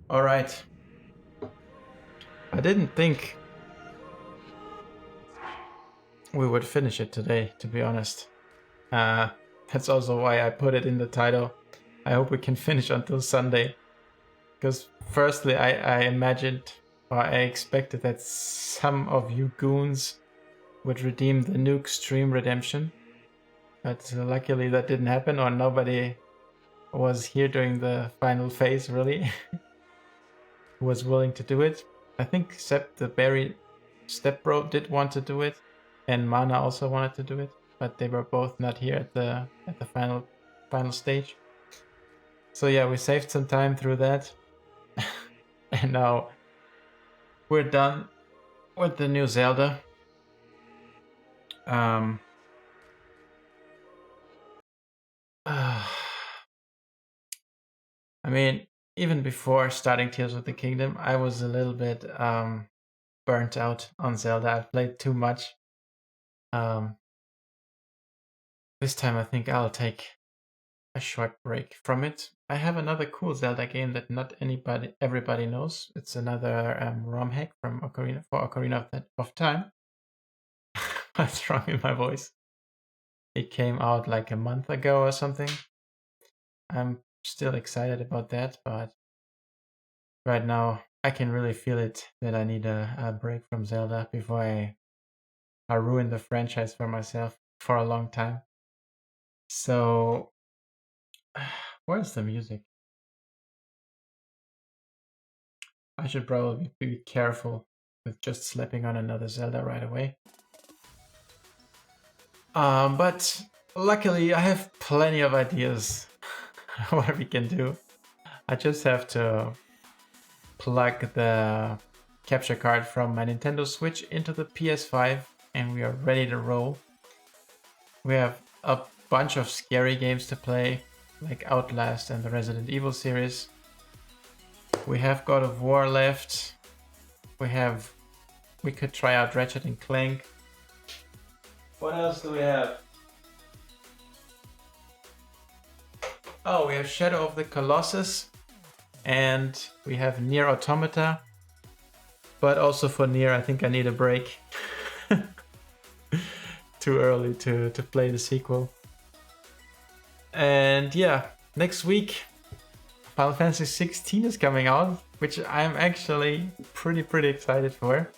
A: All right. I didn't think we would finish it today, to be honest. That's also why I put it in the title. I hope we can finish until Sunday. Because firstly, I imagined, or I expected that some of you goons would redeem the nuke stream redemption. But luckily that didn't happen, or nobody was here during the final phase, really, who was willing to do it. I think except the Barry Stepbro did want to do it, and Mana also wanted to do it, but they were both not here at the final stage. So yeah, we saved some time through that. And now we're done with the new Zelda. I mean, even before starting Tears of the Kingdom, I was a little bit burnt out on Zelda. I've played too much. This time I think I'll take a short break from it. I have another cool Zelda game that not everybody knows. It's another ROM hack from Ocarina of Time. What's wrong with my voice? It came out like a month ago or something. I'm still excited about that, but right now I can really feel it that I need a break from Zelda before I ruin the franchise for myself for a long time. So, where's the music? I should probably be careful with just slapping on another Zelda right away. But luckily I have plenty of ideas what we can do. I just have to plug the capture card from my Nintendo Switch into the PS5 and we are ready to roll. We have a bunch of scary games to play, like Outlast and the Resident Evil series. We have God of War left. We could try out Ratchet and Clank. What else do we have? Oh, we have Shadow of the Colossus. And we have Nier Automata. But also for Nier, I think I need a break. Too early to play the sequel. And yeah, next week Final Fantasy 16 is coming out, which I'm actually pretty excited for.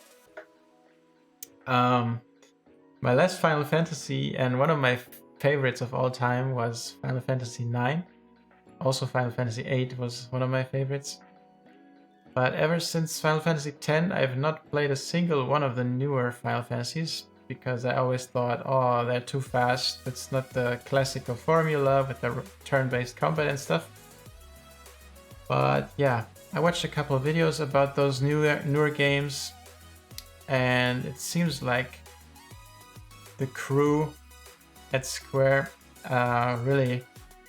A: My last Final Fantasy and one of my favorites of all time was Final Fantasy 9. Also Final Fantasy 8 was one of my favorites. But ever since Final Fantasy 10, I've not played a single one of the newer Final Fantasies because I always thought, oh, they're too fast. It's not the classical formula with the turn-based combat and stuff. But yeah, I watched a couple of videos about those newer games, and it seems like the crew at Square really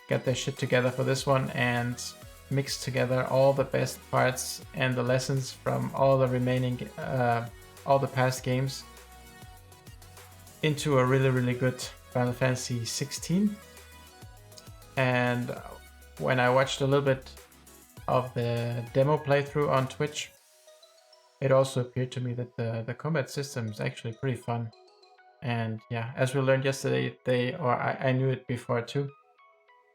A: got their shit together for this one and mixed together all the best parts and the lessons from all the remaining, all the past games into a really good Final Fantasy 16. And when I watched a little bit of the demo playthrough on Twitch, it also appeared to me that the combat system is actually pretty fun. And yeah, as we learned yesterday, I knew it before too,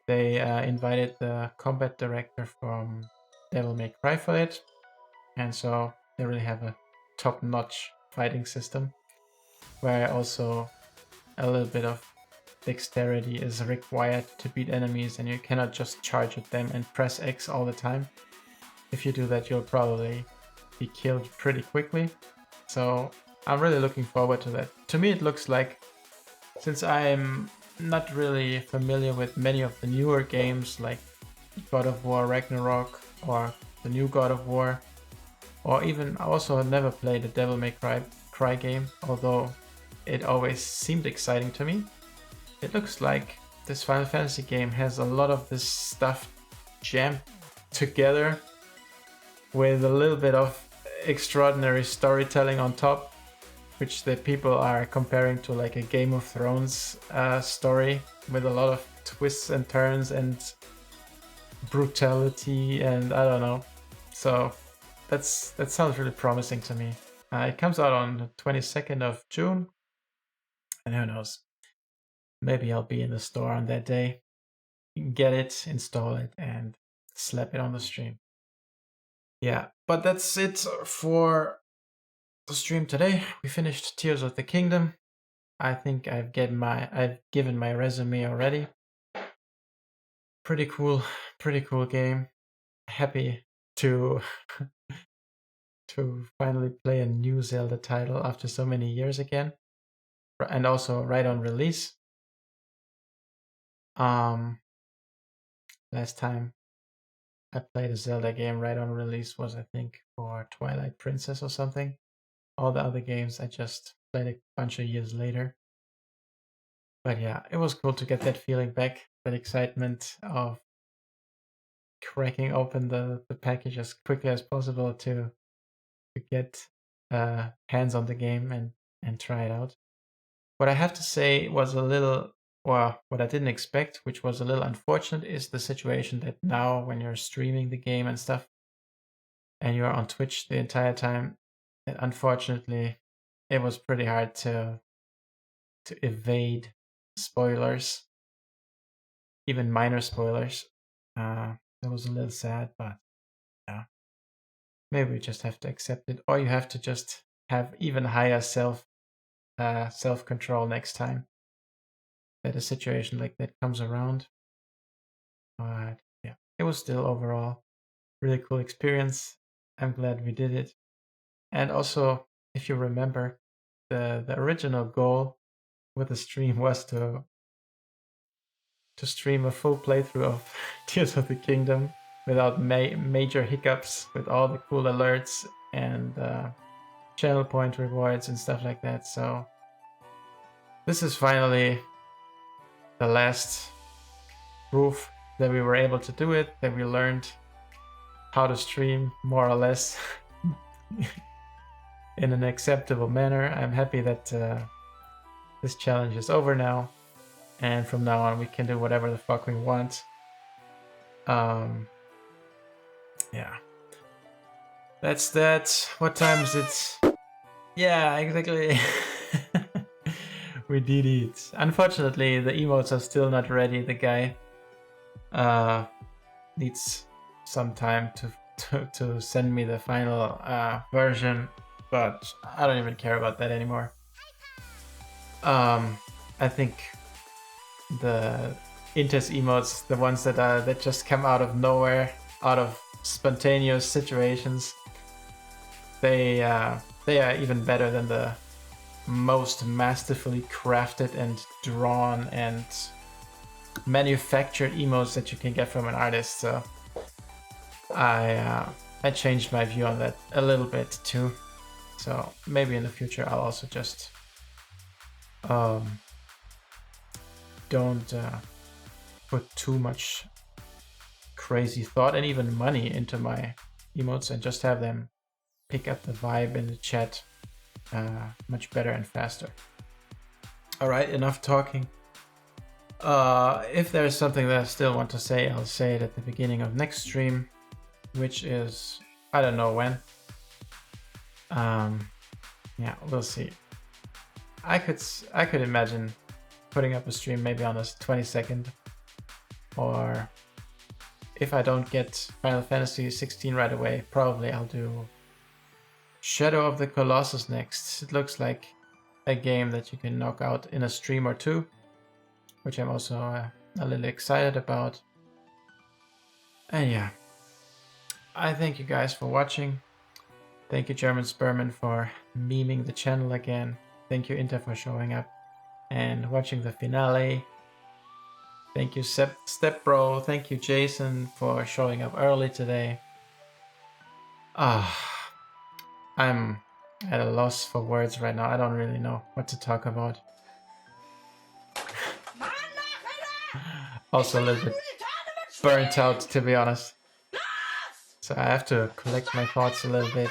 A: they invited the combat director from Devil May Cry for it. And so they really have a top-notch fighting system, where also a little bit of dexterity is required to beat enemies, and you cannot just charge at them and press X all the time. If you do that, you'll probably be killed pretty quickly. So I'm really looking forward to that. To me, it looks like, since I'm not really familiar with many of the newer games like God of War Ragnarok or the new God of War, or even I also have never played a Devil May Cry game, although it always seemed exciting to me. It looks like this Final Fantasy game has a lot of this stuff jammed together with a little bit of extraordinary storytelling on top, which the people are comparing to like a Game of Thrones story with a lot of twists and turns and brutality and I don't know. So that sounds really promising to me. It comes out on the 22nd of June, and who knows, maybe I'll be in the store on that day, get it, install it, and slap it on the stream. Yeah, but that's it for the stream today. We finished Tears of the Kingdom. I think I've given my resume already. Pretty cool game. Happy to to finally play a new Zelda title after so many years again, and also right on release. Last time I played a Zelda game right on release was, I think, for Twilight Princess or something. All the other games I just played a bunch of years later. But yeah, it was cool to get that feeling back, that excitement of cracking open the package as quickly as possible to get hands on the game and try it out. What I have to say was a little, well, what I didn't expect, which was a little unfortunate, is the situation that now when you're streaming the game and stuff, and you're on Twitch the entire time, that unfortunately it was pretty hard to evade spoilers, even minor spoilers. That was a little sad, but yeah, maybe we just have to accept it, or you have to just have even higher self control next time that a situation like that comes around. But yeah, it was still overall really cool experience. I'm glad we did it. And also, if you remember, the original goal with the stream was to stream a full playthrough of Tears of the Kingdom without major hiccups, with all the cool alerts and channel point rewards and stuff like that. So this is finally the last proof that we were able to do it, that we learned how to stream more or less in an acceptable manner. I'm happy that this challenge is over now, and from now on we can do whatever the fuck we want. Yeah, that's that. What time is it? Yeah, exactly. We did it. Unfortunately, the emotes are still not ready. The guy needs some time to send me the final version, but I don't even care about that anymore. I think the Intes emotes, the ones that just come out of nowhere, out of spontaneous situations, they are even better than the most masterfully crafted and drawn and manufactured emotes that you can get from an artist. So I changed my view on that a little bit too. So maybe in the future I'll also just don't put too much crazy thought and even money into my emotes, and just have them pick up the vibe in the chat much better and faster. Alright, enough talking. If there's something that I still want to say, I'll say it at the beginning of next stream. which is I don't know when. Yeah, we'll see. I could imagine putting up a stream maybe on the 22nd, or if I don't get Final Fantasy 16 right away, probably I'll do Shadow of the Colossus next. It looks like a game that you can knock out in a stream or two, which I'm also a little excited about. And yeah, I thank you guys for watching. Thank you, German Sperman, for memeing the channel again. Thank you, Inter, for showing up and watching the finale. Thank you, Stepbro. Thank you, Jason, for showing up early today. I'm at a loss for words right now. I don't really know what to talk about. Also a little bit burnt out, to be honest. So I have to collect my thoughts a little bit.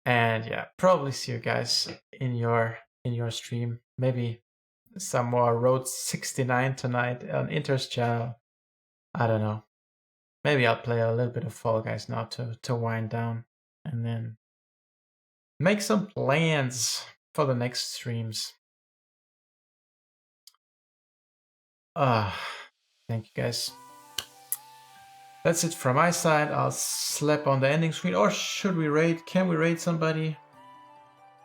A: And yeah, probably see you guys in your stream. Maybe some more Road 69 tonight on Inter's channel. I don't know. Maybe I'll play a little bit of Fall Guys now to wind down, and then make some plans for the next streams. Thank you guys. That's it from my side. I'll slap on the ending screen. Or should we raid? Can we raid somebody?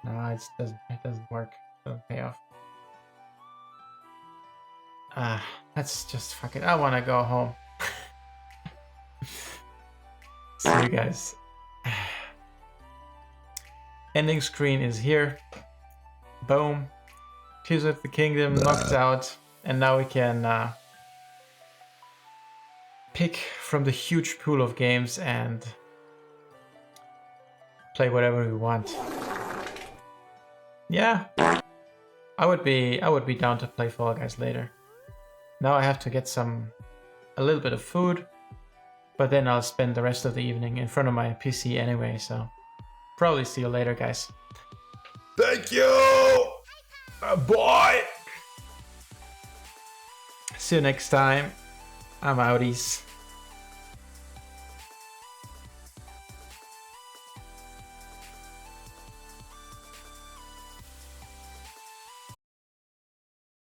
A: No, it doesn't work. It doesn't pay off. Let's just fuck it. I wanna go home. See you guys. Ending screen is here. Boom. Tears of the Kingdom knocked out. And now we can pick from the huge pool of games and play whatever we want. Yeah. I would be down to play Fall Guys later. Now I have to get a little bit of food, but then I'll spend the rest of the evening in front of my PC anyway, so probably see you later, guys.
E: Thank you, my boy.
A: See you next time. I'm outies.